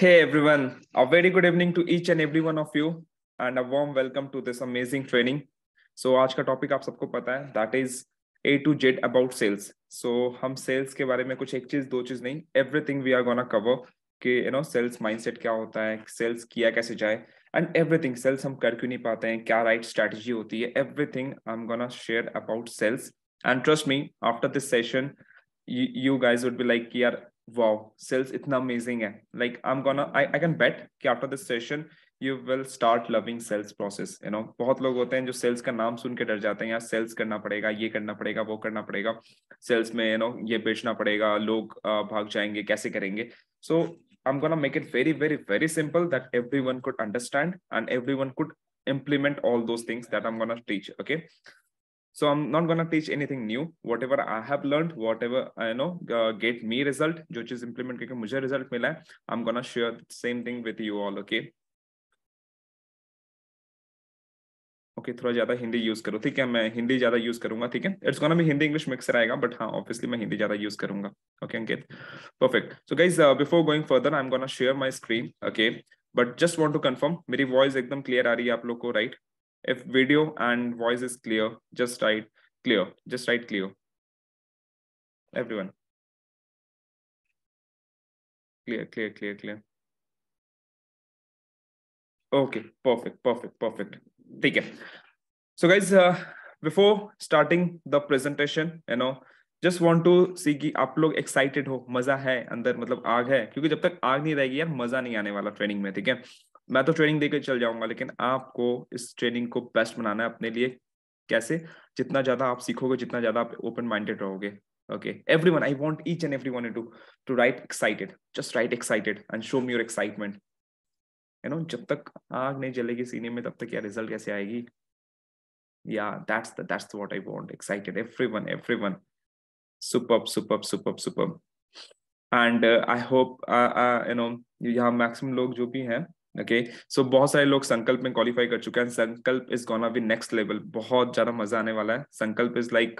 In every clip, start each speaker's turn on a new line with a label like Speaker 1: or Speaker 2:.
Speaker 1: Hey everyone, a very good evening to each and every one of you and a warm welcome to this amazing training. So आज का topic आप सबको पता है, that is A to Z about sales. So हम sales के बारे में कुछ एक चीज दो चीज नहीं, everything we are gonna cover कि sales mindset क्या होता है, sales किया कैसे जाए and everything sales हम कर क्यों नहीं पाते हैं, क्या right strategy होती है, everything I'm gonna share about sales. And trust me, after this session you guys would be like कि यार wow, sales इतना amazing है. Like I can bet कि after this session you will start loving sales process. बहुत लोग होते हैं जो sales का नाम सुन के डर जाते हैं, यार sales करना पड़ेगा, ये करना पड़ेगा, वो करना पड़ेगा, sales में ये बेचना पड़ेगा, लोग भाग जाएंगे, कैसे करेंगे. So I'm gonna make it very very very simple that everyone could understand and everyone could implement all those things that I'm gonna teach. Okay. So I'm not gonna teach anything new. Whatever I have learned, whatever I know, get me result. जो चीज implement करके मुझे result मिला है, I'm gonna share the same thing with you all. Okay. Okay, थोड़ा ज्यादा Hindi use करो, ठीक है. मैं हिंदी ज्यादा यूज करूंगा, ठीक है. इट्स गोना भी हिंदी इंग्लिश मिक्सर आएगा, बट हाँ ऑब्वियसली मैं हिंदी ज्यादा यूज करूंगा. Okay Ankit, perfect. So guys, before going further I am gonna share my screen. Okay, but just want to confirm मेरी वॉइस एकदम क्लियर आ रही है आप लोग को, right? If video and voice is clear, just right clear, just right clear. Everyone clear clear clear clear. Okay, perfect perfect perfect, ठीक है. So guys, before starting the presentation, just want to see कि आप लोग excited हो, मजा है अंदर, मतलब आग है, क्योंकि जब तक आग नहीं रहेगी यार मजा नहीं आने वाला ट्रेनिंग में, ठीक है. मैं तो ट्रेनिंग देकर चल जाऊंगा, लेकिन आपको इस ट्रेनिंग को बेस्ट बनाना है अपने लिए. कैसे? जितना ज्यादा आप सीखोगे, जितना ज्यादा आप ओपन माइंडेड रहोगे. Okay, everyone, I want each and every one to write excited. Just write excited and show me your excitement. जब तक आग नहीं जलेगी सीने में, तब तक यार रिजल्ट कैसे आएगी? Yeah, that's what I want. Excited, everyone. Superb, superb, superb, superb. And I hope यहाँ मैक्सिमम लोग जो भी हैं, ओके. सो बहुत सारे लोग संकल्प में क्वालिफाई कर चुके हैं. संकल्प is gonna be next level. बहुत ज्यादा मजा आने वाला है. संकल्प इज लाइक,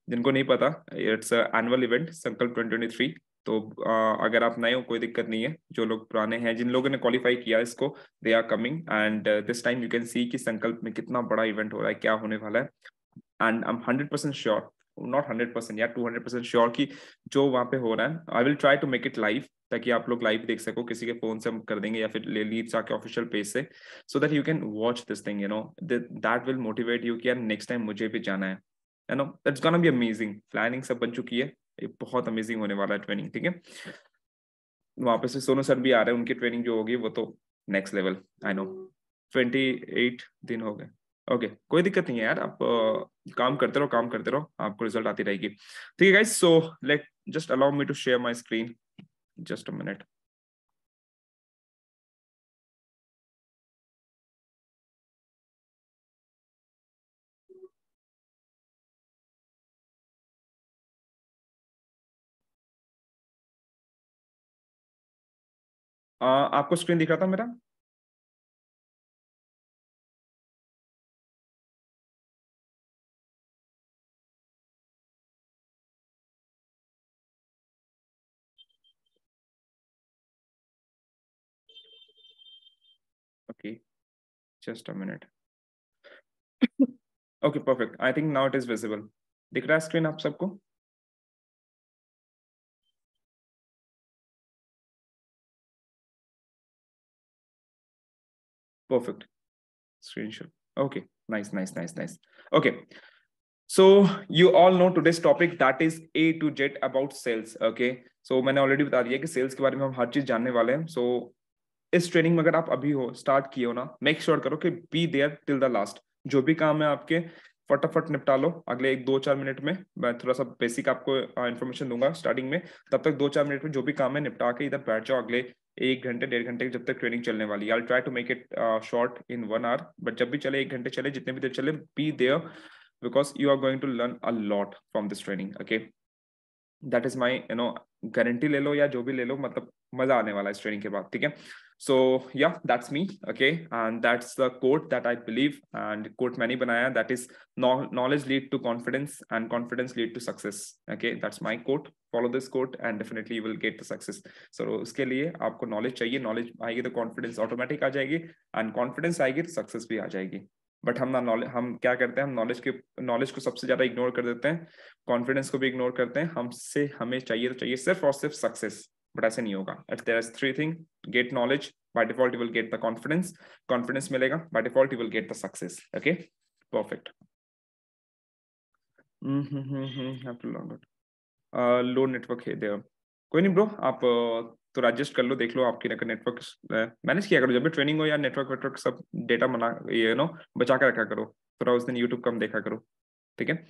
Speaker 1: जिनको नहीं पता, इट्स एनुअल इवेंट संकल्प 2023. तो अगर आप नए हो कोई दिक्कत नहीं है. जो लोग पुराने हैं, जिन लोगों ने क्वालिफाई किया इसको, they are coming. And this time you can see कि संकल्प में कितना बड़ा इवेंट हो रहा है, क्या होने वाला है. And I am 100% sure, not 100% या 200% श्योर कि जो वहां पे हो रहा है, I will try to make it live, ताकि आप लोग लाइव देख सको. किसी के फोन से हम कर देंगे या फिर ले लीड जाके ऑफिशियल पेज से, so that you can watch this thing. That will motivate you कि यार नेक्स्ट टाइम मुझे भी जाना है. It's gonna be amazing. Planning सब बन चुकी है, ये बहुत अमेजिंग होने वाला है ट्रेनिंग, ठीक है. वहां पे से सोनू सर भी आ रहे हैं, उनकी ट्रेनिंग जो होगी वो तो नेक्स्ट लेवल. आई नो 28 दिन हो गए. ओके, कोई दिक्कत नहीं है यार. आप काम करते रहो, काम करते रहो, आपको रिजल्ट आती रहेगी, ठीक है guys. So let just allow me to share my screen. Just a minute. आपको स्क्रीन दिख रहा था मेरा? Okay, just a minute. Okay, perfect. I think now it is visible. दिख रहा है स्क्रीन आप सबको? Perfect. Screenshot. Okay. Nice, nice, nice, nice. Okay. So you all know today's topic, that is A to Z about sales. Okay. So मैंने already बता दिया कि sales के बारे में हम हर चीज जानने वाले हैं. So इस ट्रेनिंग में अगर आप अभी हो, स्टार्ट किए हो ना, मेक श्योर करो कि be there till the last. जो भी काम है आपके, फटाफट निपटा लो अगले 1-2-4 मिनट में. मैं थोड़ा सा बेसिक आपको इन्फॉर्मेशन दूंगा स्टार्टिंग में. तब तक 2-4 मिनट में जो भी काम है निपटा के इधर बैठ जाओ. अगले 1 घंटे 1.5 घंटे जब तक ट्रेनिंग चलने वाली है, I try to make it short in 1 hour. But जब भी चले, 1 घंटे चले, जितने भी देर चले, be there, because you are going to learn a lot from this training. Okay, that is my guarantee ले लो या जो भी ले लो, मतलब मजा आने वाला है इस ट्रेनिंग के बाद, ठीक है. So yeah, that's me. Okay, and that's the quote that I believe, and quote मैंने बनाया, that is knowledge lead to confidence and confidence lead to success. Okay, that's my quote. Follow this quote and definitely you will get the success. So उसके लिए आपको knowledge चाहिए, knowledge आएगी तो confidence automatic आ जाएगी, and confidence आएगी तो success भी आ जाएगी. बट हम क्या करते हैं, हम नॉलेज को सबसे ज्यादा इग्नोर कर देते हैं, कॉन्फिडेंस को भी इग्नोर करते हैं. हमें चाहिए तो चाहिए सिर्फ और सिर्फ सक्सेस. बट ऐसे नहीं होगा. If there is three thing, get knowledge, by default you will get the confidence, confidence मिलेगा, by default you will get the success. Okay, perfect. Have to log out. Low network है there. कोई नहीं bro, आप तो adjust कर लो, देख लो आपकी network manage किया करो. जब भी ट्रेनिंग हो या नेटवर्क सब डेटा ये बचा के रखा करो. थोड़ा उस दिन यूट्यूब कम देखा करो. ठीक है,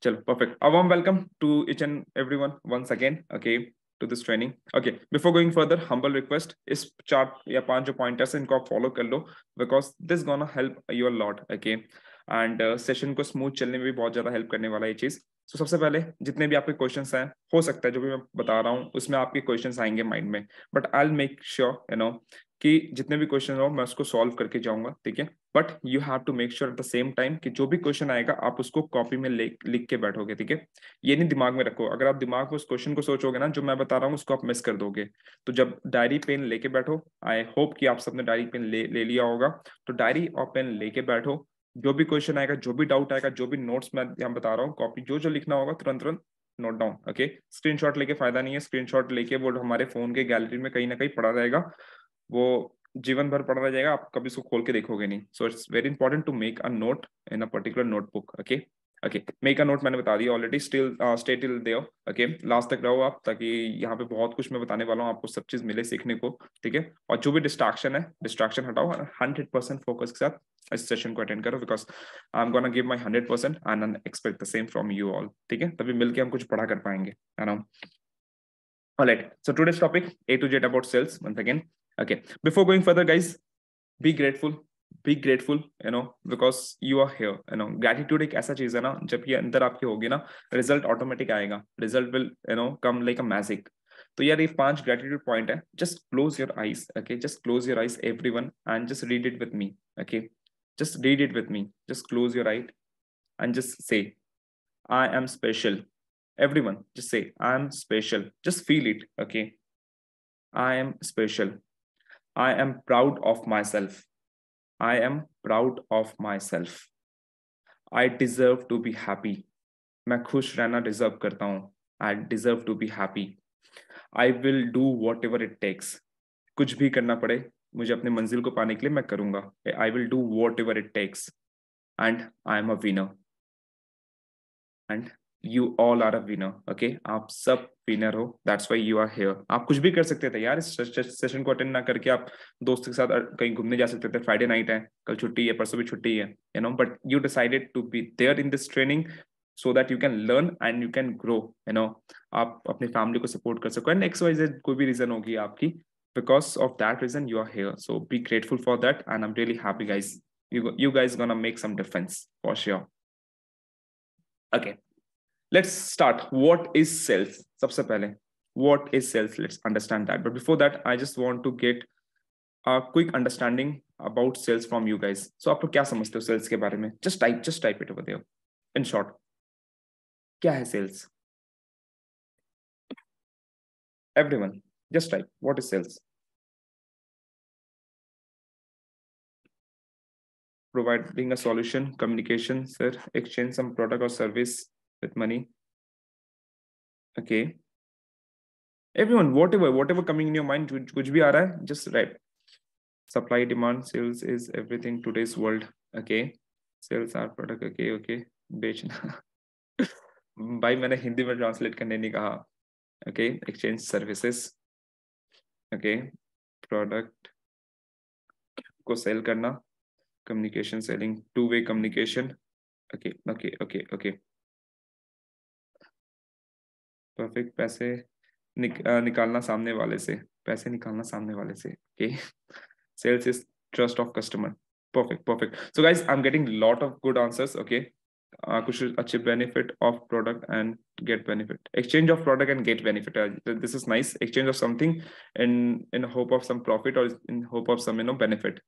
Speaker 1: चलो perfect. A warm welcome to each and everyone once again. Okay, to this training. Okay, before going further, humble request, इस 4 या 5 जो पॉइंटर्स हैं इनको आप फॉलो कर लो, because this gonna help you a lot. Okay, and session को smooth चलने में भी बहुत ज्यादा हेल्प करने वाला है ये चीज. तो सबसे पहले जितने भी आपके क्वेश्चंस हैं, हो सकता है जो भी मैं बता रहा हूँ उसमें आपके क्वेश्चंस आएंगे माइंड में, but I will make sure कि जितने भी क्वेश्चन हो मैं उसको सॉल्व करके जाऊंगा. ठीक है, but you have to make sure at the same time कि जो भी क्वेश्चन आएगा आप उसको कॉपी में लिख के बैठोगे. ठीक है, ये नहीं दिमाग में रखो. अगर आप दिमाग में उस क्वेश्चन को सोचोगे ना, जो मैं बता रहा हूँ उसको आप मिस कर दोगे. तो जब डायरी पेन लेके बैठो, आई होप कि आप सबने डायरी पेन ले लिया होगा, तो डायरी और पेन लेके बैठो. जो भी क्वेश्चन आएगा, जो भी डाउट आएगा, जो भी नोट्स मैं यहाँ बता रहा हूँ, कॉपी जो जो लिखना होगा तुरंत तुरंत नोट डाउन. ओके, स्क्रीनशॉट लेके फायदा नहीं है. स्क्रीनशॉट लेके वो हमारे फोन के गैलरी में कहीं ना कहीं पड़ा रहेगा, वो जीवन भर पड़ा रह जाएगा, आप कभी उसको खोल के देखोगे नहीं. So it's very important to make a note in a particular notebook. Okay, okay, make a note मैंने बता दिया already. Still stay till there. Okay, last तक रहो आप, ताकि यहाँ पे बहुत कुछ मैं बताने वाला हूँ, आपको सब चीज मिले सीखने को. ठीक है, और जो भी डिस्ट्रैक्शन है, डिस्ट्रैक्शन हटाओ, 100% फोकस के साथ इस सेशन को अटेंड करो, because I am gonna give my 100% and expect the same from you all. ठीक है, तभी मिलके हम कुछ पढ़ा कर पाएंगे, है ना. Alright, so today's topic, A to Z about sales once again. Okay, before going further, guys, be grateful. Be grateful, because you are here. Gratitude एक ऐसा चीज है ना, जब ये अंदर आपके होगी ना, रिजल्ट ऑटोमेटिक आएगा. Result will come like a magic. तो यार ये 5 ग्रेटिट्यूड पॉइंट है. Just close your eyes. Okay, just close your eyes everyone and just read it with me. Okay, just read it with me. Just close your eye and just say, I am special. Everyone, just say, I am special. Just feel it. Okay, I am special. I am proud of myself. I am proud of myself. I deserve to be happy. मैं खुश रहना deserve करता हूँ. I deserve to be happy. I will do whatever it takes. कुछ भी करना पड़े मुझे अपने मंजिल को पाने के लिए मैं करूंगा. I will do whatever it takes. And I am a winner. And you all are a winner. Okay, आप सब विनर हो. That's why you are here. आप कुछ भी कर सकते थे यार, इस सेशन को अटेंड ना करके आप दोस्त के साथ कहीं घूमने जा सकते थे. फ्राइडे नाइट है, कल छुट्टी है, परसों भी छुट्टी है, but you decided to be there in this training so that you can learn and you can grow. आप अपनी फैमिली को सपोर्ट कर सको, एंड XYZ कोई भी रीजन होगी आपकी, because of that reason you are here. So be grateful for that, and I'm really happy, guys. You guys gonna make some difference for sure. Okay, let's start. What is sales? सबसे पहले, what is sales? Let's understand that. But before that, I just want to get a quick understanding about sales from you guys. So आप लोग क्या समझते हो sales के बारे में? Just type it over there. In short, क्या है sales? Everyone, just type. What is sales? Providing a solution, communication, sir, exchange some product or service with money. Okay. Everyone, whatever coming in your mind, कुछ भी आ रहा है, just write. Supply, demand, sales is everything today's world. Okay, sales are product. Okay, बेचना. भाई मैंने हिंदी में translate करने नहीं कहा. Okay, exchange services. Okay, product को सेल करना, communication, selling, two-way communication. Okay. Perfect. पैसे निकालना सामने वाले से, पैसे निकालना सामने वाले से. Okay. Sales is trust of customer. Perfect. So guys, I'm getting a lot of good answers. Okay, कुछ अच्छे benefit of product and get benefit, exchange of product and get benefit, this is nice, exchange of something in hope of some profit और in hope of some benefit,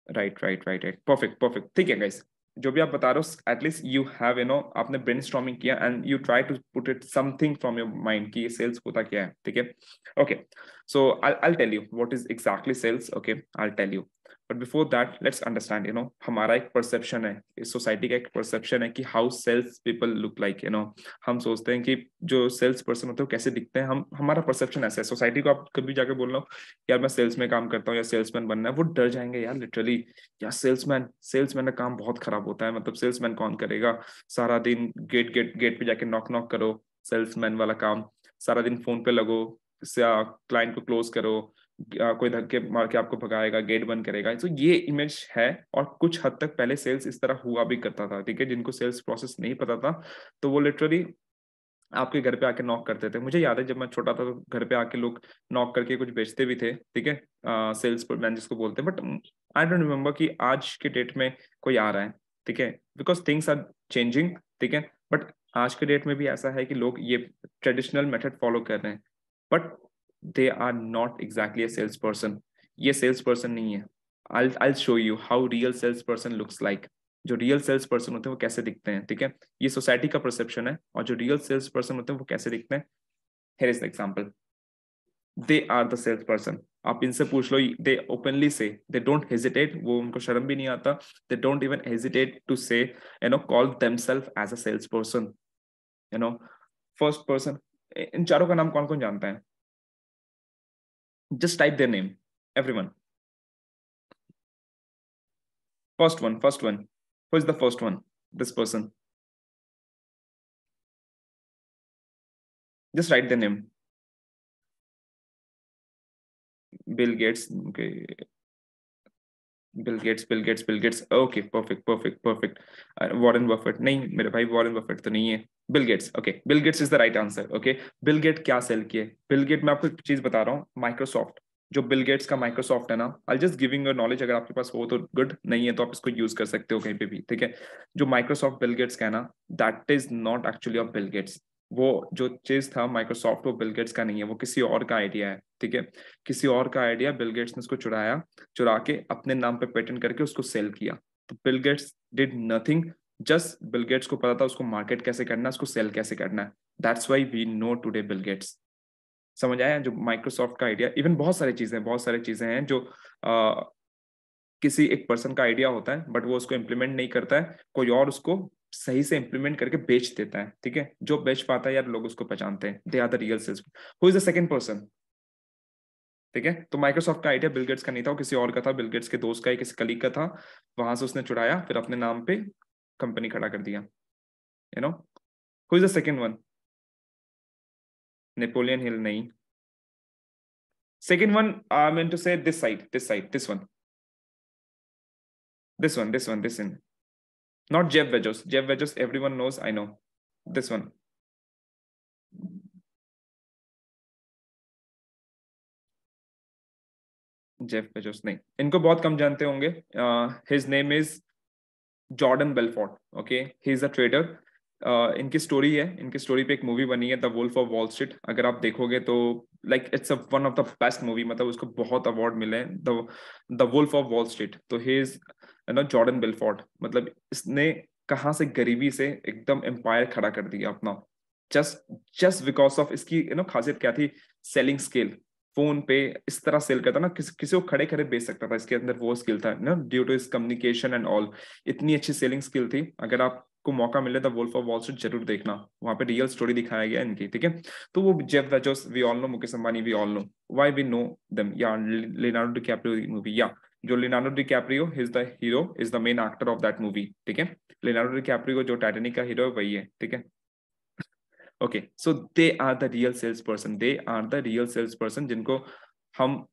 Speaker 1: right right right right, perfect perfect, ठीक है guys, जो भी आप बता रहे हो at least you have आपने ब्रेनस्टॉर्मिंग किया and you try to put it something from your mind कि ये सेल्स होता क्या है, ठीक है, okay, so I tell you what is exactly sales, okay, I tell you, but before that let's understand, हमारा एक परसेप्शन है, इस सोसाइटी का एक परसेप्शन है कि how sales people look like, हम सोचते हैं कि जो सेल्स पर्सन होते हैं वो कैसे दिखते हैं, हम हमारा परसेप्शन ऐसा है, सोसाइटी को आप कभी जाके बोल रहा हो यार मैं सेल्स में काम करता हूँ या सेल्समैन बनना है, वो डर जाएंगे यार लिटरली, यार सेल्समैन का काम बहुत खराब होता है, मतलब सेल्समैन कौन करेगा, सारा दिन गेट गेट गेट पे जाके नॉक नॉक करो, सेल्समैन वाला काम, सारा दिन फोन पे लगो, क्लाइंट को क्लोज करो, कोई धक्के मार के आपको भगाएगा, गेट बंद करेगा, तो ये इमेज है, और कुछ हद तक पहले सेल्स इस तरह हुआ भी करता था, ठीक है, जिनको सेल्स प्रोसेस नहीं पता था तो वो लिटरली आपके घर पे आके नॉक करते थे, मुझे याद है जब मैं छोटा था तो घर पे आके लोग नॉक करके कुछ बेचते भी थे, ठीक है, सेल्स मैन जिसको बोलते हैं, बट आई डोंट रिमेम्बर कि आज के डेट में कोई आ रहा है, ठीक है, बिकॉज थिंग्स आर चेंजिंग, ठीक है, बट आज के डेट में भी ऐसा है कि लोग ये ट्रेडिशनल मेथड फॉलो कर रहे हैं, but they are not exactly a sales person, ये सेल्स पर्सन नहीं है, I'll show you how real sales person looks like, जो रियल सेल्स पर्सन होते हैं वो कैसे दिखते हैं, ठीक है, ये सोसाइटी का परसेप्शन है, और जो रियल सेल्स पर्सन होते हैं वो कैसे दिखते हैं, here is the example, they are the sales person, आप इनसे पूछ लो, दे ओपनली से, दे डोंट हेजिटेट, वो उनको शर्म भी नहीं आता, they don't even hesitate to say call themselves as a sales person, you know first person, इन चारों का नाम कौन कौन जानता है, just type their name, everyone, first one, who is the first one, this person, just write the name, Bill Gates, okay, Bill Gates, okay, perfect perfect perfect, Warren Buffett नहीं मेरे भाई, वॉरेन बफेट तो नहीं है, Bill Gates, okay, Bill Gates is the right answer, okay, Bill Gate क्या sale किए, Bill Gate, मैं आपको एक चीज बता रहा हूँ, माइक्रोसॉफ्ट, जो बिल गेट्स का माइक्रोसॉफ्ट है ना, I just giving your knowledge, अगर आपके पास हो तो गुड, नहीं है तो आप इसको यूज कर सकते हो कहीं पे भी, ठीक है, जो माइक्रोसॉफ्ट बिल गेट्स का है ना, that is not actually of Bill Gates, वो जो चीज था माइक्रोसॉफ्ट, वो बिल गेट्स का नहीं है, वो किसी और का आइडिया है, ठीक है, किसी और का आइडिया, बिल गेट्स ने उसको चुरा के अपने नाम पे पेटेंट करके उसको सेल किया, तो Bill Gates did nothing, just Bill Gates को पता था उसको मार्केट कैसे करना है, उसको सेल कैसे करना है, that's why we know today Bill Gates, समझ आया, जो माइक्रोसॉफ्ट का आइडिया, इवन बहुत सारी चीजें हैं जो किसी एक पर्सन का आइडिया होता है, बट वो उसको इम्प्लीमेंट नहीं करता है, कोई और उसको सही से इम्प्लीमेंट करके बेच देता है, ठीक है, जो बेच पाता है यार लोग उसको पहचानते हैं, they are the real sales, who is the second person, ठीक है, तो माइक्रोसॉफ्ट का आइडिया बिल गेट्स का नहीं था, वो किसी और का था, बिल गेट्स के दोस्त का, किसी कलीग का था, वहां से उसने चुराया, फिर अपने नाम पे कंपनी खड़ा कर दिया, you know, who is the second one, Napoleon Hill नहीं, second one I mean to say this side, this one, not Jeff Bezos everyone knows, I know, this one, Jeff Bezos नहीं, इनको बहुत कम जानते होंगे, his name is Jordan Belfort, okay, he is a trader, इनकी story है, इनकी story पे एक मूवी बनी है, the Wolf of Wall Street, अगर आप देखोगे तो like it's one of the best movie, मतलब उसको बहुत अवार्ड मिले हैं, the Wolf of Wall Street, तो ही इज जॉर्डन बेलफोर्ट, मतलब इसने कहाँ से गरीबी से एकदम एम्पायर खड़ा कर दिया अपना, जस्ट जस्ट बिकॉज ऑफ इसकी खासियत क्या थी, सेलिंग स्किल, फोन पे इस तरह सेल करता ना, किसी को खड़े खड़े बेच सकता था, इसके अंदर वो स्किल था ना, ड्यू टू इस कम्युनिकेशन एंड ऑल, इतनी अच्छी सेलिंग स्किल थी, अगर आपको मौका मिले तो वुल्फ ऑफ वॉल स्ट्रीट जरूर देखना, वहां पे रियल स्टोरी दिखाया गया इनकी, ठीक है, तो वो Jeff Bezos we all know, Mukesh Ambani we all know, why we know them, या लियोनार्डो डिकैप्रियो मूवी, या जो Leonardo DiCaprio is the hero, is the main actor of that movie, ठीक है, लियोनार्डो डिकैप्रियो जो टाइटैनिक का हीरो है वही है, ठीक है, okay, so they are the real sales person, they are the real sales person, जिनको हम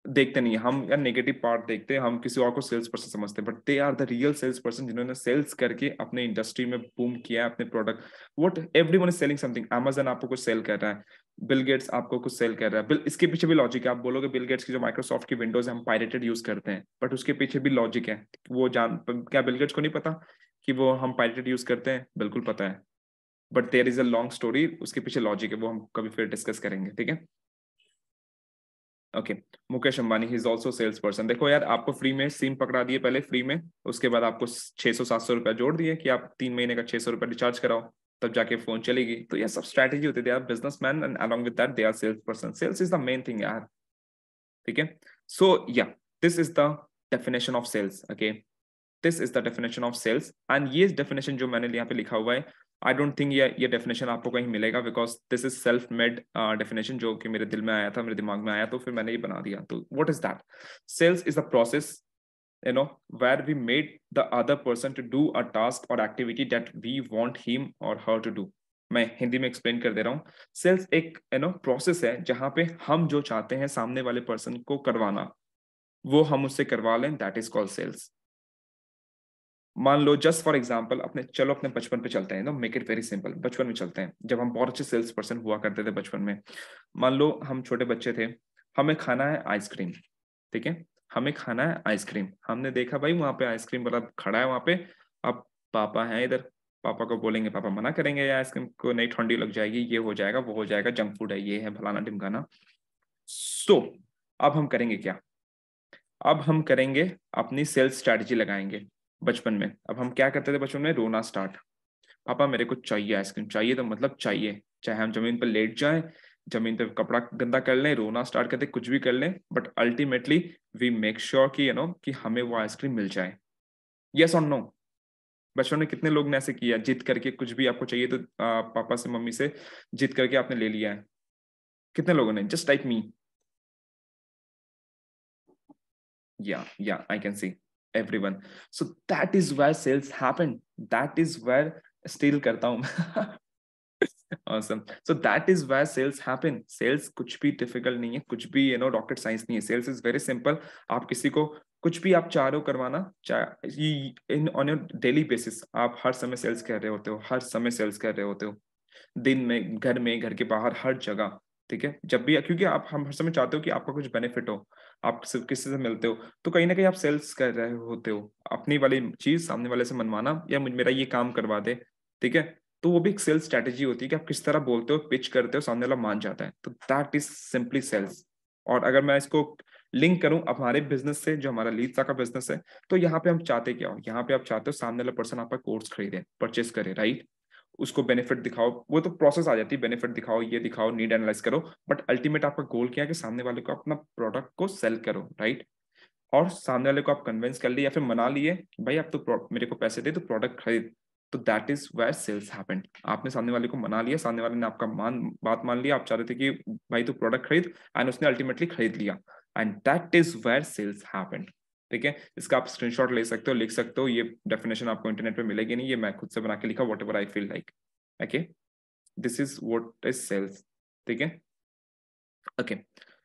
Speaker 1: देखते नहीं है, हम यार नेगेटिव पार्ट देखते हैं, हम किसी और को सेल्स पर्सन समझते हैं, but they are the real sales person, जिन्होंने सेल्स करके अपने इंडस्ट्री में बूम किया है अपने product, what everyone is selling something, Amazon आपको कुछ सेल कर रहा है, बिल गेट्स आपको कुछ सेल कर रहा है, बिल इसके पीछे भी लॉजिक है, आप बोलोगे बिल गेट्स की जो माइक्रोसॉफ्ट की विंडोज हम पायरेटेड यूज करते हैं, बट उसके पीछे भी लॉजिक है, वो जान क्या बिल गेट्स को नहीं पता कि वो हम पायलटेड यूज करते हैं? बिल्कुल पता है, but there is a long story, उसके पीछे लॉजिक है, वो हम कभी फिर डिस्कस करेंगे, ठीक है। Okay, Mukesh Ambani he is also sales person. देखो यार, आपको फ्री में सिम पकड़ा दिए पहले फ्री में, उसके बाद आपको 600-700 रुपया जोड़ दिए कि आप 3 महीने का 600 रुपया रिचार्ज कराओ, तब जाके फोन चलेगी। तो ये सब स्ट्रैटेजी होती है, they are businessman and along with that they are sales person. Sales is the main thing यार, ठीक है। So yeah, this is the definition of sales. Okay, this is the definition of sales, and ये definition जो मैंने यहाँ पे लिखा हुआ है, आई डोंट थिंक ये डेफिनेशन आपको कहीं मिलेगा, because this is self made definition जो कि मेरे दिल में आया था, मेरे दिमाग में आया, तो फिर मैंने ये बना दिया। तो what is that? Sales is the process, you know, where we made the other person to do a task or activity that we want him or her to do. मैं हिंदी में एक्सप्लेन कर दे रहा हूँ। सेल्स एक process है जहां पे हम जो चाहते हैं सामने वाले पर्सन को करवाना, वो हम उससे करवा लें, दैट इज कॉल्ड सेल्स। मान लो जस्ट फॉर एग्जाम्पल, अपने बचपन पे चलते हैं ना, मेक इट वेरी सिंपल, बचपन में चलते हैं जब हम बहुत अच्छे सेल्स पर्सन हुआ करते थे बचपन में। मान लो हम छोटे बच्चे थे, हमें खाना है आइसक्रीम, ठीक है, हमें खाना है आइसक्रीम। हमने देखा भाई वहां पे आइसक्रीम वाला खड़ा है वहां पे, अब पापा हैं इधर, पापा को बोलेंगे, पापा मना करेंगे, या आइसक्रीम को नहीं, ठंडी लग जाएगी, ये हो जाएगा, वो हो जाएगा, जंक फूड है, ये है, फलाना ढिमकाना। सो अब हम करेंगे क्या? अब हम करेंगे अपनी सेल्स स्ट्रैटेजी लगाएंगे। बचपन में अब हम क्या करते थे? बचपन में रोना स्टार्ट, पापा मेरे को चाहिए आइसक्रीम, चाहिए तो मतलब चाहिए, चाहे हम जमीन पर लेट जाएं, जमीन पे कपड़ा गंदा कर लें, रोना स्टार्ट करते, कुछ भी कर लें, but ultimately we make sure कि कि हमें वो आइसक्रीम मिल जाए। यस और नो? बचपन में कितने लोग ने ऐसे किया, जिद करके कुछ भी आपको चाहिए तो पापा से मम्मी से जिद करके आपने ले लिया है? कितने लोगों ने? Just like me. Yeah, I can see everyone. So that is where sales happen. That is where steal करता हूँ मैं। Awesome. So that is where sales happen. Sales कुछ भी difficult नहीं है, कुछ भी rocket science नहीं है। Sales is very simple. आप किसी को कुछ भी आप चाह रहे हो करवाना, in on your daily basis आप हर समय सेल्स कर रहे होते हो, हर समय सेल्स कर रहे होते हो, दिन में, घर के बाहर, हर जगह, ठीक है। जब भी, क्योंकि आप हम हर समय चाहते हो कि आपका कुछ बेनिफिट हो, आप सिर्फ किसी से मिलते हो तो कहीं ना कहीं आप सेल्स कर रहे होते हो, अपनी वाली चीज सामने वाले से मनवाना, या मेरा ये काम करवा दे, ठीक है। तो वो भी एक सेल्स स्ट्रैटेजी होती है कि आप किस तरह बोलते हो, पिच करते हो, सामने वाला मान जाता है, तो दैट इज सिंपली सेल्स। और अगर मैं इसको लिंक करूं अब हमारे बिजनेस से, जो हमारा लीड का बिजनेस है, तो यहाँ पे हम चाहते क्या हो? यहाँ पे आप चाहते हो सामने वाला पर्सन आपका कोर्स खरीदे, परचेस करे, राइट? उसको बेनिफिट दिखाओ, वो तो प्रोसेस आ जाती है, बेनिफिट दिखाओ, ये दिखाओ, नीड एनालाइज करो, बट अल्टीमेट आपका गोल क्या है कि सामने वाले को अपना प्रोडक्ट को सेल करो, राइट? और सामने वाले को आप कन्विंस कर लिए या फिर मना लिए, भाई आप तो मेरे को पैसे दे तो प्रोडक्ट खरीद, तो that is where sales happened. आपने सामने वाले को मना लिया, सामने वाले ने आपका बात मान लिया, आप चाह रहे थे कि भाई तू प्रोडक्ट खरीद, एंड उसने अल्टीमेटली खरीद लिया, and that is where sales happened, ठीक है। इसका आप स्क्रीनशॉट ले सकते हो, लिख सकते हो, ये डेफिनेशन आपको इंटरनेट पे मिलेगी नहीं, ये मैं खुद से बना के लिखा, whatever I feel like. Okay, this is what is sales, ठीक है। Okay,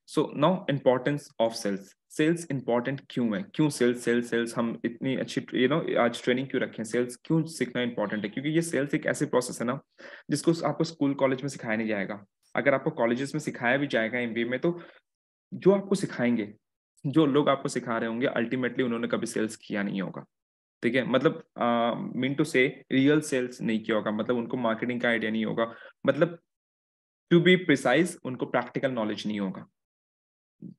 Speaker 1: so now importance of sales. Sales important क्यों है? क्यों सेल्स सेल्स सेल्स हम इतनी अच्छी आज ट्रेनिंग क्यों रखें? सेल्स क्यों सीखना इंपॉर्टेंट है? क्योंकि ये सेल्स एक ऐसी प्रोसेस है ना जिसको आपको स्कूल कॉलेज में सिखाया नहीं जाएगा। अगर आपको कॉलेजेस में सिखाया भी जाएगा एमबीए में, तो जो आपको सिखाएंगे, जो लोग आपको सिखा रहे होंगे, अल्टीमेटली उन्होंने कभी सेल्स किया नहीं होगा, ठीक है। मतलब मीन टू से रियल सेल्स नहीं किया होगा, मतलब उनको मार्केटिंग का आइडिया नहीं होगा, मतलब टू बी प्रिसाइज उनको प्रैक्टिकल नॉलेज नहीं होगा।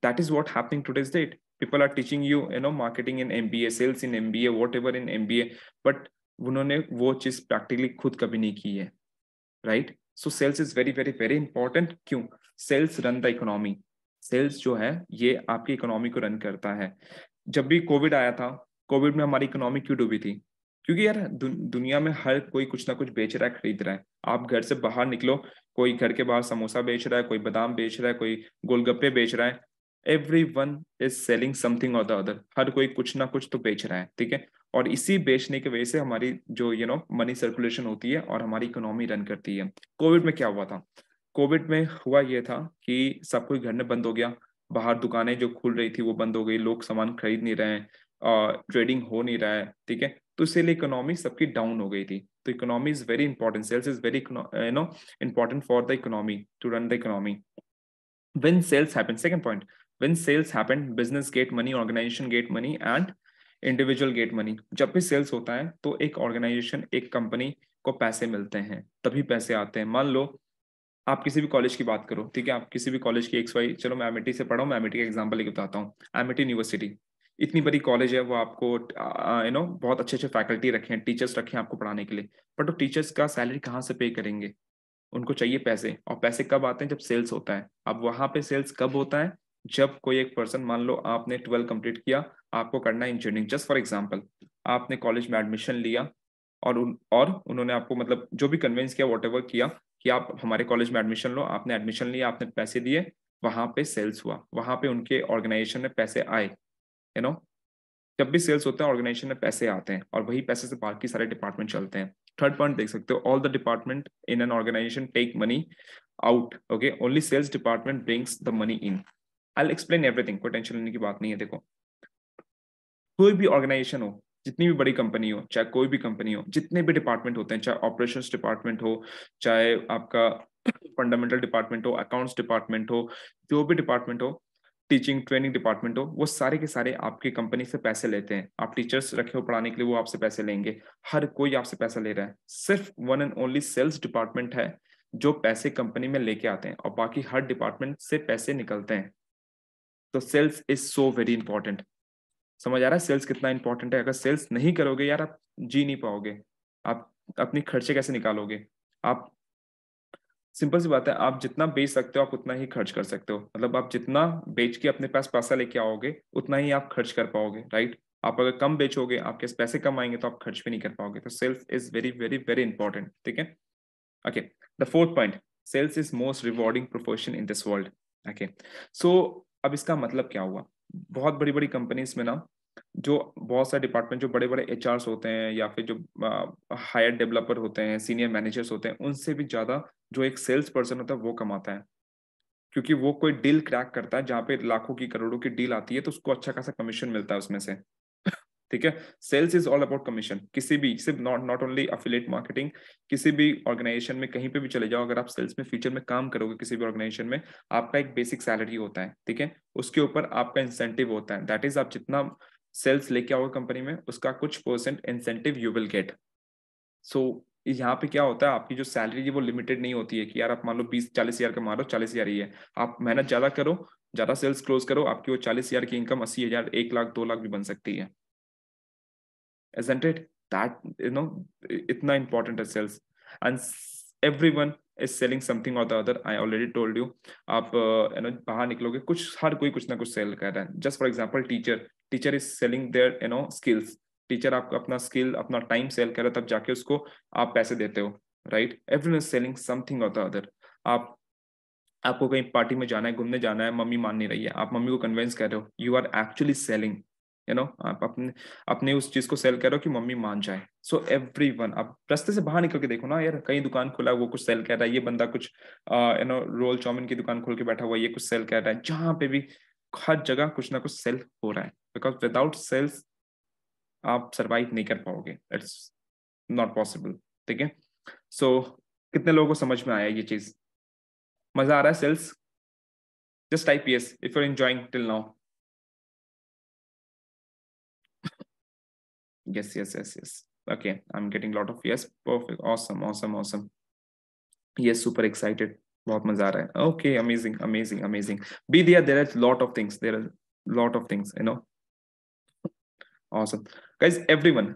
Speaker 1: That is what happening today's date. People are teaching you marketing in MBA, sales in MBA, whatever in MBA, but उन्होंने वो चीज प्रैक्टिकली खुद कभी नहीं की है, right? So sales is very very very important. क्यों? Sales run the economy. Sales जो है ये आपकी इकोनॉमी को रन करता है। जब भी कोविड आया था, कोविड में हमारी इकोनॉमी क्यों डूबी थी? क्योंकि यार दुनिया में हर कोई कुछ ना कुछ बेच रहा है, खरीद रहा है। आप घर से बाहर निकलो, कोई घर के बाहर समोसा बेच रहा है, कोई बादाम बेच रहा है, कोई गोलगप्पे बेच रहा है, everyone is selling something or the other। हर कोई कुछ ना कुछ तो बेच रहा है, ठीक है। और इसी बेचने की वजह से हमारी जो मनी सर्कुलेशन होती है और हमारी इकोनॉमी रन करती है। कोविड में क्या हुआ था? कोविड में हुआ ये था कि सब कोई घर में बंद हो गया, बाहर दुकानें जो खुल रही थी वो बंद हो गई, लोग सामान खरीद नहीं रहे हैं, ट्रेडिंग हो नहीं रहा है, ठीक है। तो इसीलिए इकोनॉमी सबकी डाउन हो गई थी। तो economy is very important, sales is very important for the economy, to run the economy. When sales happen, second point, when sales happen, business get money, organization get money, and individual get money. जब भी sales होता है तो एक organisation, एक company को पैसे मिलते हैं, तभी पैसे आते हैं। मान लो आप किसी भी कॉलेज की बात करो, ठीक है, आप किसी भी कॉलेज की एक्स वाई, चलो मैं एमिटी से पढ़ा हूँ, मैं एमिटी का एग्जांपल लेके बताता हूँ। एमिटी यूनिवर्सिटी इतनी बड़ी कॉलेज है, वो आपको बहुत अच्छे अच्छे फैकल्टी रखे हैं, टीचर्स रखे हैं आपको पढ़ाने के लिए, बट वो टीचर्स का सैलरी कहाँ से पे करेंगे? उनको चाहिए पैसे, और पैसे कब आते हैं? जब सेल्स होता है। अब वहां पे सेल्स कब होता है? जब कोई एक पर्सन, मान लो आपने 12 कंप्लीट किया, आपको करना है इंजीनियरिंग, जस्ट फॉर एग्जांपल, आपने कॉलेज में एडमिशन लिया, और उन्होंने आपको मतलब जो भी कन्विंस किया, वॉट एवर किया कि आप हमारे कॉलेज में एडमिशन लो, आपने एडमिशन लिया, आपने पैसे दिए, वहां पे सेल्स हुआ, वहां पे उनके ऑर्गेनाइजेशन में पैसे आए, यू नो। जब भी सेल्स होता है ऑर्गेनाइजेशन में पैसे आते हैं, और वही पैसे से बाकी सारे डिपार्टमेंट चलते हैं। थर्ड पॉइंट देख सकते हो, all the department in an organization take money out, okay, only sales department brings the money in. I will explain everything, कोई टेंशन लेने की बात नहीं है। देखो, कोई भी ऑर्गेनाइजेशन हो, जितनी भी बड़ी कंपनी हो, चाहे कोई भी कंपनी हो, जितने भी डिपार्टमेंट होते हैं, चाहे ऑपरेशंस डिपार्टमेंट हो, चाहे आपका फंडामेंटल डिपार्टमेंट हो, अकाउंट्स डिपार्टमेंट हो, जो भी डिपार्टमेंट हो, टीचिंग ट्रेनिंग डिपार्टमेंट हो, वो सारे के सारे आपकी कंपनी से पैसे लेते हैं। आप टीचर्स रखे हो पढ़ाने के लिए, वो आपसे पैसे लेंगे। हर कोई आपसे पैसा ले रहा है। सिर्फ one and only sales department है जो पैसे कंपनी में लेके आते हैं, और बाकी हर डिपार्टमेंट से पैसे निकलते हैं। तो sales is so very important. समझ आ रहा है सेल्स कितना इंपॉर्टेंट है? अगर सेल्स नहीं करोगे यार, आप जी नहीं पाओगे। आप अपनी खर्चे कैसे निकालोगे? आप, सिंपल सी बात है, आप जितना बेच सकते हो आप उतना ही खर्च कर सकते हो। मतलब आप जितना बेच के अपने पास पैसा लेके आओगे, उतना ही आप खर्च कर पाओगे, राइट? आप अगर कम बेचोगे, आपके पैसे कम आएंगे, तो आप खर्च भी नहीं कर पाओगे। तो sales is very very very important, ठीक है। Okay, the fourth point, sales is most rewarding profession in this world. Okay, so अब इसका मतलब क्या हुआ? बहुत बड़ी बड़ी कंपनीज में ना, जो बहुत सारे डिपार्टमेंट, जो बड़े बड़े एचआरस होते हैं, या फिर जो हायर डेवलपर होते हैं, सीनियर मैनेजर्स होते हैं, उनसे भी ज्यादा जो एक सेल्स पर्सन होता है वो कमाता है। क्योंकि वो कोई डील क्रैक करता है जहाँ पे लाखों की करोड़ों की डील आती है, तो उसको अच्छा खासा कमीशन मिलता है उसमें से। ठीक है, sales is all about commission. किसी भी, सिर्फ not not only affiliate marketing, किसी भी ऑर्गेनाइजेशन में कहीं पे भी चले जाओ, अगर आप सेल्स में फ्यूचर में काम करोगे किसी भी ऑर्गेनाइजेशन में, आपका एक बेसिक सैलरी होता है, ठीक है, उसके ऊपर आपका इंसेंटिव होता है। दैट इज, आप जितना सेल्स लेके आओगे कंपनी में, उसका कुछ percent incentive you will get. So यहाँ पे क्या होता है, आपकी जो सैलरी है वो लिमिटेड नहीं होती है कि यार आप मान लो 20-40 हजार कमा रहे हो, 40 हजार ही है। आप मेहनत ज्यादा करो, ज्यादा सेल्स क्लोज करो, आपकी वो 40 हजार की इनकम 80 हजार, 1 लाख, 2 लाख भी बन सकती है। Isn't it? That, इतना important है sales, and everyone is selling something or the other. I already told you. आप बाहर निकलोगे, हर कोई कुछ ना कुछ सेल कर रहा है। Just for example, teacher is selling their skills. Teacher आपको अपना स्किल, अपना टाइम सेल कर रहा है, तब जाके उसको आप पैसे देते हो, right? Everyone is selling something और द अदर। आप आपको कहीं पार्टी में जाना है, घूमने जाना है, मम्मी मान नहीं रही है, आप मम्मी को कन्विंस कर रहे हो, यू आर एक्चुअली सेलिंग, आप अपने अपने उस चीज को सेल कर रहे हो कि मम्मी मान जाए। सो एवरीवन, आप रास्ते से बाहर निकल के देखो ना यार, कहीं दुकान खुला है, वो कुछ सेल कर रहा है, ये बंदा कुछ रोल चाउमीन की दुकान खोल के बैठा हुआ है, ये कुछ सेल कर रहा है, जहां पे भी, हर जगह कुछ ना कुछ सेल हो रहा है। बिकॉज विदाउट सेल्स आप सर्वाइव नहीं कर पाओगे, इट्स नॉट पॉसिबल, ठीक है। सो कितने लोगों को समझ में आया ये चीज? मजा आ रहा है sales? Just type yes if you're enjoying till now. Yes, yes, yes, yes. Okay, I'm getting a lot of yes. Perfect. Awesome, awesome, awesome. Yes, super excited. बहुत मजा आ रहा है. Okay, amazing, amazing, amazing. Be there. There are lot of things. There are lot of things. Awesome, guys. Everyone,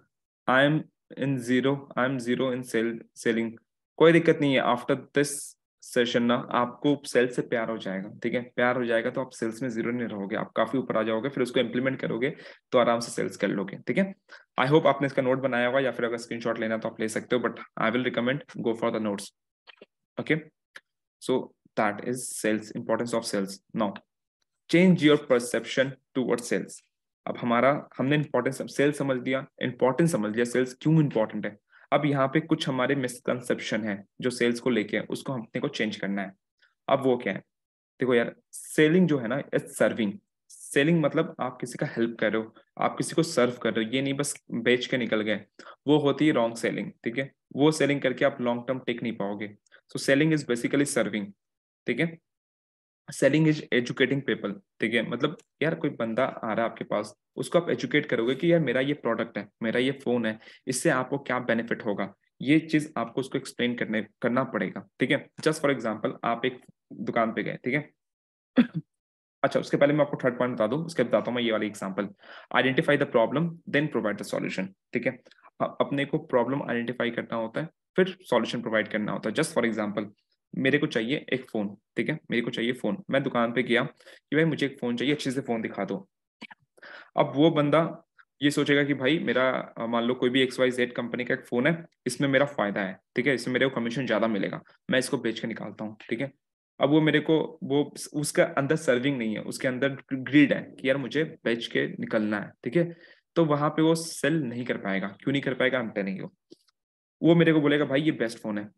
Speaker 1: I'm in zero. I'm zero in selling. कोई दिक्कत नहीं है. After this session ना, आपको सेल्स से प्यार हो जाएगा, ठीक है? प्यार हो जाएगा तो आप सेल्स में जीरो नहीं रहोगे, आप काफी ऊपर आ जाओगे, फिर उसको इंप्लीमेंट करोगे तो आराम से सेल्स कर लोगे, ठीक है? आई होप आपने इसका नोट बनाया होगा, या फिर अगर स्क्रीनशॉट लेना तो आप ले सकते हो, but I will recommend go for the notes. Okay, so that is sales, importance of sales. Now change your perception toward sales. अब हमने इंपॉर्टेंस सेल्स समझ लिया, इंपॉर्टेंस समझ लिया, सेल्स क्यों इंपॉर्टेंट है। अब यहाँ पे कुछ हमारे मिसकंसेप्शन है जो सेल्स को लेके है, उसको हमने को चेंज करना है। अब वो क्या है? देखो यार, सेलिंग जो है ना, इट्स सर्विंग। सेलिंग मतलब आप किसी का हेल्प कर रहे हो, आप किसी को सर्व कर रहे हो, ये नहीं बस बेच के निकल गए। वो होती है रॉन्ग सेलिंग, ठीक है? वो सेलिंग करके आप लॉन्ग टर्म टिक नहीं पाओगे। So selling is basically serving, ठीक है? सेलिंग इज एजुकेटिंग पीपल, ठीक है। मतलब यार कोई बंदा आ रहा है आपके पास, उसको आप एजुकेट करोगे कि यार मेरा ये प्रोडक्ट है, मेरा ये फोन है, इससे आपको क्या बेनिफिट होगा, ये चीज आपको उसको एक्सप्लेन करना पड़ेगा, ठीक है। जस्ट फॉर एग्जाम्पल आप एक दुकान पे गए, ठीक है। अच्छा, उसके पहले मैं आपको थर्ड पॉइंट बता दूं, उसके बाद बताता हूँ मैं ये वाली example. Identify the problem then provide the solution, ठीक है। अपने को प्रॉब्लम आइडेंटिफाई करना होता है, फिर सॉल्यूशन प्रोवाइड करना होता है। जस्ट फॉर एग्जांपल, मेरे को चाहिए एक फोन, ठीक है, मेरे को चाहिए फोन। मैं दुकान पे गया कि भाई मुझे एक फोन चाहिए, अच्छे से फोन दिखा दो। अब वो बंदा ये सोचेगा कि भाई मेरा मान लो कोई भी XYZ कंपनी का एक फोन है, इसमें मेरा फायदा है, ठीक है, इसमें मेरे को कमीशन ज्यादा मिलेगा, मैं इसको बेच के निकालता हूँ, ठीक है। अब वो मेरे को, वो उसका अंदर सर्विंग नहीं है, उसके अंदर ग्रीड है कि यार मुझे बेच के निकलना है, ठीक है। तो वहां पे वो सेल नहीं कर पाएगा। क्यों नहीं कर पाएगा, हम टेलिंग यू। वो मेरे को बोलेगा भाई ये बेस्ट फोन है,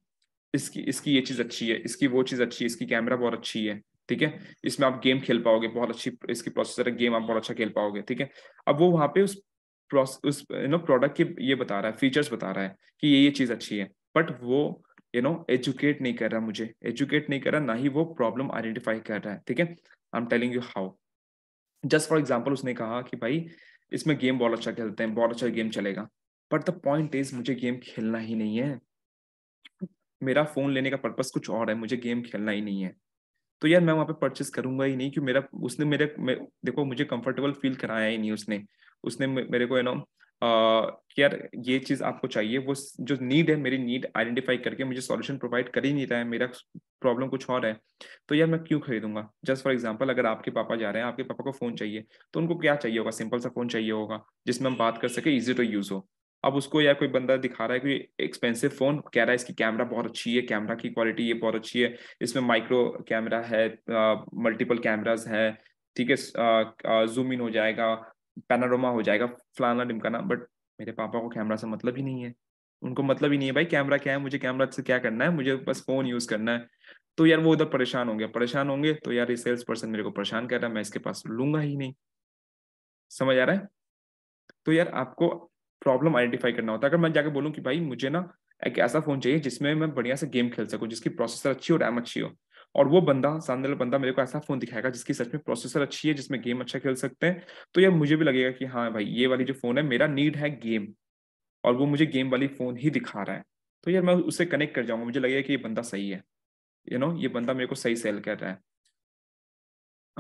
Speaker 1: इसकी इसकी ये चीज अच्छी है, इसकी वो चीज अच्छी है, इसकी कैमरा बहुत अच्छी है, ठीक है, इसमें आप गेम खेल पाओगे, बहुत अच्छी इसकी प्रोसेसर है, गेम आप बहुत अच्छा खेल पाओगे, ठीक है। अब वो वहां पे उस प्रोडक्ट के ये बता रहा है, फीचर्स बता रहा है कि ये चीज अच्छी है, बट वो एजुकेट नहीं कर रहा, मुझे एजुकेट नहीं कर रहा, ना ही वो प्रॉब्लम आइडेंटिफाई कर रहा है, ठीक है। I am telling you how. Just for example उसने कहा कि भाई इसमें गेम बहुत अच्छा खेलते हैं, बहुत अच्छा गेम चलेगा, बट द पॉइंट इज मुझे गेम खेलना ही नहीं है, मेरा फोन लेने का पर्पस कुछ और है, मुझे गेम खेलना ही नहीं है। तो यार मैं वहां पे परचेस करूंगा ही नहीं, कि मेरा उसने देखो मुझे कंफर्टेबल फील कराया ही नहीं उसने। उसने मेरे को कि यार ये चीज आपको चाहिए, वो जो नीड है, मेरी नीड आइडेंटिफाई करके मुझे सॉल्यूशन प्रोवाइड कर ही नहीं रहा है, मेरा प्रॉब्लम कुछ और है। तो यार मैं क्यों खरीदूंगा। जस्ट फॉर एग्जाम्पल, अगर आपके पापा जा रहे हैं, आपके पापा को फोन चाहिए, तो उनको क्या चाहिए होगा, सिंपल सा फोन चाहिए होगा जिसमें हम बात कर सके, इजी टू यूज हो। अब उसको यार कोई बंदा दिखा रहा है कि एक्सपेंसिव फोन, कह रहा है इसकी कैमरा बहुत अच्छी है, कैमरा की क्वालिटी ये बहुत अच्छी है, इसमें माइक्रो कैमरा है, मल्टीपल कैमरास है, ठीक है, जूम इन हो जाएगा, पैनारोमा हो जाएगा, फलाना ढिमकाना। बट मेरे पापा को कैमरा से मतलब ही नहीं है, उनको मतलब ही नहीं है भाई कैमरा क्या है, मुझे कैमरा से क्या करना है, मुझे बस फोन यूज करना है। तो यार वो उधर परेशान होंगे, परेशान होंगे, तो यार ये सेल्स पर्सन मेरे को परेशान कर रहा है, मैं इसके पास लूंगा ही नहीं। समझ आ रहा है। तो यार आपको प्रॉब्लम आइडेंटिफाई करना होता है। अगर मैं जाकर बोलूं कि भाई मुझे ना एक ऐसा फोन चाहिए जिसमें मैं बढ़िया से गेम खेल सकूं, जिसकी प्रोसेसर अच्छी हो, रैम अच्छी हो, और वो बंदा, सामने वाला बंदा मेरे को ऐसा फोन दिखाएगा जिसकी सच में प्रोसेसर अच्छी है, जिसमें गेम अच्छा खेल सकते हैं, तो यार मुझे भी लगेगा कि हाँ भाई ये वाली जो फोन है, मेरा नीड है गेम, और वो मुझे गेम वाली फोन ही दिखा रहा है। तो यार मैं उससे कनेक्ट कर जाऊंगा, मुझे लगेगा कि ये बंदा सही है, ये बंदा मेरे को सही सेल कर रहा है।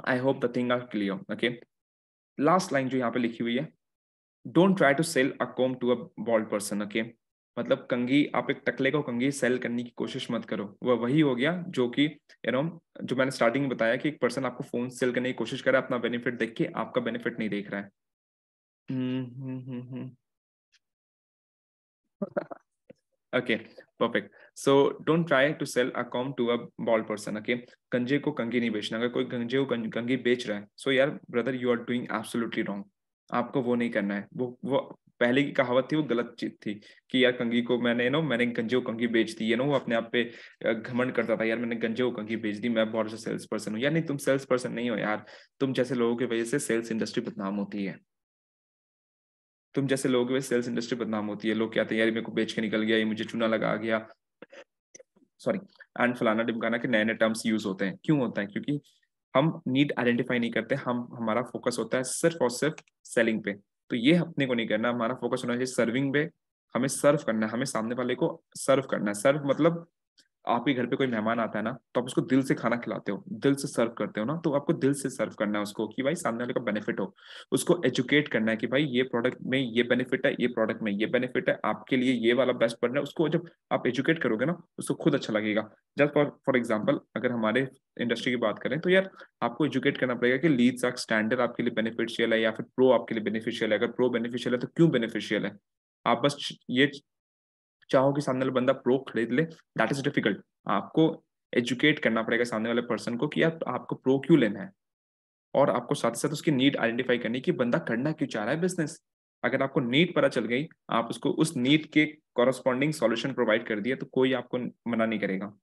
Speaker 1: I hope the thing are clear, okay. Last line जो यहाँ पे लिखी हुई है, don't try to sell a comb to a bald person, okay. मतलब कंघी, आप एक टकले को कंघी सेल करने की कोशिश मत करो। वह वही हो गया जो कि जो मैंने स्टार्टिंग में बताया कि एक पर्सन आपको फोन सेल करने की कोशिश कर रहा है, अपना बेनिफिट देख के, आपका बेनिफिट नहीं देख रहा है। Okay, perfect. So don't try to sell a comb to a bald person, okay. गंजे को कंघी नहीं बेचना। अगर कोई गंजे को कंघी बेच रहा है, सो यार brother you are doing absolutely wrong. आपको वो नहीं करना है। वो पहले की कहावत थी, वो गलत चीज थी कि यार कंघी को मैंने गंजे को कंघी बेच दी है ना, वो अपने आप पे घमंड करता था, यार मैंने गंजे को कंघी बेच दी, मैं बहुत अच्छा सेल्स पर्सन हूँ। यार नहीं, तुम सेल्स पर्सन नहीं हो यार, तुम जैसे लोगों की वजह से सेल्स इंडस्ट्री बदनाम होती है। तुम जैसे लोगों की वजह से सेल्स इंडस्ट्री बदनाम होती है। लोग कहते हैं यार मेरे को बेच के निकल गया, ये मुझे चूना लगा गया, सॉरी, एंड फलाना ढिमकाना के नए नए टर्म्स यूज होते हैं। क्यों होता है? क्योंकि हम नीड आइडेंटिफाई नहीं करते, हमारा फोकस होता है सिर्फ और सिर्फ सेलिंग पे। तो ये अपने को नहीं करना, हमारा फोकस होना चाहिए सर्विंग पे। हमें सर्व करना है, हमें सामने वाले को सर्व करना है। सर्व मतलब आपके घर पे कोई मेहमान आता है ना, तो आप उसको दिल से खाना खिलाते हो, दिल से सर्व करते हो ना, तो आपको दिल से सर्व करना है उसको, कि भाई सामने वाले का बेनिफिट हो। उसको एजुकेट करना है कि भाई ये प्रोडक्ट में ये बेनिफिट है, ये प्रोडक्ट में ये बेनिफिट है, आपके लिए ये वाला बेस्ट बन रहा है। उसको जब आप एजुकेट करोगे ना, उसको खुद अच्छा लगेगा। जस्ट फॉर फॉर एग्जाम्पल, अगर हमारे इंडस्ट्री की बात करें, तो यार आपको एजुकेट करना पड़ेगा कि लीड्स आर स्टैंडर्ड आपके लिए बेनिफिशियल है या फिर प्रो आपके लिए बेनिफिशियल है। अगर प्रो बेनिफिशियल है तो क्यों बेनिफिशियल है। आप बस ये चाहो कि सामने वाला बंदा प्रो खरीद ले, दैट इज डिफिकल्ट। आपको एजुकेट करना पड़ेगा सामने वाले पर्सन को कि यार आपको प्रो क्यों लेना है, और आपको साथ ही साथ उसकी नीड आइडेंटिफाई करनी कि बंदा करना क्यों चाह रहा है बिजनेस। अगर आपको नीड पता चल गई, आप उसको उस नीड के कॉरस्पॉन्डिंग सॉल्यूशन प्रोवाइड कर दिया, तो कोई आपको मना नहीं करेगा।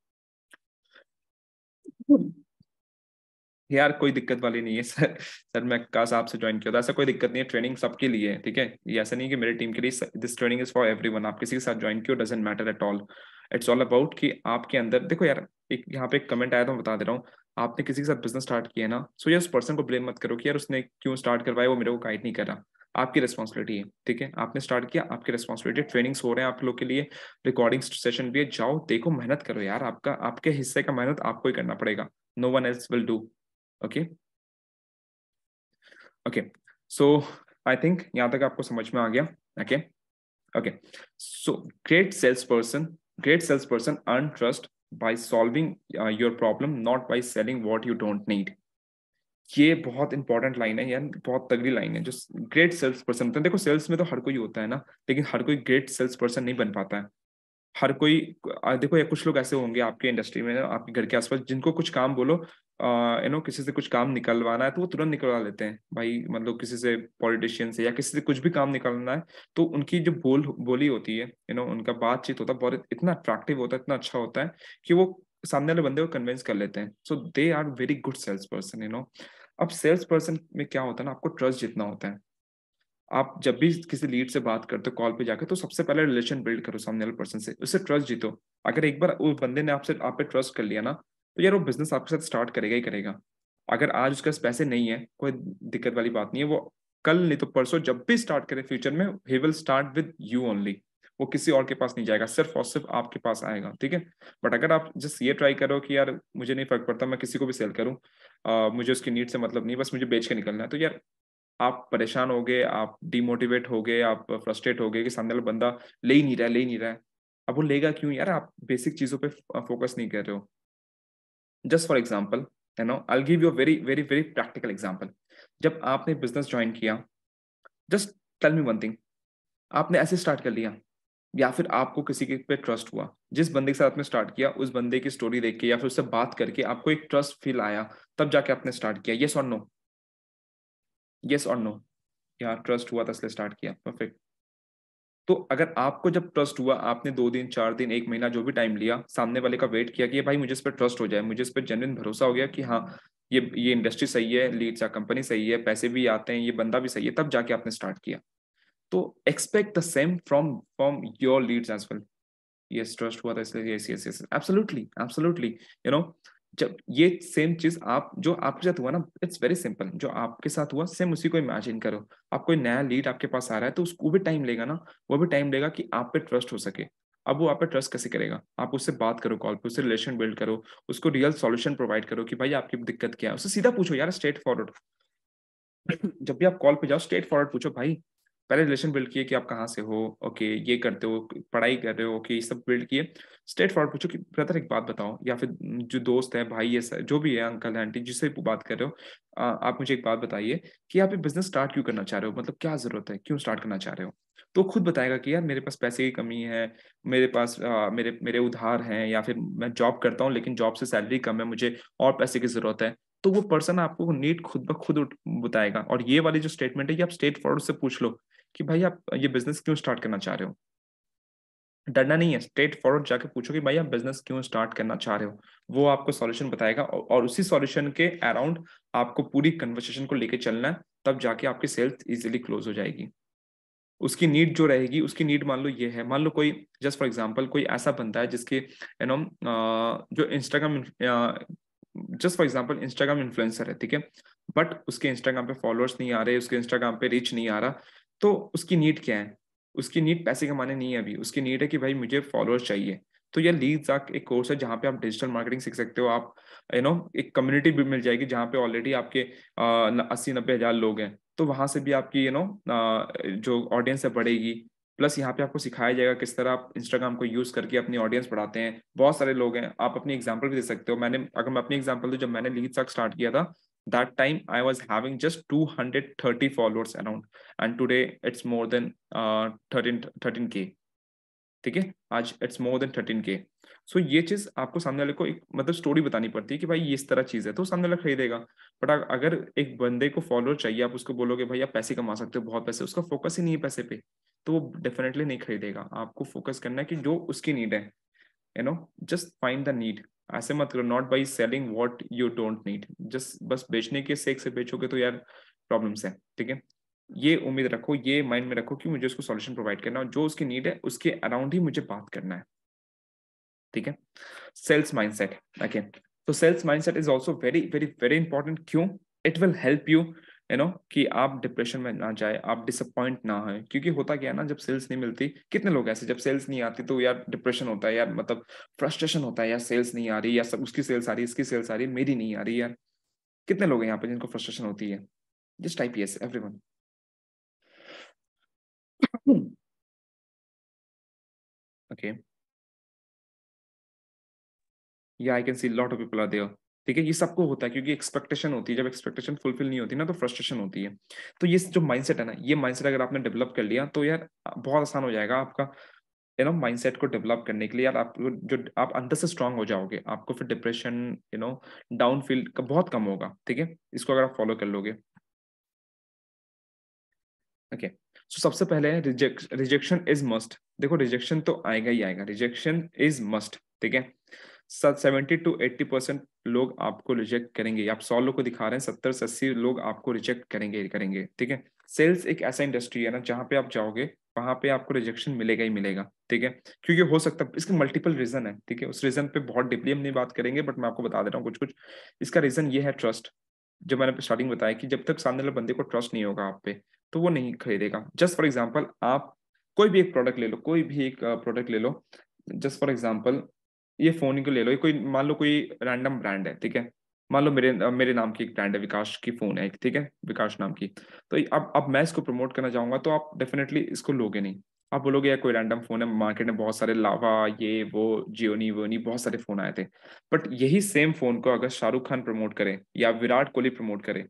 Speaker 1: यार कोई दिक्कत वाली नहीं है सर। सर मैं काश आपसे ज्वाइन किया था, ऐसा कोई दिक्कत नहीं है, ट्रेनिंग सबके लिए है, ठीक है। ये ऐसा नहीं कि मेरी टीम के लिए, this training is for everyone. आप किसी के साथ ज्वाइन किया, doesn't matter at all. It's all about कि आपके अंदर देखो यार, एक यहाँ पे एक कमेंट आया था, मैं बता दे रहा हूँ। आपने किसी के साथ बिजनेस स्टार्ट किया है ना, सो यार उस पर्सन को ब्लेम मत करो कि यार उसने क्यों स्टार्ट करवाया, वो मेरे को गाइड नहीं कर रहा। आपकी रिस्पॉन्सिबिलिटी है, ठीक है, आपने स्टार्ट किया, आपकी रिस्पॉन्सिबिलिटी। ट्रेनिंग्स हो रहे हैं आप लोग के लिए, रिकॉर्डिंग सेशन भी है, जाओ देखो, मेहनत करो यार, आपका आपके हिस्से का मेहनत आपको ही करना पड़ेगा, no one else will do. Okay okay, so I think यहाँ तक आपको समझ में आ गया। Okay okay, so great salesperson earn trust by solving your problem, not by selling what you don't need. ये बहुत इंपॉर्टेंट लाइन है यार, बहुत तगड़ी लाइन है। जो ग्रेट सेल्स पर्सन होता है, देखो सेल्स में तो हर कोई होता है ना, लेकिन हर कोई ग्रेट सेल्स पर्सन नहीं बन पाता है। हर कोई देखो, या कुछ लोग ऐसे होंगे आपके इंडस्ट्री में, आपके घर के आसपास, जिनको कुछ काम बोलो, किसी से कुछ काम निकलवाना है तो वो तुरंत निकलवा लेते हैं भाई, मतलब किसी से, पॉलिटिशियन से या किसी से कुछ भी काम निकालना है, तो उनकी जो बोली होती है, उनका बातचीत होता है, बहुत इतना अट्रैक्टिव होता है, इतना अच्छा होता है कि वो सामने वाले बंदे को कन्विंस कर लेते हैं। So they are very good sales person. अब सेल्स पर्सन में क्या होता है ना, आपको ट्रस्ट जितना होता है, आप जब भी किसी लीड से बात करते हो कॉल पे जाकर, तो सबसे पहले रिलेशन बिल्ड करो सामने वाले पर्सन से, उससे ट्रस्ट जीतो। अगर एक बार उस बंदे ने आपसे आप पे ट्रस्ट कर लिया ना, तो यार वो बिजनेस आपके साथ स्टार्ट करेगा ही करेगा। अगर आज उसके पास पैसे नहीं है, कोई दिक्कत वाली बात नहीं है, वो कल नहीं तो परसों जब भी स्टार्ट करे फ्यूचर में, he will start with you only. वो किसी और के पास नहीं जाएगा, सिर्फ और सिर्फ आपके पास आएगा, ठीक है। बट अगर आप जस्ट ये ट्राई करो कि यार मुझे नहीं फर्क पड़ता, मैं किसी को भी सेल करूं, मुझे उसकी नीड से मतलब नहीं, बस मुझे बेच के निकलना है, तो यार आप परेशान हो गए, आप डिमोटिवेट हो गए, आप फ्रस्ट्रेट हो गए कि सामने वाला बंदा ले ही नहीं रहा है। अब वो लेगा क्यों यार, आप बेसिक चीजों पे फोकस नहीं कर रहे हो। Just for example, I give you very very very practical example. जब आपने बिजनेस ज्वाइन किया, just tell me one thing, आपने ऐसे स्टार्ट कर लिया, या फिर आपको किसी के पे ट्रस्ट हुआ, जिस बंदे के साथ आपने स्टार्ट किया, उस बंदे की स्टोरी देख के या फिर उससे बात करके आपको एक ट्रस्ट फील आया, तब जाके आपने स्टार्ट किया? यस और नो? यस और नो? यार ट्रस्ट हुआ था इसलिए स्टार्ट किया, परफेक्ट। तो अगर आपको जब ट्रस्ट हुआ, आपने 2 दिन 4 दिन 1 महीना जो भी टाइम लिया, सामने वाले का वेट किया कि ये भाई मुझे इस पर ट्रस्ट हो जाए, मुझे इस पर जेन्युइन भरोसा हो गया कि हाँ ये इंडस्ट्री सही है, लीड्स या कंपनी सही है, पैसे भी आते हैं, ये बंदा भी सही है, तब जाके आपने स्टार्ट किया। तो expect the same from from your leads as well. Yes trust हुआ था इसलिए, yes yes yes, absolutely absolutely. You know जब ये सेम चीज आप जो आपके साथ हुआ ना, इट्स वेरी सिंपल, जो आपके साथ हुआ सेम उसी को इमेजिन करो। आप कोई नया लीड आपके पास आ रहा है, तो उसको भी टाइम लेगा ना, वो भी टाइम लेगा कि आप पे ट्रस्ट हो सके। अब वो आप पे ट्रस्ट कैसे करेगा? आप उससे बात करो कॉल पे, उससे रिलेशन बिल्ड करो, उसको रियल सॉल्यूशन प्रोवाइड करो कि भाई आपकी दिक्कत क्या है, उससे सीधा पूछो यार, स्ट्रेट फॉरवर्ड। जब भी आप कॉल पे जाओ, स्ट्रेट फॉरवर्ड पूछो भाई। पहले रिलेशन बिल्ड किए कि आप कहाँ से हो, ओके ये करते हो, पढ़ाई कर रहे हो, ओके ये सब बिल्ड किए। स्ट्रेट फॉरवर्ड पूछो कि ब्रदर एक बात बताओ, या फिर जो दोस्त है, भाई है, जो भी है, अंकल आंटी, जिससे भी बात कर रहे हो, आप मुझे एक बात बताइए कि आप ये बिजनेस स्टार्ट क्यों करना चाह रहे हो, मतलब क्या जरूरत है, क्यों स्टार्ट करना चाह रहे हो? तो खुद बताएगा कि यार मेरे पास पैसे की कमी है, मेरे पास मेरे मेरे उधार हैं, या फिर मैं जॉब करता हूँ लेकिन जॉब से सैलरी कम है, मुझे और पैसे की जरूरत है। तो वो पर्सन आपको नीड खुद ब खुद बताएगा। और ये वाली जो स्टेटमेंट है, ये आप स्ट्रेट फॉरवर्ड से पूछ लो कि भाई आप ये बिजनेस क्यों स्टार्ट करना चाह रहे हो। डरना नहीं है, स्ट्रेट फॉरवर्ड जाके पूछो कि भाई आप बिजनेस क्यों स्टार्ट करना चाह रहे हो। वो आपको सॉल्यूशन बताएगा, और उसी सॉल्यूशन के अराउंड आपको पूरी कन्वर्सेशन को लेके चलना है, तब जाके आपकी सेल्स इजीली क्लोज हो जाएगी। उसकी नीड जो रहेगी, उसकी नीड मान लो ये है, मान लो कोई, जस्ट फॉर एग्जांपल, कोई ऐसा बंदा है जिसके जो Instagram, just for example Instagram influencer है, ठीक है, बट उसके इंस्टाग्राम पे फॉलोअर्स नहीं आ रहे, उसके इंस्टाग्राम पे रीच नहीं आ रहा। तो उसकी नीड क्या है? उसकी नीड पैसे कमाने नहीं है अभी, उसकी नीड है कि भाई मुझे फॉलोअर्स चाहिए। तो ये लीड्स एक कोर्स है जहाँ पे आप डिजिटल मार्केटिंग सीख सकते हो। आप एक कम्युनिटी भी मिल जाएगी जहाँ पे ऑलरेडी आपके 80-90 हज़ार लोग हैं, तो वहां से भी आपकी जो ऑडियंस है बढ़ेगी। प्लस यहाँ पे आपको सिखाया जाएगा किस तरह आप इंस्टाग्राम को यूज करके अपनी ऑडियंस बढ़ाते हैं। बहुत सारे लोग हैं, आप अपनी एग्जांपल भी दे सकते हो। अगर मैं अपनी एग्जांपल दूं, जब मैंने लीड तक स्टार्ट किया था, that time I was having just 230 followers around, and today it's more than 13K। ठीक है, आज इट्स मोर देन 13K। सो ये चीज आपको सामने वाले को एक मतलब स्टोरी बतानी पड़ती है कि भाई ये इस तरह चीज है, तो सामने वाला खरीदेगा। बट अगर एक बंदे को फॉलोअर चाहिए, आप उसको बोलोगे भाई आप पैसे कमा सकते हो, बहुत पैसे, उसका फोकस ही नहीं है पैसे पे, तो वो डेफिनेटली नहीं खरीदेगा। आपको फोकस करना है कि जो उसकी नीड है, जस्ट फाइंड द नीड। ऐसे मत करो, not by selling what you don't need, just बस बेचने के सेक से बेचोगे तो यार प्रॉब्लम्स है, ठीक है। ये उम्मीद रखो, ये माइंड में रखो कि मुझे उसको सॉल्यूशन प्रोवाइड करना है, और जो उसकी नीड है उसके अराउंड ही मुझे बात करना है, ठीक है। Sales mindset, okay. तो sales mindset is also very very very important. क्यों? इट विल हेल्प यू कि आप डिप्रेशन में ना जाए, आप डिसअपॉइंट ना हो। क्योंकि होता क्या है ना, जब सेल्स नहीं मिलती, कितने लोग ऐसे जब सेल्स नहीं आती तो यार डिप्रेशन होता है, यार मतलब फ्रस्ट्रेशन होता है, यार सेल्स नहीं आ रही, या सब उसकी सेल्स आ रही है, इसकी सेल्स आ रही है, मेरी नहीं आ रही यार। कितने लोग हैं यहाँ पे जिनको फ्रस्ट्रेशन होती है? Just type yes everyone. Okay, या I can see lot of people are there. ठीक है, ये सबको होता है क्योंकि एक्सपेक्टेशन होती है, जब एक्सपेक्टेशन फुलफिल नहीं होती ना तो फ्रस्ट्रेशन होती है। तो ये जो माइंडसेट है ना, ये माइंडसेट अगर आपने डेवलप कर लिया तो यार बहुत आसान हो जाएगा आपका माइंडसेट को डेवलप करने के लिए। यार आप जो आप अंदर से स्ट्रांग हो जाओगे, आपको फिर डिप्रेशन डाउन फील का बहुत कम होगा। ठीक है, इसको अगर आप फॉलो कर लोगे। ओके, सो सबसे पहले रिजेक्शन इज मस्ट। देखो रिजेक्शन तो आएगा ही आएगा, रिजेक्शन इज मस्ट। ठीक है, 70 to 80% लोग आपको रिजेक्ट करेंगे। आप 100 लोग को दिखा रहे हैं, 70 से 80 लोग आपको रिजेक्ट करेंगे करेंगे। ठीक है, सेल्स एक ऐसा इंडस्ट्री है ना, जहाँ पे आप जाओगे वहां पे आपको रिजेक्शन मिलेगा ही मिलेगा। ठीक है, क्योंकि हो सकता है इसके मल्टीपल रीजन है। ठीक है, उस रीजन पे बहुत डीपली हम नहीं बात करेंगे, बट मैं आपको बता दे रहा हूँ कुछ कुछ। इसका रीजन ये है ट्रस्ट। जो मैंने स्टार्टिंग बताया कि जब तक सामने वाले बंदे को ट्रस्ट नहीं होगा आप पे, तो वो नहीं खरीदेगा। जस्ट फॉर एग्जाम्पल, आप कोई भी एक प्रोडक्ट ले लो, कोई भी एक प्रोडक्ट ले लो। जस्ट फॉर एग्जाम्पल, ये फोन ही को ले लो, ये कोई मान लो कोई रैंडम ब्रांड है। ठीक है, मान लो मेरे नाम की एक ब्रांड है, विकास की फोन है एक। ठीक है, विकास नाम की। तो अब मैं इसको प्रमोट करना चाहूंगा तो आप डेफिनेटली इसको लोगे नहीं। आप बोलोगे यार कोई रैंडम फोन है, मार्केट में बहुत सारे लावा, ये वो, जियोनी वोनी बहुत सारे फोन आए थे। बट यही सेम फोन को अगर शाहरुख खान प्रमोट करे या विराट कोहली प्रमोट करे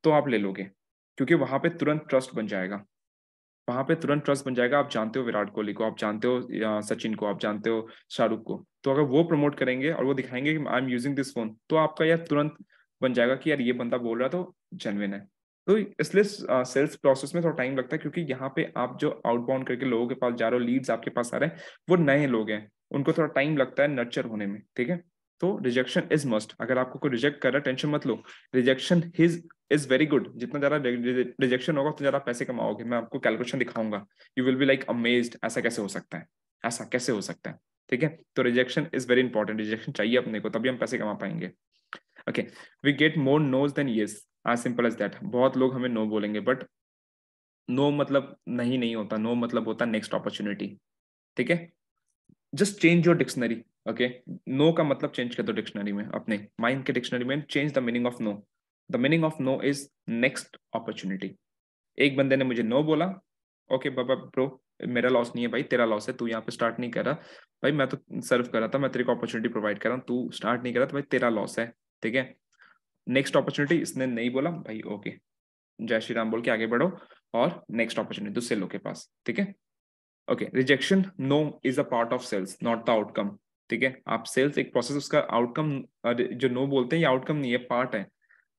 Speaker 1: तो आप ले लोगे, क्योंकि वहां पे तुरंत ट्रस्ट बन जाएगा। वहां पे तुरंत ट्रस्ट बन जाएगा। आप जानते हो विराट कोहली को, आप जानते हो या सचिन को, आप जानते हो शाहरुख को। तो अगर वो प्रमोट करेंगे और वो दिखाएंगे कि I am using this phone, तो आपका यार तुरंत बन जाएगा कि यार ये बंदा बोल रहा तो जेन्युइन है। तो इसलिए सेल्स प्रोसेस में थोड़ा टाइम लगता है, क्योंकि यहाँ पे आप जो आउटबाउंड करके लोगों के पास जा रहे हो, लीड्स आपके पास आ रहे हैं, वो नए लोग हैं, उनको थोड़ा टाइम लगता है नर्चर होने में। ठीक है, तो रिजेक्शन इज मस्ट। अगर आपको कोई रिजेक्ट कर रहा है, टेंशन मत लो। Rejection is very good. जितना ज्यादा रिजेक्शन होगा उतना ज्यादा पैसे कमाओगे। मैं आपको कैलकुलेशन दिखाऊंगा, you will be like amazed, ऐसा कैसे हो सकता है, ऐसा कैसे हो सकता है। ठीक है, तो rejection is very important. Rejection चाहिए अपने को, तभी हम पैसे कमा पाएंगे। Okay, we get more nos than yes, as simple as that. बहुत लोग हमें नो बोलेंगे, बट नो मतलब नहीं नहीं होता। नो मतलब होता नेक्स्ट अपॉर्चुनिटी। ठीक है, just change your dictionary. Okay, no का मतलब चेंज कर दो डिक्शनरी में, अपने माइंड के डिक्शनरी में change the meaning of no. The meaning of no is next opportunity. एक बंदे ने मुझे नो बोला, ओके बाबा ब्रो, मेरा लॉस नहीं है भाई, तेरा लॉस है, तू यहाँ पे स्टार्ट नहीं कर रहा। भाई मैं तो सर्व कर रहा था, मैं तेरे को अपॉर्चुनिटी प्रोवाइड कर रहा हूँ, तू स्टार्ट नहीं कर रहा तो भाई तेरा लॉस है। ठीक है, नेक्स्ट अपॉर्चुनिटी इसने नहीं बोला भाई, ओके जय श्री राम बोल के आगे बढ़ो और नेक्स्ट अपॉर्चुनिटी दूसरे लोग के पास। ठीक है, okay, rejection no is a part of sales, not the outcome. ठीक है, आप सेल्स एक प्रोसेस, उसका आउटकम जो नो बोलते हैं ये आउटकम नहीं है, पार्ट है।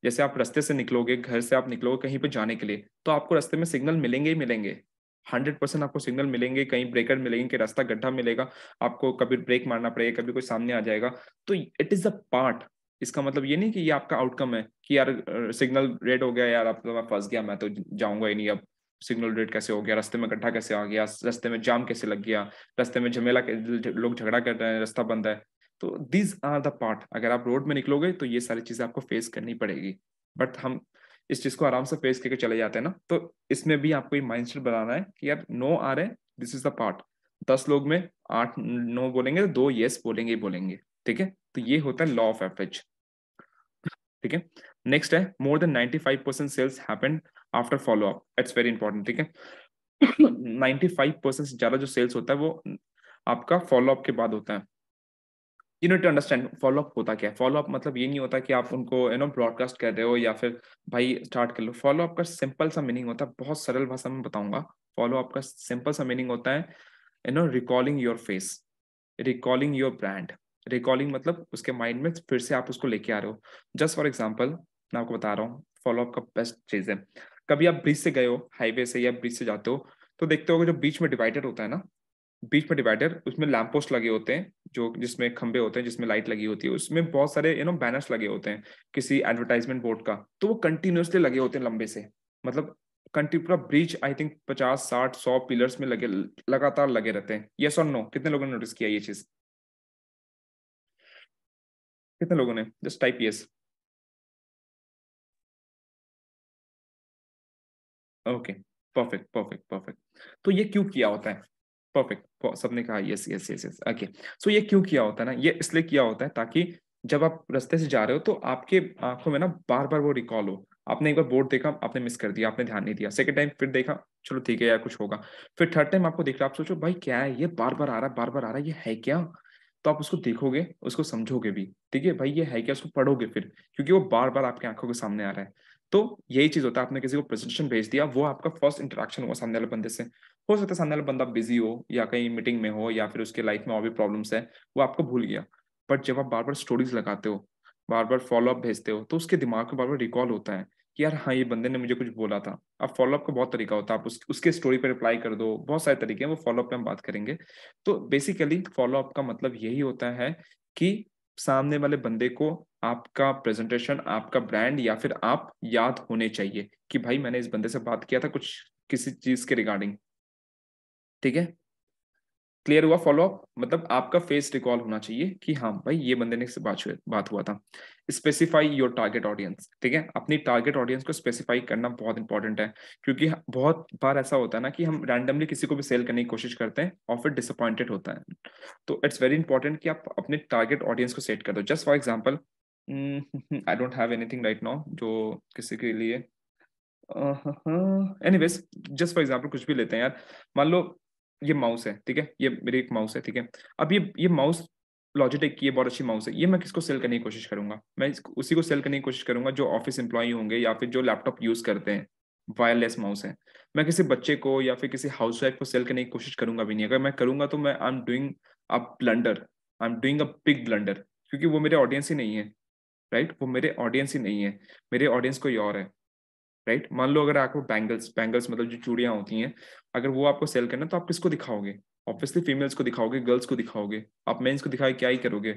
Speaker 1: जैसे आप रास्ते से निकलोगे, घर से आप निकलोगे कहीं पे जाने के लिए, तो आपको रास्ते में सिग्नल मिलेंगे ही मिलेंगे। 100% आपको सिग्नल मिलेंगे, कहीं ब्रेकर मिलेंगे, कि रास्ता गड्ढा मिलेगा, आपको कभी ब्रेक मारना पड़ेगा, कभी कोई सामने आ जाएगा। तो इट इज अ पार्ट। इसका मतलब ये नहीं कि ये आपका आउटकम है कि यार सिग्नल रेड हो गया यार, अब तो मैं फंस गया, मैं तो जाऊंगा ही नहीं अब। सिग्नल रेड कैसे हो गया, रास्ते में गड्ढा कैसे आ गया, रास्ते में जाम कैसे लग गया, रास्ते में झमेला लोग झगड़ा कर रहे हैं, रास्ता बंद है। तो दीज आर द पार्ट। अगर आप रोड में निकलोगे तो ये सारी चीजें आपको फेस करनी पड़ेगी। बट हम इस चीज को आराम से फेस करके चले जाते हैं ना। तो इसमें भी आपको ये माइंडसेट बनाना है कि यार नो आ रहे हैं, दिस इज द पार्ट। 10 लोग में 8 नो बोलेंगे तो 2 येस बोलेंगे ही बोलेंगे। ठीक है, तो ये होता है लॉ ऑफ एवरेज। ठीक है, नेक्स्ट है more than 95% sales happen after follow up. It's very important. ठीक है, 95% से ज्यादा जो सेल्स होता है वो आपका फॉलो अप के बाद होता है। You need to understand follow up होता क्या है। फॉलो अप मतलब ये नहीं होता कि आप उनको ब्रॉडकास्ट कर रहे हो या फिर भाई स्टार्ट कर लो। फॉलो अप का सिंपल सा मीनिंग होता है, बहुत सरल भाषा में बताऊंगा। फॉलो अप का सिंपल सा मीनिंग होता है recalling your face, recalling your brand. Recalling मतलब उसके माइंड में फिर से आप उसको लेके आ रहे हो। जस्ट फॉर एग्जाम्पल, मैं आपको बता रहा हूँ फॉलो अप का बेस्ट चीज है। कभी आप ब्रिज से गए हो, हाईवे से या ब्रिज से जाते हो, तो देखते हो जो बीच में डिवाइडर होता है ना, बीच में डिवाइडर, उसमें लैंप पोस्ट लगे होते हैं, जो जिसमें खंबे होते हैं, जिसमें लाइट लगी होती है, उसमें बहुत सारे बैनर्स लगे होते हैं किसी एडवर्टाइजमेंट बोर्ड का। तो वो कंटिन्यूअसली लगे होते हैं लंबे से, मतलब कंटिन्यू पूरा ब्रिज आई थिंक 50 60 100 पिलर्स में लगे, लगातार लगे रहते हैं। यस और नो, कितने लोगों ने नोटिस किया ये चीज? कितने लोगों ने just type yes. Okay, perfect perfect perfect. तो ये क्यों किया होता है? परफेक्ट, सबने कहा yes yes yes yes. Okay, so ये क्यों किया होता है ना, ये इसलिए किया होता है ताकि जब आप रास्ते से जा रहे हो तो आपके आंखों में ना बार बार वो रिकॉल हो। आपने एक बार बोर्ड देखा, आपने मिस कर दिया, आपने ध्यान नहीं दिया, सेकंड टाइम फिर देखा, चलो ठीक है यार कुछ होगा, फिर थर्ड टाइम आपको दिख रहा, आप सोचो भाई क्या है ये, बार बार आ रहा है, बार बार आ रहा है, ये है क्या? तो आप उसको देखोगे, उसको समझोगे भी, ठीक है भाई ये है क्या, उसको पढ़ोगे फिर, क्योंकि वो बार बार आपकी आंखों के सामने आ रहा है। तो यही चीज होता है, आपने किसी को प्रेजेंटेशन भेज दिया, वो आपका फर्स्ट इंटरेक्शन हुआ सामने वाले बंदे से। हो सकता है सामने वाला बंदा बिजी हो या कहीं मीटिंग में हो या फिर उसके लाइफ में और भी प्रॉब्लम्स है, वो आपको भूल गया। बट जब आप बार बार स्टोरीज लगाते हो, बार बार फॉलो अप भेजते हो, तो उसके दिमाग में बार बार रिकॉल होता है कि यार हाँ ये बंदे ने मुझे कुछ बोला था। अब फॉलो अप का बहुत तरीका होता है, आप उसके स्टोरी पे रिप्लाई कर दो, बहुत सारे तरीके हैं, वो फॉलो अप पे हम बात करेंगे। तो बेसिकली फॉलो अप का मतलब यही होता है कि सामने वाले बंदे को आपका प्रेजेंटेशन, आपका ब्रांड या फिर आप याद होने चाहिए कि भाई मैंने इस बंदे से बात किया था कुछ किसी चीज के रिगार्डिंग। ठीक है, क्लियर हुआ? फॉलो अप मतलब आपका फेस रिकॉल होना चाहिए कि हाँ भाई ये बंदे ने बात हुआ था। स्पेसिफाई योर टारगेट ऑडियंस, ठीक है, अपनी टारगेट ऑडियंस को स्पेसिफाई करना बहुत इंपॉर्टेंट है, क्योंकि बहुत बार ऐसा होता है ना कि हम रैंडमली किसी को भी सेल करने की कोशिश करते हैं और फिर डिसअपॉइंटेड होता है। तो इट्स वेरी इंपॉर्टेंट कि आप अपने टारगेट ऑडियंस को सेट कर दो। Just for example, I don't have anything right now जो किसी के लिए, एनीवेज जस्ट फॉर एग्जांपल कुछ भी लेते हैं यार। मान लो ये माउस है, ठीक है, ये मेरी एक माउस है, ठीक है। अब ये माउस लॉजिटेक की, ये बहुत अच्छी माउस है, ये मैं किसको सेल करने की कोशिश करूंगा? मैं उसी को सेल करने की कोशिश करूंगा जो ऑफिस एम्प्लॉय होंगे या फिर जो लैपटॉप यूज करते हैं, वायरलेस माउस है। मैं किसी बच्चे को या फिर किसी हाउसवाइफ को सेल करने की कोशिश करूंगा भी नहीं। अगर मैं करूंगा तो मैं I am doing a blunder, I am doing a big blunder, क्योंकि वो मेरे ऑडियंस ही नहीं है। राइट, वो मेरे ऑडियंस ही नहीं है, मेरे ऑडियंस कोई और है। राइट, मान लो अगर आपको बैंगल्स बैंगल्स मतलब जो चूड़ियां होती हैं, अगर वो आपको सेल करना है तो आप किसको दिखाओगे? ऑब्वियसली फीमेल्स को दिखाओगे, गर्ल्स को दिखाओगे। आप मेंस को दिखाए क्या ही करोगे?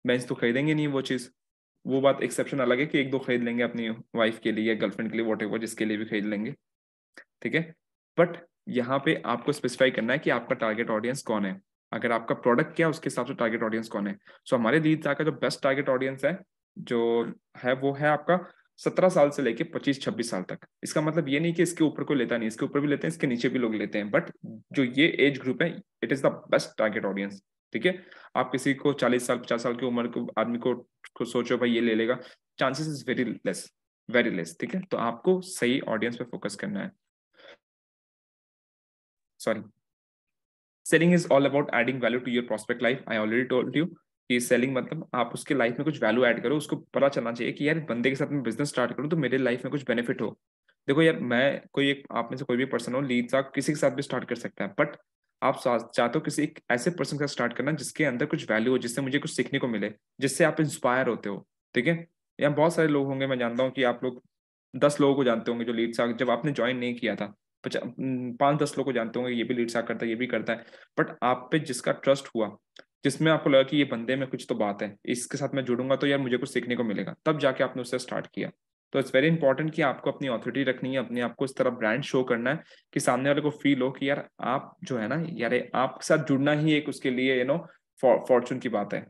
Speaker 1: मेंस तो खरीदेंगे नहीं वो चीज। वो बात एक्सेप्शन अलग है कि एक दो खरीद लेंगे अपनी वाइफ के लिए या गर्लफ्रेंड के लिए, वॉट एवर, जिसके लिए भी खरीद लेंगे। ठीक है, बट यहाँ पे आपको स्पेसिफाई करना है कि आपका टारगेट ऑडियंस कौन है। अगर आपका प्रोडक्ट क्या है उसके हिसाब से टारगेट ऑडियंस कौन है। सो हमारे लीड का जो बेस्ट टारगेट ऑडियंस है, जो है वो है आपका 17 साल से लेके 25-26 साल तक। इसका मतलब ये नहीं कि इसके ऊपर कोई लेता नहीं, इसके ऊपर भी लेते हैं, इसके नीचे भी लोग लेते हैं, बट जो ये एज ग्रुप है, it is the best target audience. ठीक है, आप किसी को 40 साल 50 साल की उम्र को आदमी को सोचो भाई ये ले लेगा, chances is very less, very less. ठीक है, तो आपको सही ऑडियंस पे फोकस करना है। Sorry, selling is all about adding value to your prospect life. I already told you कि सेलिंग मतलब आप उसके लाइफ में कुछ वैल्यू ऐड करो, उसको पता चलना चाहिए कि यार बंदे के साथ मैं बिजनेस स्टार्ट करूं तो मेरे लाइफ में कुछ बेनिफिट हो। देखो यार, मैं कोई एक आप में से कोई भी पर्सन हो, लीड साहब किसी के साथ भी स्टार्ट कर सकता है, बट आप चाहते हो किसी एक ऐसे पर्सन के साथ स्टार्ट करना जिसके अंदर कुछ वैल्यू हो, जिससे मुझे कुछ सीखने को मिले, जिससे आप इंस्पायर होते हो। ठीक है, यहाँ बहुत सारे लोग होंगे, मैं जानता हूँ कि आप लोग 10 लोगों को जानते होंगे जो लीड साहब जब आपने ज्वाइन नहीं किया था, 5-10 लोग को जानते होंगे ये भी लीड साहब करता है, ये भी करता है। बट आप पे जिसका ट्रस्ट हुआ, जिसमें आपको लगा कि ये बंदे में कुछ तो बात है, इसके साथ मैं जुड़ूंगा तो यार मुझे कुछ सीखने को मिलेगा, तब जाके आपने उससे स्टार्ट किया। तो इट्स वेरी इंपॉर्टेंट कि आपको अपनी ऑथोरिटी रखनी है, अपने आप को इस तरह ब्रांड शो करना है कि सामने वाले को फील हो कि यार आप जो है ना, यार आपके साथ जुड़ना ही एक उसके लिए फॉर्चून की बात है।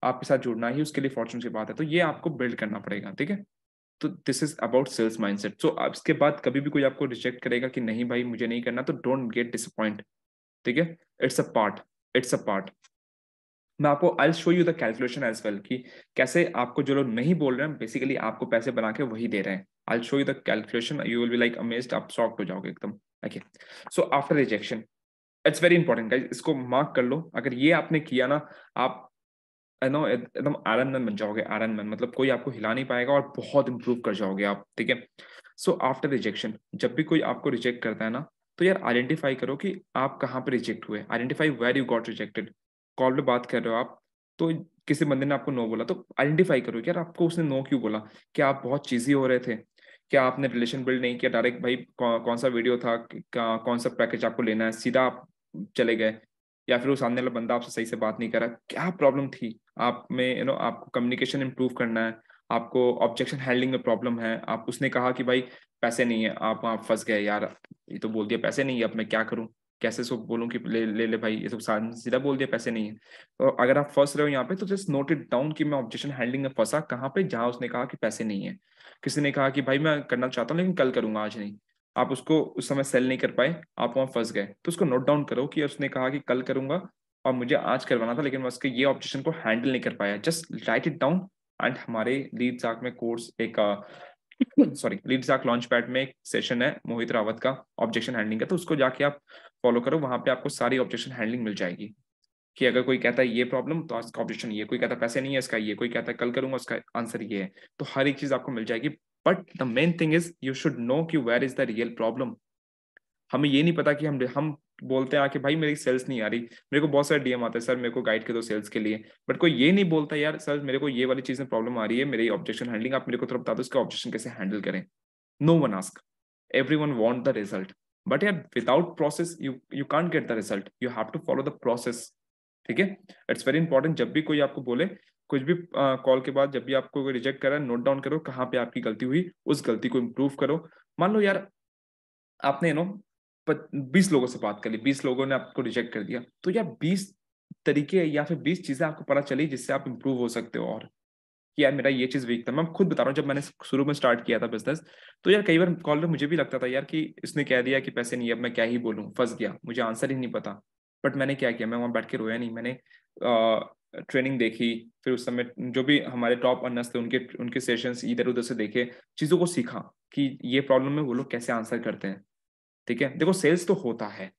Speaker 1: आपके साथ जुड़ना ही उसके लिए फॉर्चून की बात है, तो ये आपको बिल्ड करना पड़ेगा। ठीक है, तो this is about sales mindset. So इसके बाद कभी भी कोई आपको रिजेक्ट करेगा कि नहीं भाई मुझे नहीं करना, तो डोंट गेट डिसअपॉइंट। ठीक है, it's a part, it's a part. मैं आपको I show you the calculation as well कि कैसे आपको जो लोग नहीं बोल रहे हैं बेसिकली आपको पैसे बना के वही दे रहे हैं। आई show you the calculation, you will be like amazed, आप शॉक्ड हो जाओगे एकदम। Okay, so after rejection, it's very important guys, इसको मार्क कर लो। अगर ये आपने किया ना, आप नो एकदम आयरन मैन बन जाओगे। आयरन मैन मतलब कोई आपको हिला नहीं पाएगा और बहुत इंप्रूव कर जाओगे आप। ठीक है, सो आफ्टर रिजेक्शन, जब भी कोई आपको रिजेक्ट करता है ना, तो यार आइडेंटिफाई करो कि आप कहाँ पे रिजेक्ट हुए। Identify where you got rejected. Call पे बात कर रहे हो आप, तो किसी बंदे ने आपको नो बोला, तो आइडेंटिफाई करो कि यार आपको उसने नो क्यों बोला। क्या आप बहुत चीजी हो रहे थे? क्या आपने रिलेशन बिल्ड नहीं किया? डायरेक्ट भाई कौन सा वीडियो था, कौन सा पैकेज आपको लेना है, सीधा आप चले गए? या फिर वो सामने वाला बंदा आपसे सही से बात नहीं कर रहा? क्या प्रॉब्लम थी आप में? आपको कम्युनिकेशन इंप्रूव करना है, आपको ऑब्जेक्शन हैंडलिंग में प्रॉब्लम है, आप उसने कहा कि भाई पैसे नहीं है, आप वहां फंस गए, यार ये तो बोल दिया पैसे नहीं है, अब मैं क्या करूं? कैसे सो बोलूं कि ले ले ले भाई, ये सब सीधा बोल दिया पैसे नहीं है। तो अगर आप फंस रहे हो यहाँ पे तो जस्ट नोट इट डाउन कि मैं ऑब्जेक्शन हैंडलिंग में फंसा कहाँ पे, जहां उसने कहा कि पैसे नहीं है। किसी ने कहा कि भाई मैं करना चाहता हूँ लेकिन कल करूंगा आज नहीं, आप उसको उस समय सेल नहीं कर पाए, आप वहां फंस गए, तो उसको नोट डाउन करो कि उसने कहा कि कल करूंगा और मुझे आज करवाना था लेकिन मैं उसके ये ऑब्जेक्शन को हैंडल नहीं कर पाया, just right it down. And हमारे लीड साक में कोर्स एक सॉरी लीड साक लॉन्च पैड में एक सेशन है मोहित रावत का ऑब्जेक्शन हैंडलिंग का, तो उसको जाके आप फॉलो करो, वहां पे आपको सारी ऑब्जेक्शन हैंडलिंग मिल जाएगी कि अगर कोई कहता है ये प्रॉब्लम तो इसका ऑब्जेक्शन ये, कोई कहता है पैसे नहीं है इसका ये, कोई कहता है कल करूंगा उसका आंसर ये है, तो हर एक चीज आपको मिल जाएगी। But the main thing is you should know कि where is the real problem. हमें ये नहीं पता कि हम बोलते हैं आके भाई मेरी सेल्स नहीं आ रही, मेरे को बहुत सारे डीएम आते हैं सर मेरे को गाइड कर दो सेल्स के लिए, बट कोई ये नहीं बोलता यार सर मेरे को ये वाली चीज में प्रॉब्लम आ रही है, मेरी ऑब्जेक्शन हैंडलिंग आप मेरे को थोड़ा बता दो, इसका ऑब्जेक्शन कैसे हैंडल करें। No one ask, everyone want the result, but yeah without process you can't get the result, you have to follow the process। ठीक है, इट्स वेरी इंपॉर्टेंट, जब भी कोई आपको बोले कुछ भी कॉल के बाद जब भी आपको कोई रिजेक्ट करा नोट डाउन करो कहाँ पे आपकी गलती हुई, उस गलती को इम्प्रूव करो। मान लो यार आपने 20 लोगों से बात कर ली, 20 लोगों ने आपको रिजेक्ट कर दिया, तो यार 20 तरीके या फिर 20 चीजें आपको पता चली जिससे आप इंप्रूव हो सकते हो, और कि यार मेरा ये चीज वीक था। मैं खुद बता रहा हूँ जब मैंने शुरू में स्टार्ट किया था बिजनेस, तो यार कई बार कॉल में मुझे भी लगता था यार कि इसने कह दिया कि पैसे नहीं है, अब मैं क्या ही बोलूँ, फंस गया, मुझे आंसर ही नहीं पता। बट मैंने क्या किया, मैं वहां बैठ के रोया नहीं, मैंने ट्रेनिंग देखी, फिर उस समय जो भी हमारे टॉप अर्नर्स थे उनके उनके सेशंस इधर उधर से देखे, चीजों को सीखा कि ये प्रॉब्लम है वो लोग कैसे आंसर करते हैं। ठीक है, देखो सेल्स तो होता है,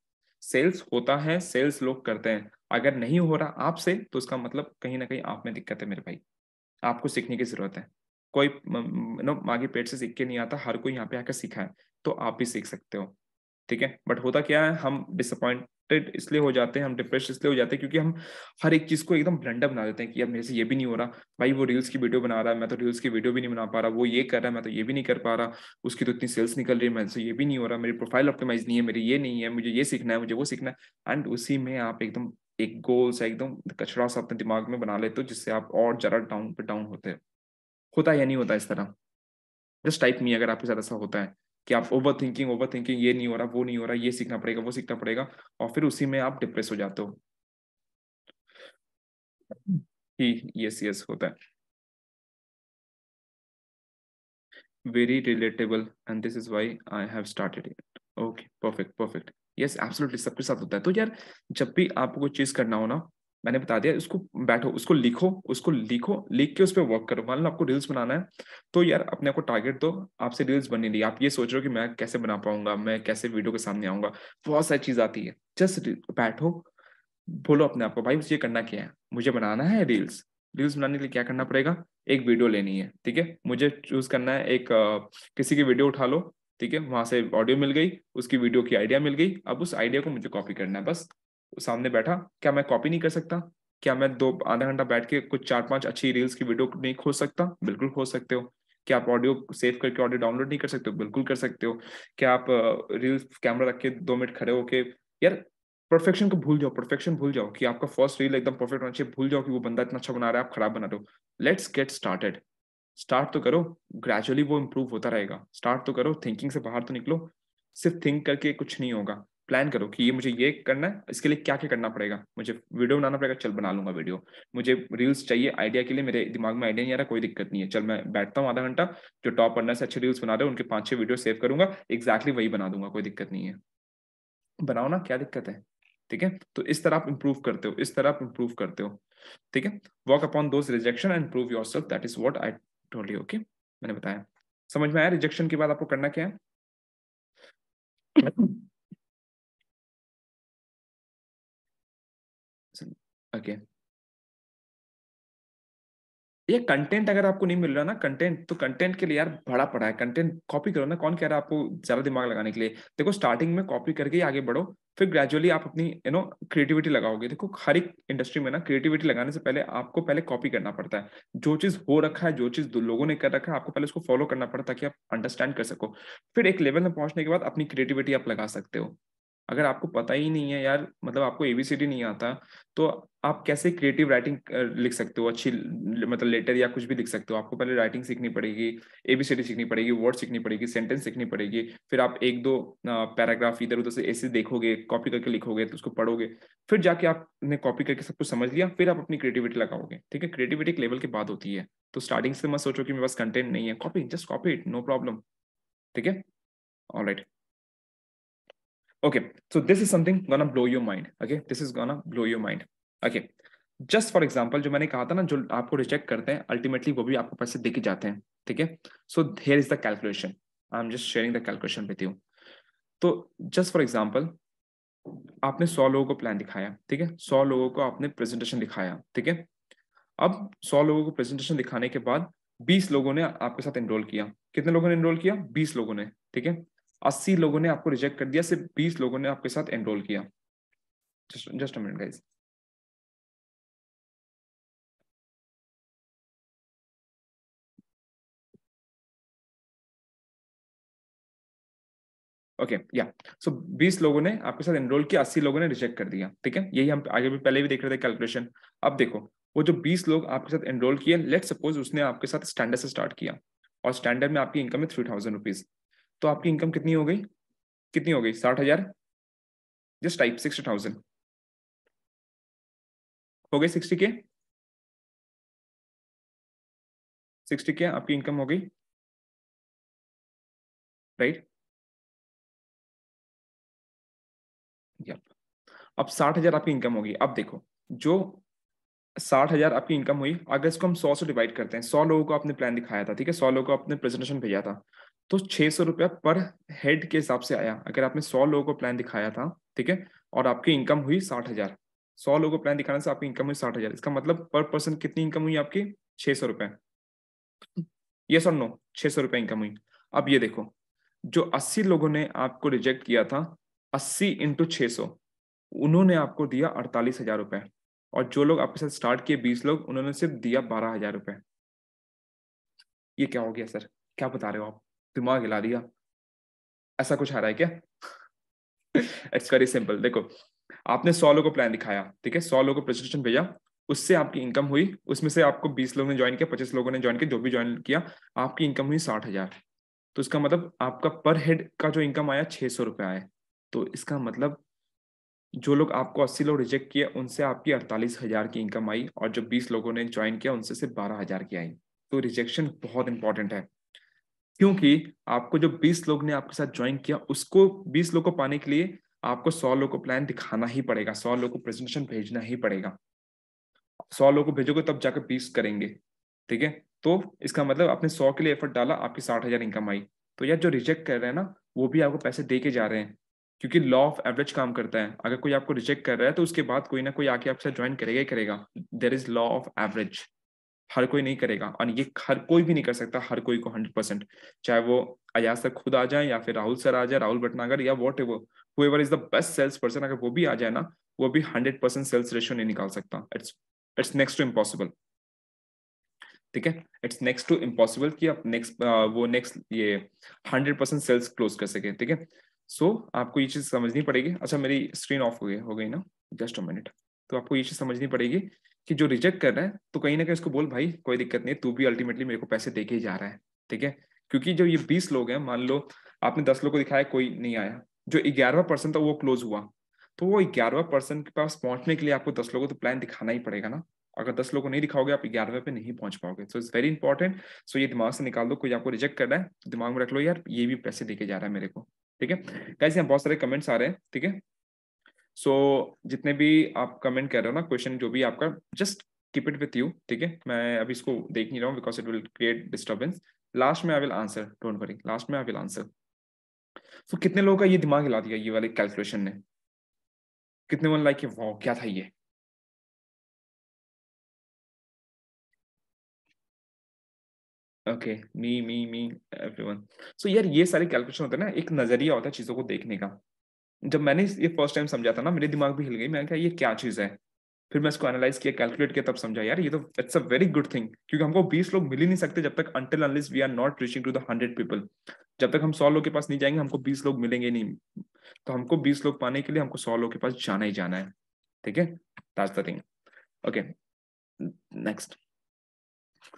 Speaker 1: सेल्स होता है, सेल्स लोग करते हैं, अगर नहीं हो रहा आपसे तो उसका मतलब कहीं ना कहीं आप में दिक्कत है मेरे भाई, आपको सीखने की जरूरत है। कोई नो मागे पेट से सीख के नहीं आता, हर कोई यहाँ पे आकर सीखा है, तो आप भी सीख सकते हो। ठीक है, बट होता क्या है, हम डिसअपॉइंटेड इसलिए हो जाते हैं, हम डिप्रेस इसलिए हो जाते हैं क्योंकि हम हर एक चीज को एकदम ब्लंडर बना देते हैं कि यार मेरे से ये भी नहीं हो रहा, भाई वो रील्स की वीडियो बना रहा है मैं तो रील्स की वीडियो भी नहीं बना पा रहा, वो ये कर रहा है मैं तो ये भी नहीं कर पा रहा, उसकी तो इतनी सेल्स निकल रही है मेरे से ये भी नहीं हो रहा, मेरी प्रोफाइल ऑप्टिमाइज नहीं है, मेरी ये नहीं है, मुझे ये सीखना है, मुझे वो सीखना है। एंड उसी में आप एकदम एक गोल सा एकदम कचरा सा अपने दिमाग में बना लेते हो जिससे आप और जरा डाउन पे डाउन होते हो। होता है या नहीं होता इस तरह, जस्ट टाइप मी अगर आपके साथ ऐसा होता है कि आप ओवर थिंकिंग ये नहीं हो रहा वो नहीं हो रहा, ये सीखना पड़ेगा वो सीखना पड़ेगा, और फिर उसी में आप डिप्रेस हो जाते हो। ही यस यस होता है, very relatable and this is why I have started it. Okay perfect perfect, yes absolutely सबके साथ होता है। तो यार जब भी आपको कोई चीज करना हो ना, मैंने बता दिया, उसको बैठो उसको लिखो, उसको लिखो, लिख के उस पर वर्क करो। मान लो आपको रील्स बनाना है, तो यार अपने आप को टारगेट दो, आपसे रील्स बननी नहीं, आप ये सोच रहे हो कि मैं कैसे बना पाऊंगा, मैं कैसे वीडियो के सामने आऊंगा, बहुत सारी चीज आती है। जस्ट बैठो, बोलो अपने आप को भाई मुझे ये करना क्या है, मुझे बनाना है रील्स, रील्स बनाने के लिए क्या करना पड़ेगा, एक वीडियो लेनी है, ठीक है, मुझे चूज करना है एक किसी की वीडियो उठा लो, ठीक है, वहां से ऑडियो मिल गई, उसकी वीडियो की आइडिया मिल गई, अब उस आइडिया को मुझे कॉपी करना है बस। सामने बैठा, क्या मैं कॉपी नहीं कर सकता, क्या मैं दो आधा घंटा बैठ के कुछ 4-5 अच्छी रील्स की वीडियो नहीं खोज सकता, बिल्कुल खोज सकते हो। क्या आप ऑडियो सेव करके ऑडियो डाउनलोड नहीं कर सकते हो, बिल्कुल कर सकते हो। क्या आप रील्स कैमरा रख के 2 मिनट खड़े होके, यार परफेक्शन को भूल जाओ, परफेक्शन भूल जाओ कि आपका फर्स्ट रील एकदम परफेक्ट होना चाहिए, भूल जाओ कि वो बंदा इतना अच्छा बना रहा है आप खराब बना रहे हो। लेट्स गेट स्टार्टेड, स्टार्ट तो करो, ग्रेजुअली वो इम्प्रूव होता रहेगा, स्टार्ट तो करो, थिंकिंग से बाहर तो निकलो। सिर्फ थिंक करके कुछ नहीं होगा, प्लान करो कि ये मुझे ये करना है, इसके लिए क्या क्या करना पड़ेगा, मुझे वीडियो बनाना पड़ेगा, चल बना लूंगा वीडियो, मुझे रील्स चाहिए आइडिया के लिए, मेरे दिमाग में आइडिया नहीं आ रहा, कोई दिक्कत नहीं है, चल मैं बैठता हूँ आधा घंटा, जो टॉप पढ़ना से अच्छे रील्स बना रहे हो उनके 5-6 वीडियो सेव करूंगा, एग्जैक्टली वही बना दूंगा, कोई दिक्कत नहीं है, बनाओ ना, क्या दिक्कत है। ठीक है, तो इस तरह आप इंप्रूव करते हो, इस तरह आप इंप्रूव करते हो। ठीक है, work upon those rejection and improve yourself, that is what I told you. Okay, मैंने बताया, समझ में आया रिजेक्शन के बाद आपको करना क्या है। ओके, ये कंटेंट अगर आपको नहीं मिल रहा ना कंटेंट, तो कंटेंट के लिए यार भरा पड़ा है, कंटेंट कॉपी करो ना, कौन कह रहा है आपको ज्यादा दिमाग लगाने के लिए। देखो स्टार्टिंग में कॉपी करके ही आगे बढ़ो, फिर ग्रेजुअली आप अपनी क्रिएटिविटी लगाओगे। देखो हर एक इंडस्ट्री में ना क्रिएटिविटी लगाने से पहले आपको पहले कॉपी करना पड़ता है, जो चीज हो रखा है, जो चीज लोगों ने कर रखा है, आपको पहले उसको फॉलो करना पड़ता है ताकि आप अंडरस्टैंड कर सको, फिर एक लेवल में पहुंचने के बाद अपनी क्रिएटिविटी आप लगा सकते हो। अगर आपको पता ही नहीं है यार, मतलब आपको एबीसीडी नहीं आता, तो आप कैसे क्रिएटिव राइटिंग लिख सकते हो अच्छी, मतलब लेटर या कुछ भी लिख सकते हो? आपको पहले राइटिंग सीखनी पड़ेगी, एबीसीडी सीखनी पड़ेगी, वर्ड सीखनी पड़ेगी, सेंटेंस सीखनी पड़ेगी, फिर आप एक दो पैराग्राफ इधर उधर से ऐसे देखोगे, कॉपी करके लिखोगे, तो उसको पढ़ोगे, फिर जाके आपने कॉपी करके सब कुछ समझ लिया, फिर आप अपनी क्रिएटिविटी लगाओगे। ठीक है, क्रिएटिविटी एक लेवल के बाद होती है, तो स्टार्टिंग से मत सोचो कि मेरे पास कंटेंट नहीं है, copy, just copy it, no problem. ठीक है, alright. Okay, so this is something gonna blow your mind. Okay, this is gonna blow your mind. Okay, just for example, जो मैंने कहा था ना, जो आपको रिजेक्ट करते हैं अल्टीमेटली वो भी आपको पैसे देके जाते हैं। ठीक है, so here is the calculation, I am just sharing the calculation with you. तो जस्ट फॉर एग्जांपल, आपने 100 लोगों को प्लान दिखाया, ठीक है, 100 लोगों को आपने प्रेजेंटेशन दिखाया, ठीक है। अब 100 लोगों को प्रेजेंटेशन दिखाने के बाद 20 लोगों ने आपके साथ एनरोल किया। कितने लोगों ने एनरोल किया? 20 लोगों ने। ठीक है, 80 लोगों ने आपको रिजेक्ट कर दिया, सिर्फ 20 लोगों ने आपके साथ एनरोल किया। Just a minute guys. Okay, या सो 20 लोगों ने आपके साथ एनरोल किया, 80 लोगों ने रिजेक्ट कर दिया। ठीक है, यही हम आगे भी पहले भी देख रहे थे कैलकुलेशन। अब देखो, वो जो 20 लोग आपके साथ एनरोल किए, लेट सपोज उसने आपके साथ स्टैंडर्ड से स्टार्ट किया, और स्टैंडर्ड में आपकी इनकम है 3000 रुपीज, तो आपकी इनकम कितनी हो गई? कितनी हो गई? 60,000। जस्ट टाइप 60,000 हो गई। 60 के 60 के आपकी इनकम हो गई, राइट? या अब 60,000 आपकी इनकम होगी। अब देखो, जो 60,000 आपकी इनकम हुई, अगर इसको हम 100 से डिवाइड करते हैं, 100 लोगों को आपने प्लान दिखाया था, ठीक है, 100 लोगों को आपने प्रेजेंटेशन भेजा था, तो 600 रुपया पर हेड के हिसाब से आया। अगर आपने 100 लोगों को प्लान दिखाया था, ठीक है, और आपकी इनकम हुई 60,000, 100 लोगों को प्लान दिखाने से आपकी इनकम हुई 60,000, इसका मतलब पर पर्सन कितनी इनकम हुई आपकी? 600 रुपए। यस और नो? 600 रुपए इनकम हुई। अब ये देखो, जो 80 लोगों ने आपको रिजेक्ट किया था, 80 × 600, उन्होंने आपको दिया 48,000 रुपए, और जो लोग आपके साथ स्टार्ट किए 20 लोग, उन्होंने सिर्फ दिया 12,000 रुपए। ये क्या हो गया सर? क्या बता रहे हो आप? दिमाग हिला दिया। ऐसा कुछ आ रहा है क्या? It's very simple. देखो, आपने 100 लोगों को प्लान दिखाया, ठीक है, 100 लोगों को प्रेजेंटेशन भेजा, उससे आपकी इनकम हुई, उसमें से आपको 20 लोगों ने ज्वाइन किया, 25 लोगों ने ज्वाइन किया, जो भी ज्वाइन किया, आपकी इनकम हुई 60,000। तो इसका मतलब आपका पर हेड का जो इनकम आया 600 रुपये आया। तो इसका मतलब जो लोग आपको 80 लोग रिजेक्ट किए, उनसे आपकी 48,000 की इनकम आई, और जो 20 लोगों ने ज्वाइन किया, उनसे सिर्फ 12,000 की आई। तो रिजेक्शन बहुत इंपॉर्टेंट है, क्योंकि आपको जो 20 लोग ने आपके साथ ज्वाइन किया, उसको 20 लोग को पाने के लिए आपको 100 लोग को प्लान दिखाना ही पड़ेगा, 100 लोग को प्रेजेंटेशन भेजना ही पड़ेगा। 100 लोग को भेजोगे तब जाकर 20 करेंगे। ठीक है, तो इसका मतलब आपने 100 के लिए एफर्ट डाला, आपकी 60,000 इनकम आई। तो यार, जो रिजेक्ट कर रहे हैं ना, वो भी आपको पैसे दे के जा रहे हैं, क्योंकि लॉ ऑफ एवरेज काम करता है। अगर कोई आपको रिजेक्ट कर रहा है, तो उसके बाद कोई ना कोई आके आपके साथ ज्वाइन करेगा ही करेगा। There is law of average. हर कोई नहीं करेगा, और ये हर कोई भी नहीं कर सकता हर कोई को 100%। चाहे वो अयाज सर खुद आ जाए, या फिर राहुल सर आ जाए, राहुल भटनागर, या whatever, whoever is the best sales person, अगर वो भी आ जाए ना, वो भी 100% सेल्स रेशियो नहीं निकाल सकता। It's next to impossible. ठीक है, इट्स नेक्स्ट टू इम्पॉसिबल कि आप नेक्स्ट ये 100% सेल्स क्लोज कर सके। ठीक है, सो आपको ये चीज समझनी पड़ेगी। अच्छा, मेरी स्क्रीन ऑफ हो गई ना? Just a minute. तो आपको ये चीज समझनी पड़ेगी कि जो रिजेक्ट कर रहा है, तो कहीं ना कहीं उसको बोल, भाई कोई दिक्कत नहीं है, तू भी अल्टीमेटली मेरे को पैसे दे के ही जा रहा है। ठीक है, क्योंकि जो ये 20 लोग हैं, मान लो आपने 10 लोग को दिखाया, कोई नहीं आया, जो 11वां पर्सन था वो क्लोज हुआ, तो वो 11वां पर्सन के पास पहुंचने के लिए आपको 10 लोगों को तो प्लान दिखाना ही पड़ेगा ना। अगर 10 लोगों को नहीं दिखाओगे, आप 11वें पे नहीं पहुंच पाओगे। So it's very important. So ये दिमाग से निकाल दो, कोई आपको रिजेक्ट कर रहा है, तो दिमाग में रख लो, यार ये भी पैसे देके जा रहा है मेरे को। ठीक है गाइस, यहाँ बहुत सारे कमेंट्स आ रहे हैं। ठीक है, सो जितने भी आप कमेंट कर रहे हो ना, क्वेश्चन जो भी आपका, just keep it with you. ठीक है, मैं अभी इसको देख नहीं रहा हूँ, because it will create disturbance. Last में I will answer, don't worry, last में आई विल आंसर। सो कितने लोगों का ये दिमाग हिला दिया ये वाले कैलकुलेशन ने? कितने वन लाइक, वाह क्या था ये? ओके, मी एवरीवन। सो यार, ये सारे कैलकुलेशन होते हैं ना, एक नजरिया होता है चीजों को देखने का। जब मैंने ये फर्स्ट टाइम समझा था ना, मेरे दिमाग भी हिल गई, मैंने कहा ये क्या चीज है। फिर मैं इसको एनालाइज किया, कैलकुलेट किया, तब समझा यार ये तो it's a very good thing, क्योंकि हमको 20 लोग मिल ही नहीं सकते जब तक, until unless we are not reaching to the 100 people. जब तक हम 100 लोग के पास नहीं जाएंगे, हमको 20 लोग मिलेंगे नहीं। तो हमको 20 लोग पाने के लिए हमको 100 लोग के पास जाना ही जाना है, ठीक है, that's the thing. Okay, next.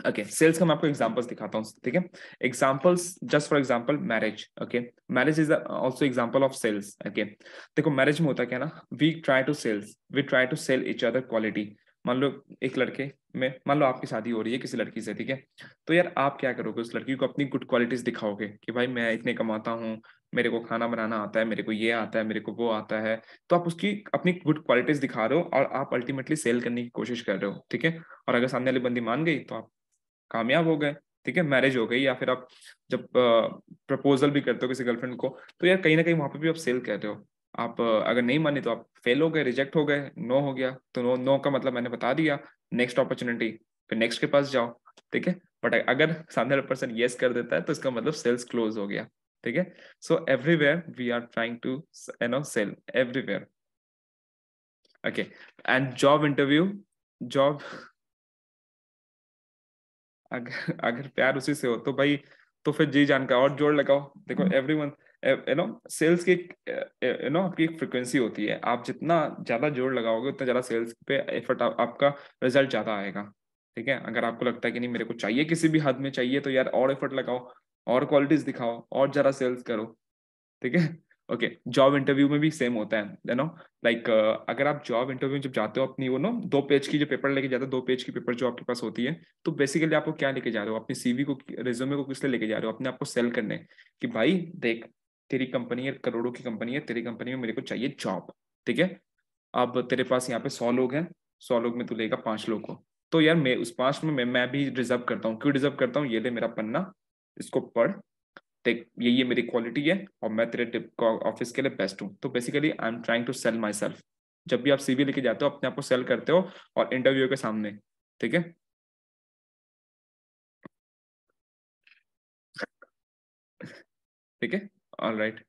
Speaker 1: Okay, sales का मैं आपको एग्जांपल्स दिखाता हूँ, ठीक है। Examples, just for example marriage, okay, marriage is also example of sales. Okay, देखो मैरिज में होता क्या ना, we try to sales, we try to sell each other quality. मान लो एक लड़के में, मान लो आपकी शादी हो रही है किसी लड़की से, ठीक है, तो यार आप क्या करोगे, उस लड़की को अपनी गुड क्वालिटीज दिखाओगे कि भाई मैं इतने कमाता हूँ, मेरे को खाना बनाना आता है, मेरे को ये आता है, मेरे को वो आता है। तो आप उसकी अपनी गुड क्वालिटीज दिखा रहे हो और आप अल्टीमेटली सेल करने की कोशिश कर रहे हो, ठीक है। और अगर सामने वाली बंदी मान गई तो आप कामयाब हो गए, ठीक है, मैरिज हो गई। या फिर आप जब प्रपोजल भी करते हो किसी गर्लफ्रेंड को, तो यार कहीं ना कहीं वहां पे भी आप सेल कर रहे हो। आप अगर नहीं मानी तो आप फेल हो गए, रिजेक्ट हो गए, नो हो गया, तो नो, नो का मतलब मैंने बता दिया, नेक्स्ट अपॉर्चुनिटी, फिर नेक्स्ट के पास जाओ, ठीक है। बट अगर सामने वाला पर्सन यस कर देता है तो इसका मतलब सेल्स क्लोज हो गया, ठीक है। So everywhere we are trying to sell everywhere. Okay, and job interview, job, अगर प्यार उसी से हो तो भाई, तो फिर जी जान का और जोड़ लगाओ। देखो एवरीवन, सेल्स की आपकी एक फ्रिक्वेंसी होती है, आप जितना ज्यादा जोड़ लगाओगे उतना ज्यादा सेल्स पे एफर्ट आपका रिजल्ट ज्यादा आएगा, ठीक है। अगर आपको लगता है कि नहीं मेरे को चाहिए, किसी भी हद में चाहिए, तो यार और एफर्ट लगाओ, और क्वालिटीज दिखाओ, और ज्यादा सेल्स करो, ठीक है। ओके, जॉब इंटरव्यू में भी सेम होता है, लाइक अगर आप जॉब इंटरव्यू जब जाते हो, अपनी वो 2 पेज की जो पेपर लेके जाते हो, 2 पेज की पेपर जो आपके पास होती है, तो बेसिकली आपको क्या लेके जा रहे हो, अपनी सीवी को, रिज्यूमे को किस लिए लेके जा रहे हो, अपने आप को सेल करने, कि भाई देख, तेरी कंपनी है, करोड़ों की कंपनी है, तेरी कंपनी में मेरे को चाहिए जॉब, ठीक है। अब तेरे पास यहाँ पे 100 लोग हैं, 100 लोग में तू लेगा 5 लोग को, तो यार मैं उस 5 में मैं भी रिजर्व करता हूँ। क्यों रिजर्व करता हूँ, ये ले मेरा पन्ना, इसको पढ़, देख ये मेरी क्वालिटी है, और मैं तेरे ऑफिस के लिए बेस्ट हूँ। तो basically I am trying to sell myself. जब भी आप सीवी लेके जाते हो, अपने आप को सेल करते हो, और इंटरव्यू के सामने, ठीक है। ठीक है, all right,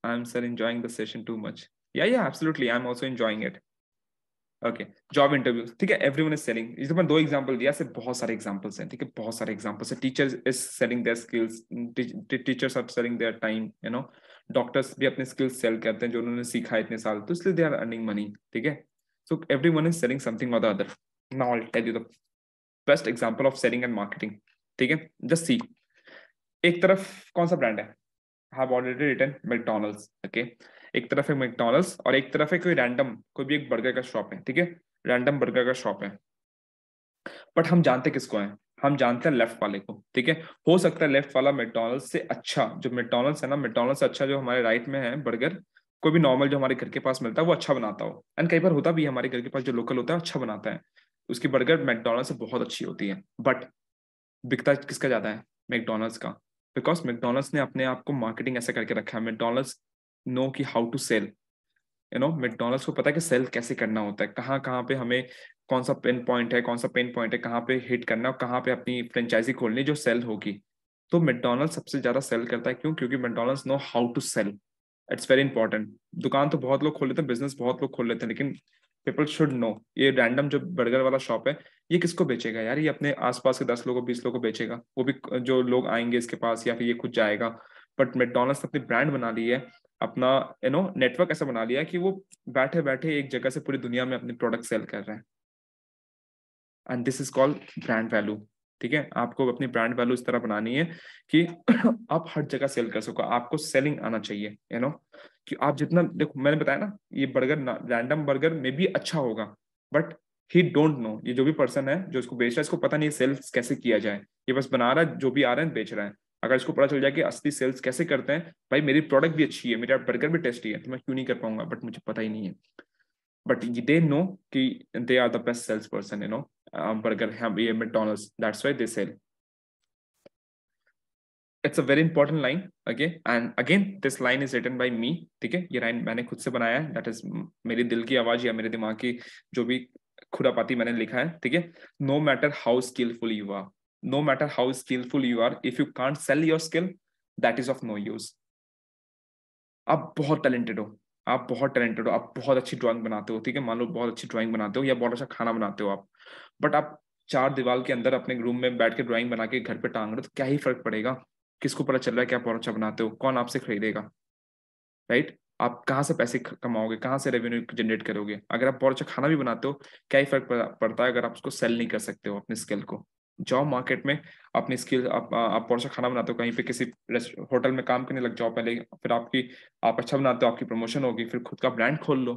Speaker 1: I am sir enjoying the session too much. Yeah, absolutely, I'm also enjoying it. Okay, job interview, ठीक है, एवरीवन इज सेलिंग। इस मैंने 2 एग्जांपल दिया, ऐसे बहुत सारे एग्जांपल्स हैं, ठीक है, बहुत सारे एग्जांपल्स हैं। Teachers is selling their skills, teachers are selling their time, doctors भी अपने स्किल्स सेल करते हैं जो उन्होंने सीखा है इतने साल, तो इसलिए दे आर अर्निंग मनी, ठीक है। So everyone is selling something और the other. Now I will tell you the best example of selling and marketing, ठीक है। जस्ट सी, एक तरफ कौन सा ब्रांड है, have already written McDonald's, okay. एक तरफ है मैकडॉनल्ड्स और एक तरफ है कोई रैंडम, कोई भी एक बर्गर का शॉप है, ठीक है, रैंडम बर्गर का शॉप है। बट हम जानते किसको है, हम जानते हैं लेफ्ट वाले को, ठीक है। हो सकता है लेफ्ट वाला मैकडॉनल्ड्स से अच्छा, जो मैकडॉनल्ड्स है ना, मैकडॉनल्ड्स से अच्छा जो हमारे राइट में है बर्गर, कोई भी नॉर्मल जो हमारे घर के पास मिलता है वो अच्छा बनाता हो। एंड कई बार होता भी है, हमारे घर के पास जो लोकल होता है अच्छा बनाता है, उसकी बर्गर मैकडॉनल्ड्स से बहुत अच्छी होती है। बट बिकता किसका ज्यादा है, मैकडॉनल्ड्स का। बिकॉज मैकडॉनल्ड्स ने अपने आप को मार्केटिंग ऐसे करके रखा है, मैकडॉनल्ड्स नो कि हाउ टू सेल, मैकडॉनल्ड्स को पता है कि सेल कैसे करना होता है, कहाँ कहाँ पे हमें, कौन सा पेन पॉइंट है, कौन सा पेन पॉइंट है, कहाँ पे हिट करना है, और कहाँ पे अपनी फ्रेंचाइजी खोलनी जो सेल होगी। तो मैकडॉनल्ड्स सबसे ज्यादा सेल करता है, क्यों, क्योंकि McDonald's know how to sell. It's very important. दुकान तो बहुत लोग खोल लेते हैं, बिजनेस बहुत लोग खोल लेते हैं, लेकिन पीपल शुड नो, ये रैंडम जो बर्गर वाला शॉप है, ये किसको बेचेगा यार, ये अपने आसपास के 10 लोगों 20 लोगों को बेचेगा, वो भी जो लोग आएंगे इसके पास, या फिर ये खुद जाएगा। बट मैकडॉनल्ड्स अपनी ब्रांड बना ली है, अपना नेटवर्क ऐसा बना लिया है कि वो बैठे बैठे एक जगह से पूरी दुनिया में अपने प्रोडक्ट सेल कर रहे हैं। And this is called brand value, ठीक है। आपको अपनी ब्रांड वैल्यू इस तरह बनानी है कि आप हर जगह सेल कर सको, आपको सेलिंग आना चाहिए, कि आप जितना, देखो मैंने बताया ना, ये बर्गर रैंडम बर्गर में भी अच्छा होगा, बट ही डोंट नो, ये जो भी पर्सन है जो इसको बेच रहा है, इसको पता नहीं सेल्स कैसे किया जाए, ये बस बना रहा है, जो भी आ रहा है बेच रहा है। अगर इसको पता चल जाए कि असली सेल्स कैसे करते हैं, भाई मेरी प्रोडक्ट भी अच्छी है, मेरा बर्गर भी टेस्टी है, तो मैं क्यों नहीं कर पाऊंगा, बट मुझे पता ही नहीं है। बट दे नो कि they are the best sales person, burger है ये McDonald's, that's why they sell. It's a very important line, okay, and again this line is written by me, ठीक है, ये लाइन मैंने खुद से बनाया है, दैट इज मेरी दिल की आवाज या मेरे दिमाग की जो भी खुरापाती मैंने लिखा है, ठीक है। No matter how skillful you are, no matter how skillful you are, if you can't sell your skill, that is of no use. आप बहुत टैलेंटेड हो, आप बहुत टैलेंटेड हो, आप बहुत अच्छी ड्राइंग बनाते हो, ठीक है, मान लो बहुत अच्छी ड्राइंग बनाते हो या बहुत अच्छा खाना बनाते हो आप, बट आप 4 दीवार के अंदर अपने रूम में बैठ के ड्राइंग बना के घर पे टांग रहे हो, तो क्या ही फर्क पड़ेगा, किसको पता चल रहा है कि आप बहुत अच्छा बनाते हो, कौन आपसे खरीदेगा, राइट। आप कहाँ से पैसे कमाओगे, कहाँ से रेवेन्यू जनरेट करोगे? अगर आप बहुत अच्छा खाना भी बनाते हो, क्या ही फर्क पड़ता है अगर आप उसको सेल नहीं कर सकते हो अपने स्किल को? जाओ मार्केट में, अपनी स्किल, आप बहुत अच्छा खाना बनाते हो, कहीं पे किसी होटल में काम करने लग जाओ पहले, फिर आप अच्छा बनाते हो, आपकी प्रमोशन होगी, फिर खुद का ब्रांड खोल लो।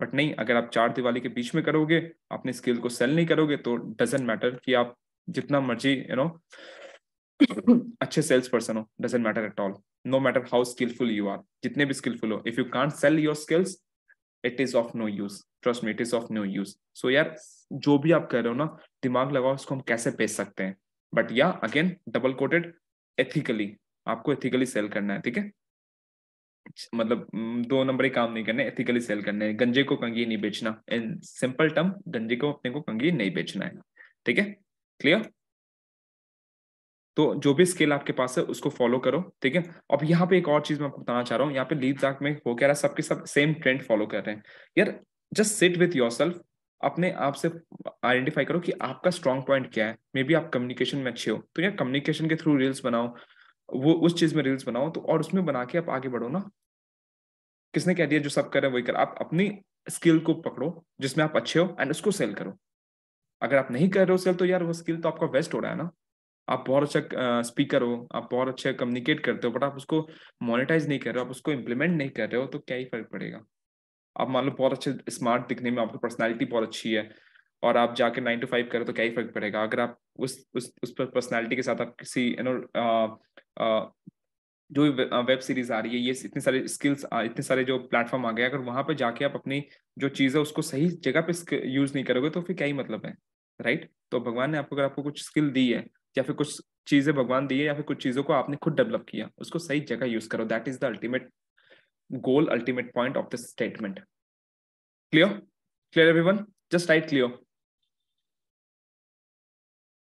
Speaker 1: बट नहीं, अगर आप चार दीवारी के बीच में करोगे, अपने स्किल को सेल नहीं करोगे, तो डजेंट मैटर कि आप जितना मर्जी अच्छे सेल्स पर्सन हो, doesn't matter at all. No matter how skillful you are, जितने भी स्किलफुल हो, if you can't sell your skills, it is of no use, trust me, it is of no use. So यार, जो भी आप कर रहे हो ना, दिमाग लगाओ उसको हम कैसे बेच सकते हैं। बट या अगेन डबल कोटेड, एथिकली, आपको एथिकली सेल करना है, ठीक है? मतलब दो नंबरी काम नहीं करने, एथिकली सेल करने हैं। गंजे को कंघी नहीं बेचना, इन सिंपल टर्म, गंजे को अपने को कंघी नहीं बेचना है, ठीक है? क्लियर? तो जो भी स्किल आपके पास है उसको फॉलो करो, ठीक है? अब यहाँ पे एक और चीज मैं आपको बताना चाह रहा हूँ, यहाँ पे लीड दाक में हो क्या रहा है, सबके सब सेम ट्रेंड फॉलो कर रहे हैं। यार जस्ट सिट विथ योरसेल्फ, अपने आप से आइडेंटिफाई करो कि आपका स्ट्रॉन्ग पॉइंट क्या है। मे बी आप कम्युनिकेशन में अच्छे हो, तो यार कम्युनिकेशन के थ्रू रील्स बनाओ, वो उस चीज में रील्स बनाओ, तो और उसमें बना के आप आगे बढ़ो ना। किसने कह दिया जो सब कर रहे हैं वही कर? आप अपनी स्किल को पकड़ो जिसमें आप अच्छे हो एंड उसको सेल करो। अगर आप नहीं कर रहे हो सेल, तो यार वो स्किल तो आपका वेस्ट हो रहा है ना। आप बहुत अच्छा स्पीकर हो, आप बहुत अच्छे कम्युनिकेट करते हो, बट आप उसको मोनेटाइज नहीं कर रहे हो, आप उसको इम्प्लीमेंट नहीं कर रहे हो, तो क्या ही फर्क पड़ेगा? आप मान लो बहुत अच्छे स्मार्ट दिखने में, आपकी पर्सनैलिटी बहुत अच्छी है, और आप जाके 9 to 5 करो, तो क्या ही फर्क पड़ेगा? अगर आप उस पर्सनैलिटी के साथ आप किसी जो वेब सीरीज आ रही है, ये इतने सारे स्किल्स, इतने सारे जो प्लेटफॉर्म आ गए, अगर वहां पे जाके आप अपनी जो चीज है उसको सही जगह पे यूज नहीं करोगे, तो फिर क्या ही मतलब है? राइट? तो भगवान ने आपको, अगर आपको कुछ स्किल दी है, या फिर कुछ चीजें भगवान दी है, या फिर कुछ चीजों को आपने खुद डेवलप किया, उसको सही जगह यूज करो। That is the ultimate goal, ultimate point of this statement. Clear? Clear everyone? Just right clear,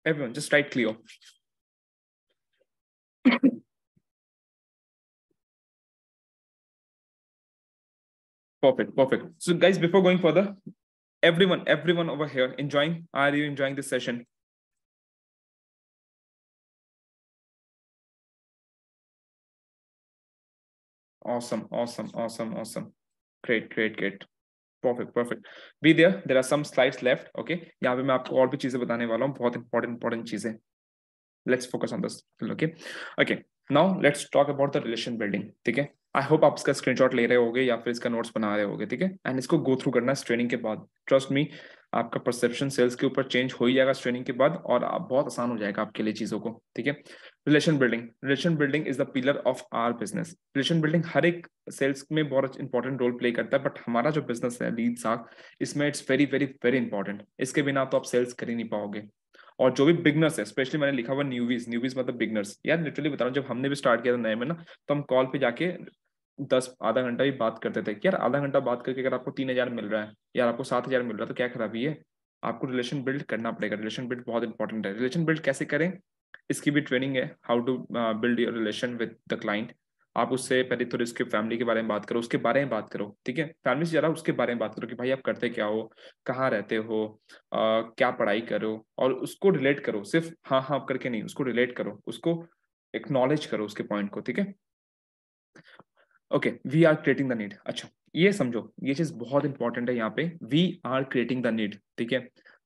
Speaker 1: everyone just right clear. Perfect, perfect. So, guys, before going further, everyone over here enjoying? Are you enjoying this session? Awesome, awesome, awesome, awesome. Great, great, great. Perfect, perfect. Be there. There are some slides left. Okay. यहाँ पे मैं आपको और भी चीजें बताने वाला हूँ, बहुत important चीजें. Let's focus on this. Okay. Okay. Now let's talk about the relation building. ठीक है? आई होप आप इसका स्क्रीनशॉट ले रहे होगे या फिर इसका नोट्स बना रहे होगे, ठीक है? एंड इसको गो थ्रू करना है ट्रेनिंग के बाद। ट्रस्ट मी, आपका परसेप्शन सेल्स के ऊपर चेंज हो ही जाएगा ट्रेनिंग के बाद, और आप बहुत आसान हो जाएगा आपके लिए चीजों को, ठीक है? Relation building is the pillar of our business. Relation building हर एक सेल्स में बहुत इंपॉर्टेंट रोल प्ले करता है, बट हमारा जो बिजनेस है लीड साख, इसमें it's very very very important. इसके बिना तो आप सेल्स कर ही नहीं पाओगे। और जो भी बिगनर्स है, स्पेशली मैंने लिखा हुआ न्यूवीज, न्यूवीज मतलब बिगनर्स, यार लिटरली बता रहा हूँ, जब हमने भी स्टार्ट किया था नए में ना, तो हम कॉल पे जाके 10 आधा घंटा ही बात करते थे कि यार आधा घंटा बात करके अगर आपको 3,000 मिल रहा है, यार आपको 7,000 मिल रहा है, तो क्या खराबी है? आपको रिलेशन बिल्ड करना पड़ेगा। रिलेशन बिल्ड बहुत इंपॉर्टेंट है। रिलेशन बिल्ड कैसे करें, इसकी भी ट्रेनिंग है, how to build your relation with the client. आप उससे पहले तो उसके फैमिली के बारे में बात करो, उसके बारे में बात करो, ठीक है? फैमिली से ज़्यादा उसके बारे में बात करो कि भाई आप करते क्या हो, कहाँ रहते हो, क्या पढ़ाई करो, और उसको रिलेट करो। सिर्फ हाँ हाँ करके नहीं, उसको रिलेट करो, उसको एक्नॉलेज करो उसके पॉइंट को, ठीक है? Okay, we are creating the need. अच्छा, ये समझो, ये चीज बहुत इंपॉर्टेंट है यहाँ पे, we are creating the need, ठीक है?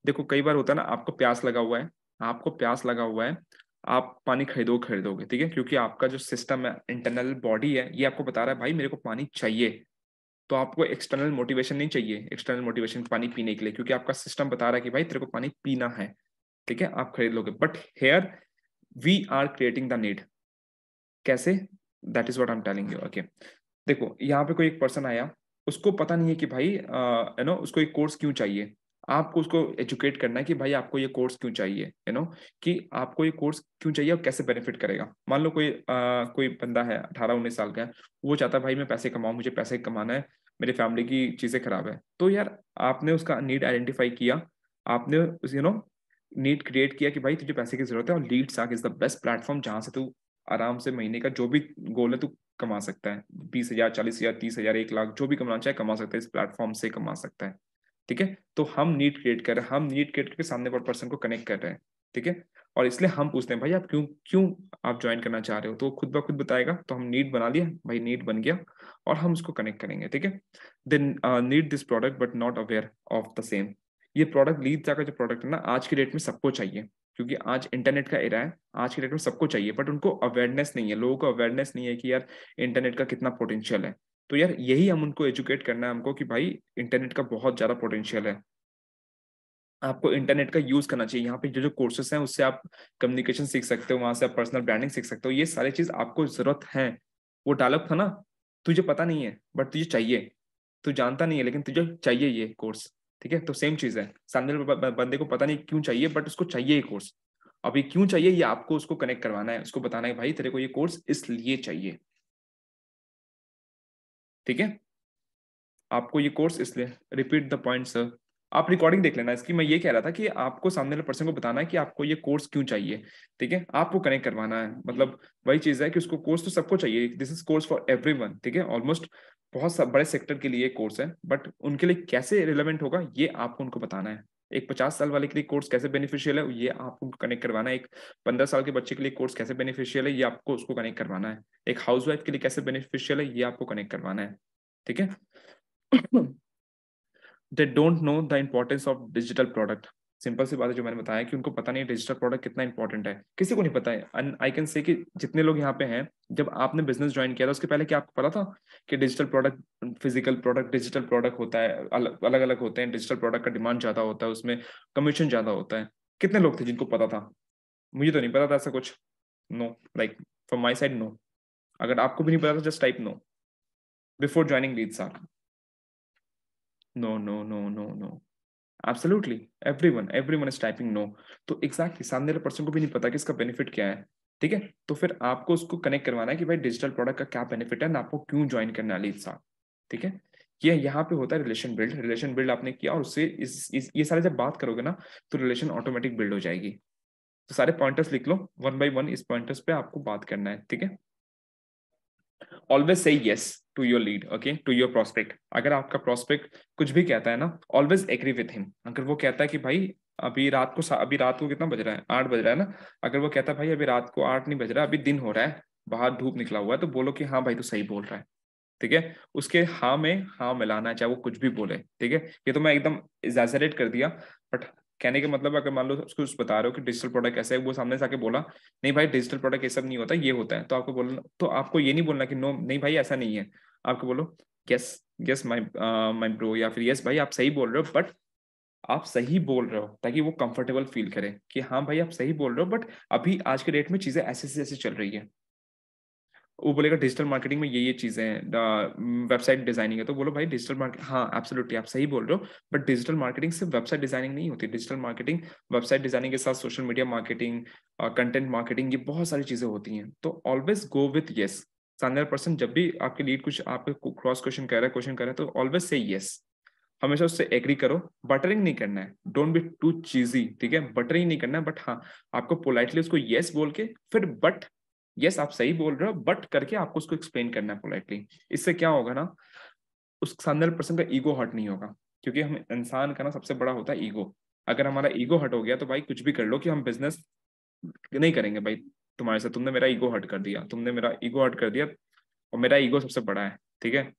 Speaker 1: देखो कई बार होता है ना, आपको प्यास लगा हुआ है, आपको प्यास लगा हुआ है, आप पानी खरीदोगे, ठीक है? क्योंकि आपका जो सिस्टम है, इंटरनल बॉडी है, ये आपको बता रहा है भाई मेरे को पानी चाहिए। तो आपको एक्सटर्नल मोटिवेशन नहीं चाहिए, एक्सटर्नल मोटिवेशन पानी पीने के लिए, क्योंकि आपका सिस्टम बता रहा है कि भाई तेरे को पानी पीना है, ठीक है? आप खरीद लोगे। But here we are creating the need. कैसे? That is what I am telling you. Okay, देखो यहाँ पे कोई एक पर्सन आया, उसको पता नहीं है कि भाई उसको एक कोर्स क्यों चाहिए। आपको उसको एजुकेट करना है कि भाई आपको ये कोर्स क्यों चाहिए, कि आपको ये कोर्स क्यों चाहिए और कैसे बेनिफिट करेगा। मान लो कोई बंदा है 18-19 साल का है, वो चाहता है भाई मैं पैसे कमाऊं, मुझे पैसे कमाना है, मेरी फैमिली की चीजें खराब है। तो यार आपने उसका नीड आइडेंटिफाई किया, आपने नीड क्रिएट किया कि भाई तुझे पैसे की जरूरत है, और लीड साक इज द बेस्ट प्लेटफॉर्म जहां से तू आराम से महीने का जो भी गोल है तू कमा सकता है। 20,000, 40,000, 30,000, 1 लाख, जो भी कमाना चाहे कमा सकता है, इस प्लेटफॉर्म से कमा सकता है, ठीक है? तो हम नीड क्रिएट कर रहे हैं, हम नीड क्रिएट करके सामने वाले पर्सन को कनेक्ट कर रहे हैं, ठीक है? और इसलिए हम पूछते हैं भाई आप क्यों क्यों आप ज्वाइन करना चाह रहे हो, तो वो खुद ब खुद बताएगा, तो हम नीड बना लिया भाई, नीड बन गया और हम उसको कनेक्ट करेंगे, ठीक है। Then need this product but not aware of the same. ये प्रोडक्ट लीड का जो प्रोडक्ट है ना, आज की डेट में सबको चाहिए, क्योंकि आज इंटरनेट का एरा है, आज की डेट में सबको चाहिए, बट उनको अवेयरनेस नहीं है, लोगों को अवेयरनेस नहीं है कि यार इंटरनेट का कितना पोटेंशियल है। तो यार यही हम उनको एजुकेट करना है हमको कि भाई इंटरनेट का बहुत ज्यादा पोटेंशियल है, आपको इंटरनेट का यूज करना चाहिए। यहाँ पे जो जो कोर्सेस हैं उससे आप कम्युनिकेशन सीख सकते हो, वहां से आप पर्सनल ब्रांडिंग सीख सकते हो, ये सारी चीज आपको जरूरत है। वो डायलॉग था ना, तुझे पता नहीं है बट तुझे चाहिए, तू जानता नहीं है लेकिन तुझे चाहिए ये कोर्स, ठीक है। तो सेम चीज है, सामने वाले बंदे को पता नहीं क्यों चाहिए बट उसको चाहिए ये कोर्स। अब ये क्यों चाहिए, ये आपको उसको कनेक्ट करवाना है, उसको बताना है भाई तेरे को ये कोर्स इसलिए चाहिए, ठीक है। आपको ये कोर्स इसलिए, रिपीट द पॉइंट सर। आप रिकॉर्डिंग देख लेना इसकी, मैं ये कह रहा था कि आपको सामने वाले पर्सन को बताना है कि आपको ये कोर्स क्यों चाहिए, ठीक है, आपको कनेक्ट करवाना है। मतलब वही चीज है कि उसको कोर्स तो सबको चाहिए, this is course for everyone, ठीक है। ऑलमोस्ट बहुत बड़े सेक्टर के लिए कोर्स है, बट उनके लिए कैसे रिलेवेंट होगा ये आपको उनको बताना है। एक 50 साल वाले के लिए कोर्स कैसे बेनिफिशियल है ये आपको कनेक्ट करवाना है, एक 15 साल के बच्चे के लिए कोर्स कैसे बेनिफिशियल है ये आपको उसको कनेक्ट करवाना है, एक हाउसवाइफ के लिए कैसे बेनिफिशियल है ये आपको कनेक्ट करवाना है, ठीक है। They don't know the importance of digital product. Simple सी बात है जो मैंने बताया कि उनको पता नहीं डिजिटल प्रोडक्ट कितना इंपॉर्टेंट है, किसी को नहीं पता है। एंड आई कैन से कि जितने लोग यहाँ पे हैं, जब आपने बिजनेस ज्वाइन किया था उसके पहले क्या आपको पता था कि digital product, physical product, digital product होता है, अलग अलग अलग होते हैं, डिजिटल प्रोडक्ट का डिमांड ज्यादा होता है, उसमें कमीशन ज्यादा होता है। कितने लोग थे जिनको पता था? मुझे तो नहीं पता था ऐसा कुछ। No, like from my side no. अगर आपको भी नहीं पता था just type no before joining leads. No no no no no, absolutely everyone is typing no. तो एग्जैक्टली सामने वाले पर्सन को भी नहीं पता कि इसका बेनिफिट क्या है, ठीक है। तो फिर आपको उसको कनेक्ट करवाना है कि भाई डिजिटल प्रोडक्ट का क्या बेनिफिट है ना, आपको क्यों ज्वाइन करना है लीड साथ, ठीक है। ये यहाँ पे होता है रिलेशन बिल्ड आपने किया और उससे ये सारे जब बात करोगे ना तो रिलेशन ऑटोमेटिक बिल्ड हो जाएगी। तो सारे पॉइंटर्स लिख लो, वन बाय वन इस पॉइंटर्स पे आपको बात करना है, ठीक है। Always say yes to your lead, okay, to your prospect. अगर आपका प्रोस्पेक्ट कुछ भी कहता है ना, ऑलवेज एग्री विथ हिम। अगर वो कहता है कि भाई अभी रात को कितना बज रहा है, 8 बज रहा है ना, अगर वो कहता है भाई अभी रात को 8 नहीं बज रहा, अभी दिन हो रहा है, बाहर धूप निकला हुआ है, तो बोलो कि हाँ भाई तू सही बोल रहा है, ठीक है। उसके हाँ में हाँ मिलाना है, चाहे वो कुछ भी बोले, ठीक है। ये तो मैं एकदम एग्जैजरेट कर दिया, बट कहने का मतलब अगर मान लो उसको बता रहे हो कि डिजिटल प्रोडक्ट कैसे है, वो सामने से आके बोला नहीं भाई डिजिटल प्रोडक्ट ये सब नहीं होता, ये होता है, तो आपको बोलना, तो आपको ये नहीं बोलना कि नो नहीं भाई ऐसा नहीं है, आपको बोलो yes, yes my my bro, या फिर यस भाई आप सही बोल रहे हो, बट आप सही बोल रहे हो, ताकि वो कंफर्टेबल फील करे कि हाँ भाई आप सही बोल रहे हो, बट अभी आज के डेट में चीजें ऐसे से ऐसे चल रही है। वो बोलेगा डिजिटल मार्केटिंग में ये चीजें हैं, वेबसाइट डिजाइनिंग है, तो बोलो भाई डिजिटल मार्केट, हाँ एब्सोल्युटली आप सही बोल रहे हो, बट डिजिटल मार्केटिंग सिर्फ वेबसाइट डिजाइनिंग नहीं होती, डिजिटल मार्केटिंग वेबसाइट डिजाइनिंग के साथ social media marketing, content marketing, ये बहुत सारी चीजें होती हैं। तो ऑलवेज गो विथ येस। सामने पर्सन जब भी आपके लीड कुछ आपको क्रॉस क्वेश्चन कर रहा है, क्वेश्चन कर रहा है, तो ऑलवेज से येस, हमेशा उससे एग्री करो। बटरिंग नहीं करना है, डोंट बी टू चीजी, ठीक है, बटरिंग नहीं करना है, बट हाँ आपको पोलाइटली उसको येस बोल के फिर बट, यस आप सही बोल रहे हो बट करके आपको उसको एक्सप्लेन करना है पोलाइटली। इससे क्या होगा ना, उस सामने वाले पर्सन का ईगो हर्ट नहीं होगा, क्योंकि हम इंसान का ना सबसे बड़ा होता है ईगो। अगर हमारा ईगो हर्ट हो गया तो भाई कुछ भी कर लो कि हम बिजनेस नहीं करेंगे भाई तुम्हारे साथ, तुमने मेरा ईगो हर्ट कर दिया, तुमने मेरा ईगो हर्ट कर दिया, और मेरा ईगो सबसे बड़ा है, ठीक है।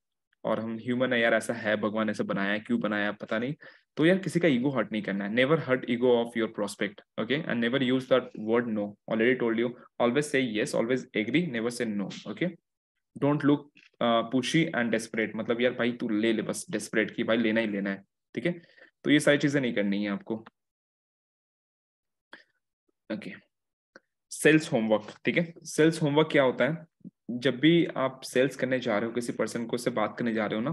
Speaker 1: और हम ह्यूमन है यार, ऐसा है, भगवान ऐसा बनाया है, क्यों बनाया है पता नहीं। तो यार किसी का ईगो हर्ट नहीं करना है, never hurt ego of your prospect, okay, and never use that word no, already told you. Always say yes, always agree, never say no, okay. Don't look pushy and desperate, मतलब यार भाई तू ले ले बस डेस्परेट की भाई लेना ही लेना है, ठीक है। तो ये सारी चीजें नहीं करनी है आपको, ओके। सेल्स होमवर्क, ठीक है। सेल्स होमवर्क क्या होता है, जब भी आप सेल्स करने जा रहे हो, किसी पर्सन को उससे बात करने जा रहे हो ना,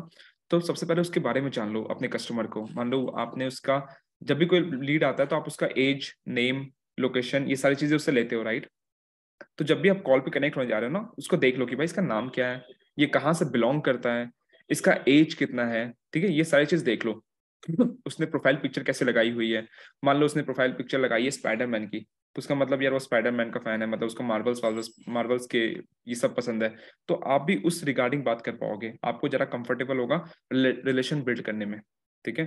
Speaker 1: तो सबसे पहले उसके बारे में जान लो, अपने कस्टमर को। मान लो आपने उसका, जब भी कोई लीड आता है तो आप उसका एज, नेम, लोकेशन, ये सारी चीजें उससे लेते हो, राइट। तो जब भी आप कॉल पे कनेक्ट होने जा रहे हो ना, उसको देख लो कि भाई इसका नाम क्या है, ये कहाँ से बिलोंग करता है, इसका एज कितना है, ठीक है, ये सारी चीज देख लो। उसने प्रोफाइल पिक्चर कैसे लगाई हुई है, मान लो उसने प्रोफाइल पिक्चर लगाई है स्पाइडरमैन की, तो उसका मतलब यार वो स्पाइडरमैन का फैन है, मतलब उसको मार्वल्स वार्वल्स मार्वल्स के ये सब पसंद है। तो आप भी उस रिगार्डिंग बात कर पाओगे, आपको जरा कंफर्टेबल होगा रिलेशन बिल्ड करने में, ठीक है।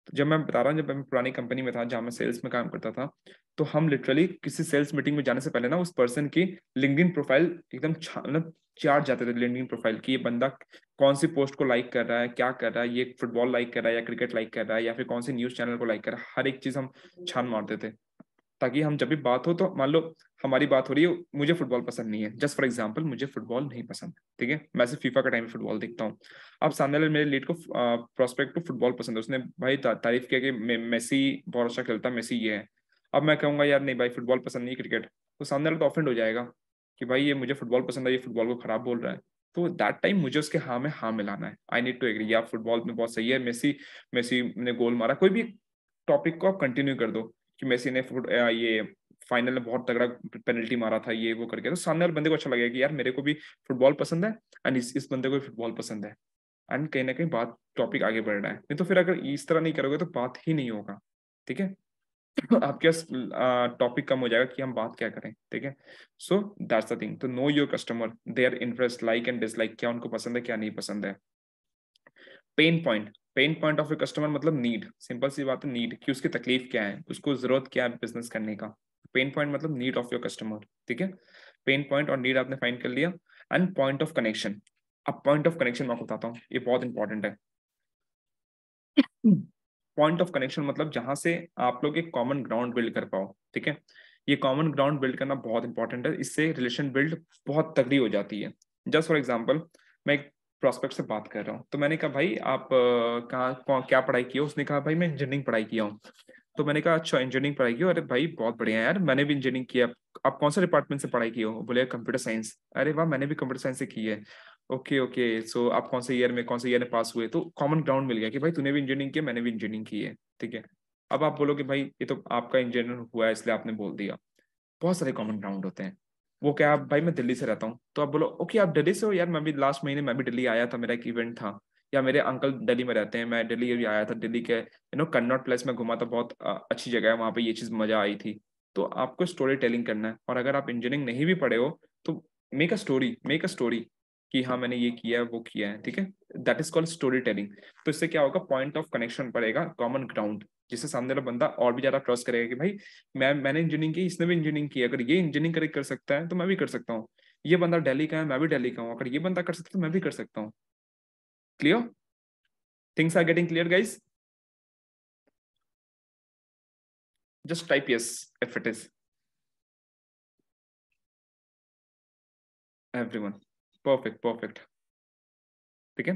Speaker 1: तो जब मैं बता रहा हूँ, जब मैं पुरानी कंपनी में था जहाँ मैं सेल्स में काम करता था, तो हम लिटरली किसी सेल्स मीटिंग में जाने से पहले ना उस पर्सन की लिंक्डइन प्रोफाइल एकदम मतलब चार्ट जाते थे लिंक्डइन प्रोफाइल की, ये बंदा कौन सी पोस्ट को लाइक कर रहा है, क्या कर रहा है, ये फुटबॉल लाइक कर रहा है या क्रिकेट लाइक कर रहा है या फिर कौन सी न्यूज चैनल को लाइक कर रहा है, हर एक चीज हम छान मारते थे, ताकि हम जब भी बात हो तो मान लो हमारी बात हो रही है, मुझे फुटबॉल पसंद नहीं है, जस्ट फॉर एग्जांपल मुझे फुटबॉल नहीं पसंद, ठीक है, मैं सिर्फ फीफा का टाइम में फुटबॉल देखता हूँ। अब सामने वाले मेरे लीड को प्रोस्पेक्ट को फुटबॉल पसंद है, उसने भाई तारीफ किया कि मेसी बहुत अच्छा खेलता है, मेसी ये है। अब मैं कहूंगा यार नहीं भाई फुटबॉल पसंद नहीं क्रिकेट, तो सामने वाला तो ऑफेंड हो जाएगा कि भाई ये मुझे फुटबॉल पसंद है, ये फुटबॉल को खराब बोल रहा है। तो दैट टाइम मुझे उसके हाँ में हाँ मिलाना है, आई नीड टू एग्री, या फुटबॉल में बहुत सही है, मेसी मेसी ने गोल मारा, कोई भी टॉपिक को आप कंटिन्यू कर दो कि मेसी ने ये फाइनल में बहुत तगड़ा पेनल्टी मारा था ये वो करके, तो सामने वाले बंदे को अच्छा लगेगा कि यार मेरे को भी फुटबॉल पसंद है एंड इस बंदे को भी फुटबॉल पसंद है, एंड कहीं ना कहीं बात टॉपिक आगे बढ़ रहा है। नहीं तो फिर अगर इस तरह नहीं करोगे तो बात ही नहीं होगा, ठीक है। आपके पास टॉपिक कम हो जाएगा कि हम बात क्या करें, ठीक है। सो दैट्स द थिंग, तो know your customer, their interest, like and dislike, क्या उनको पसंद है क्या नहीं पसंद है। Pain point of a customer मतलब नीड, सिंपल सी बात है, नीड कि उसकी तकलीफ क्या है, उसको जरूरत क्या है बिजनेस करने का। पेन पॉइंट मतलब नीड ऑफ योर कस्टमर, ठीक है। पेन पॉइंट और नीड आपने फाइंड कर लिया। एंड पॉइंट ऑफ कनेक्शन, अब पॉइंट ऑफ कनेक्शन मैं आपको बताता हूँ, ये बहुत इंपॉर्टेंट है। पॉइंट ऑफ कनेक्शन मतलब जहां से आप लोग एक कॉमन ग्राउंड बिल्ड कर पाओ, ठीक है। ये कॉमन ग्राउंड बिल्ड करना बहुत इंपॉर्टेंट है, इससे रिलेशन बिल्ड बहुत तगड़ी हो जाती है। जस्ट फॉर एग्जाम्पल, मैं एक प्रोस्पेक्ट से बात कर रहा हूँ, तो मैंने कहा भाई आप क्या पढ़ाई की हो, उसने कहा भाई मैं इंजीनियरिंग पढ़ाई किया हूँ। तो मैंने कहा अच्छा इंजीनियरिंग पढ़ाई की हो, अरे भाई बहुत बढ़िया है यार, मैंने भी इंजीनियरिंग किया। आप कौन सा डिपार्टमेंट से पढ़ाई की हो, बोले कंप्यूटर साइंस, अरे वाह मैंने भी कंप्यूटर साइंस से की है। ओके ओके, सो आप कौन से ईयर में पास हुए, तो कॉमन ग्राउंड मिल गया कि भाई तूने भी इंजीनियरिंग किया, मैंने भी इंजीनियरिंग की है, ठीक है। अब आप बोलोगे भाई ये तो आपका इंजीनियर हुआ है इसलिए आपने बोल दिया, बहुत सारे कॉमन ग्राउंड होते हैं। वो क्या, आप भाई मैं दिल्ली से रहता हूँ, तो आप बोलो ओके आप दिल्ली से हो, यार मैं भी लास्ट महीने मैं भी दिल्ली आया था, मेरा एक इवेंट था, या मेरे अंकल दिल्ली में रहते हैं, मैं दिल्ली भी आया था, दिल्ली के कन्नॉट प्लेस में घुमा था, बहुत अच्छी जगह है वहाँ पे, ये चीज़ मजा आई थी। तो आपको स्टोरी टेलिंग करना है, और अगर आप इंजीनियरिंग नहीं भी पढ़े हो तो मेक अ स्टोरी कि हाँ मैंने ये किया है वो किया है, ठीक है। That is called story telling. तो इससे क्या होगा, पॉइंट ऑफ कनेक्शन पड़ेगा, कॉमन ग्राउंड, जिससे सामने वाला बंदा और भी ज्यादा ट्रस्ट करेगा कि भाई मैंने इंजीनियरिंग की, इसने भी इंजीनियरिंग की है, अगर ये इंजीनियरिंग कर सकता है तो मैं भी कर सकता हूँ। ये बंदा दिल्ली का है, मैं भी दिल्ली का हूँ, अगर ये बंदा कर सकता है तो मैं भी कर सकता हूँ। Clear? Things are getting clear guys? Just type yes if it is. Everyone, perfect perfect, ठीक है।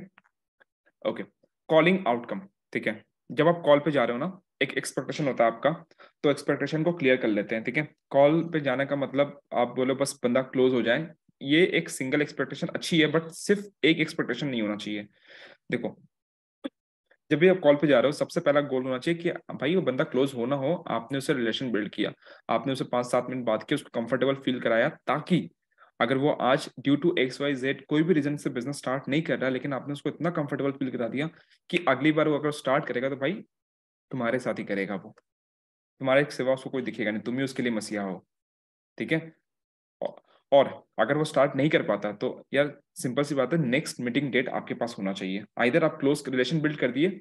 Speaker 1: ओके, कॉलिंग आउटकम, ठीक है। जब आप कॉल पे जा रहे हो ना, एक एक्सपेक्टेशन होता है आपका, तो एक्सपेक्टेशन को क्लियर कर लेते हैं, ठीक है। कॉल पे जाने का मतलब आप बोलो बस बंदा क्लोज हो जाए, ये एक सिंगल एक्सपेक्टेशन अच्छी है, बट सिर्फ एक एक्सपेक्टेशन नहीं होना चाहिए। देखो, जब भी आप कॉल पे जा रहे हो सबसे पहला गोल होना चाहिए कि भाई वो बंदा क्लोज हो ना हो, आपने उससे रिलेशन बिल्ड किया, आपने उसे 5-7 मिनट बात की, उसको कंफर्टेबल फील कराया, ताकि अगर वो आज ड्यू टू XYZ कोई भी रीजन से बिजनेस स्टार्ट नहीं कर रहा, लेकिन आपने उसको इतना कंफर्टेबल फील करा दिया कि अगली बार वो अगर स्टार्ट करेगा तो भाई तुम्हारे साथ ही करेगा, वो तुम्हारे सिवा उसको कोई दिखेगा नहीं, तुम ही उसके लिए मसीहा हो, ठीक है। औ- और अगर वो स्टार्ट नहीं कर पाता तो यार सिंपल सी बात है, नेक्स्ट मीटिंग डेट आपके पास होना चाहिए, आइदर आप क्लोज रिलेशन बिल्ड कर दिए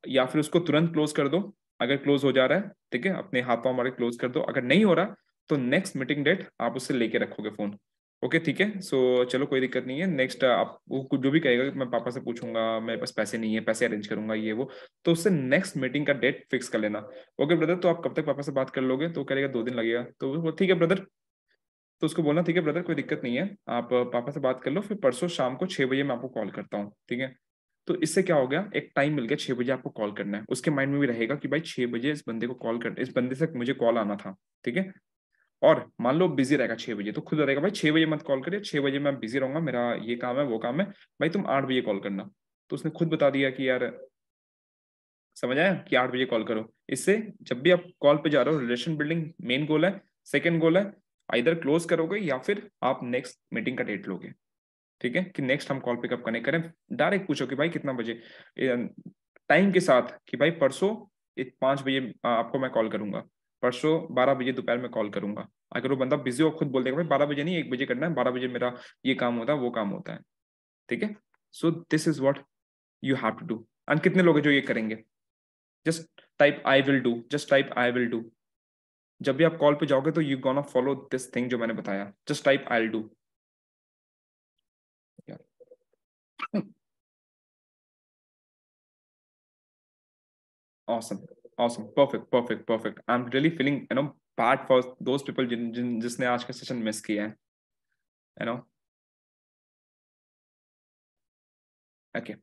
Speaker 1: या फिर उसको तुरंत क्लोज कर दो। अगर क्लोज हो जा रहा है, ठीक है, अपने हाथ पांव मारे क्लोज कर दो, अगर नहीं हो रहा तो नेक्स्ट मीटिंग डेट आप उससे लेके रखोगे फोन। ओके ठीक है, सो चलो कोई दिक्कत नहीं है, नेक्स्ट आप वो कुछ जो भी कहेगा कि मैं पापा से पूछूंगा, मेरे पास पैसे नहीं है, पैसे अरेंज करूंगा ये वो, तो उससे नेक्स्ट मीटिंग का डेट फिक्स कर लेना। ओके ब्रदर, तो आप कब तक पापा से बात कर लोगे, तो करेगा 2 दिन लगेगा, तो वो ठीक है ब्रदर, तो उसको बोलना ठीक है ब्रदर कोई दिक्कत नहीं है, आप पापा से बात कर लो, फिर परसों शाम को 6 बजे मैं आपको कॉल करता हूँ, ठीक है। तो इससे क्या हो गया, एक टाइम मिल गया, 6 बजे आपको कॉल करना है, उसके माइंड में भी रहेगा कि भाई 6 बजे इस बंदे को कॉल कर, इस बंदे से मुझे कॉल आना था, ठीक है। और मान लो बिजी रहेगा 6 बजे, तो खुद रहेगा भाई 6 बजे मत कॉल करिए, 6 बजे मैं बिजी रहूंगा, मेरा ये काम है वो काम है, भाई तुम 8 बजे कॉल करना। तो उसने खुद बता दिया कि यार, समझ आया कि 8 बजे कॉल करो। इससे जब भी आप कॉल पे जा रहे हो, रिलेशन बिल्डिंग मेन गोल है, सेकेंड गोल है इधर क्लोज करोगे या फिर आप नेक्स्ट मीटिंग का डेट लोगे, ठीक है, कि नेक्स्ट हम कॉल पिकअप कनेक्ट करें। डायरेक्ट पूछो कि भाई कितना बजे, टाइम के साथ कि भाई परसों 5 बजे आपको मैं कॉल करूंगा, परसों 12 बजे दोपहर में कॉल करूंगा। अगर वो बंदा बिजी हो खुद बोल देगा भाई 12 बजे नहीं 1 बजे करना है, 12 बजे मेरा ये काम होता है वो काम होता है, ठीक है। So this is what you have to do. And कितने लोग हैं जो ये करेंगे? Just type I will do, just type I will do. जब भी आप कॉल पे जाओगे तो you gonna follow this thing जो मैंने बताया, just type I will do. awesome, awesome, perfect, perfect, perfect. I'm really feeling, bad for those people जिसने आज का सेशन मिस किया है, you know। Okay,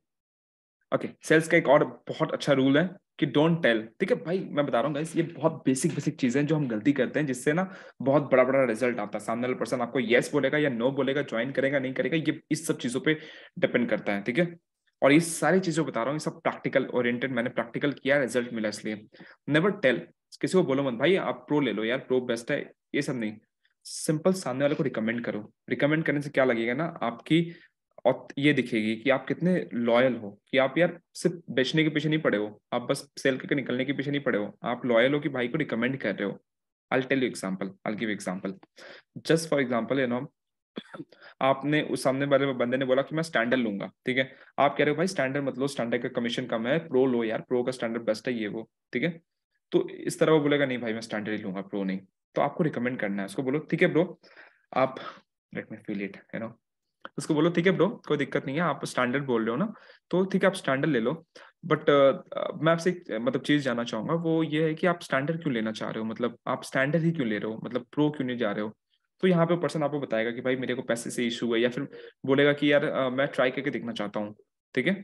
Speaker 1: okay, sales का एक और बहुत अच्छा रूल है कि डोंट टेल। ठीक है भाई, मैं बता रहा हूँ गाइस, ये बहुत बेसिक बेसिक चीजें हैं जो हम गलती करते हैं, जिससे ना बहुत बड़ा बड़ा रिजल्ट आता है। सामने वाला पर्सन आपको यस बोलेगा या नो बोलेगा, ज्वाइन करेगा नहीं करेगा, ये इस सब चीजों पे डिपेंड करता है। ठीक है, और ये सारी चीजें बता रहा हूँ, ये सब प्रैक्टिकल ओरिएंटेड, मैंने प्रैक्टिकल किया, रिजल्ट मिला, इसलिए नेवर टेल। किसी को बोलो मत भाई आप प्रो ले लो यार, प्रो बेस्ट है, ये सब नहीं। सिंपल सामने वाले को रिकमेंड करो। रिकमेंड करने से क्या लगेगा ना, आपकी और ये दिखेगी कि आप कितने लॉयल हो, कि आप यार सिर्फ बेचने के पीछे नहीं पड़े हो, आप बस सेल करके निकलने के पीछे नहीं पड़े हो, आप लॉयल हो कि भाई को रिकमेंड कर रहे हो। I tell you example, I give example. Just for example, आपने उस सामने वाले बंदे ने बोला कि मैं स्टैंडर्ड लूंगा। ठीक है, आप कह रहे हो भाई स्टैंडर्ड मत लो, स्टैंडर्ड का कमीशन कम है, प्रो लो यार, प्रो का स्टैंडर्ड बेस्ट है, ये वो। ठीक है, तो इस तरह वो बोलेगा नहीं भाई मैं स्टैंडर्ड ही लूंगा, प्रो नहीं। तो आपको रिकमेंड करना है, उसको बोलो ठीक है ब्रो, आप लेट मी फील इट, उसको बोलो ठीक है ब्रो, कोई दिक्कत नहीं है, आप स्टैंडर्ड बोल रहे हो ना, तो ठीक है आप स्टैंडर्ड ले लो। बट मैं आपसे एक मतलब चीज जानना चाहूंगा, वो ये है कि आप स्टैंडर्ड क्यों लेना चाह रहे हो, मतलब आप स्टैंडर्ड ही क्यों ले रहे हो, मतलब प्रो क्यों नहीं जा रहे हो। तो यहाँ पे पर्सन आपको बताएगा कि भाई मेरे को पैसे से इशू है, या फिर बोलेगा कि यार मैं ट्राई करके देखना चाहता हूँ। ठीक है,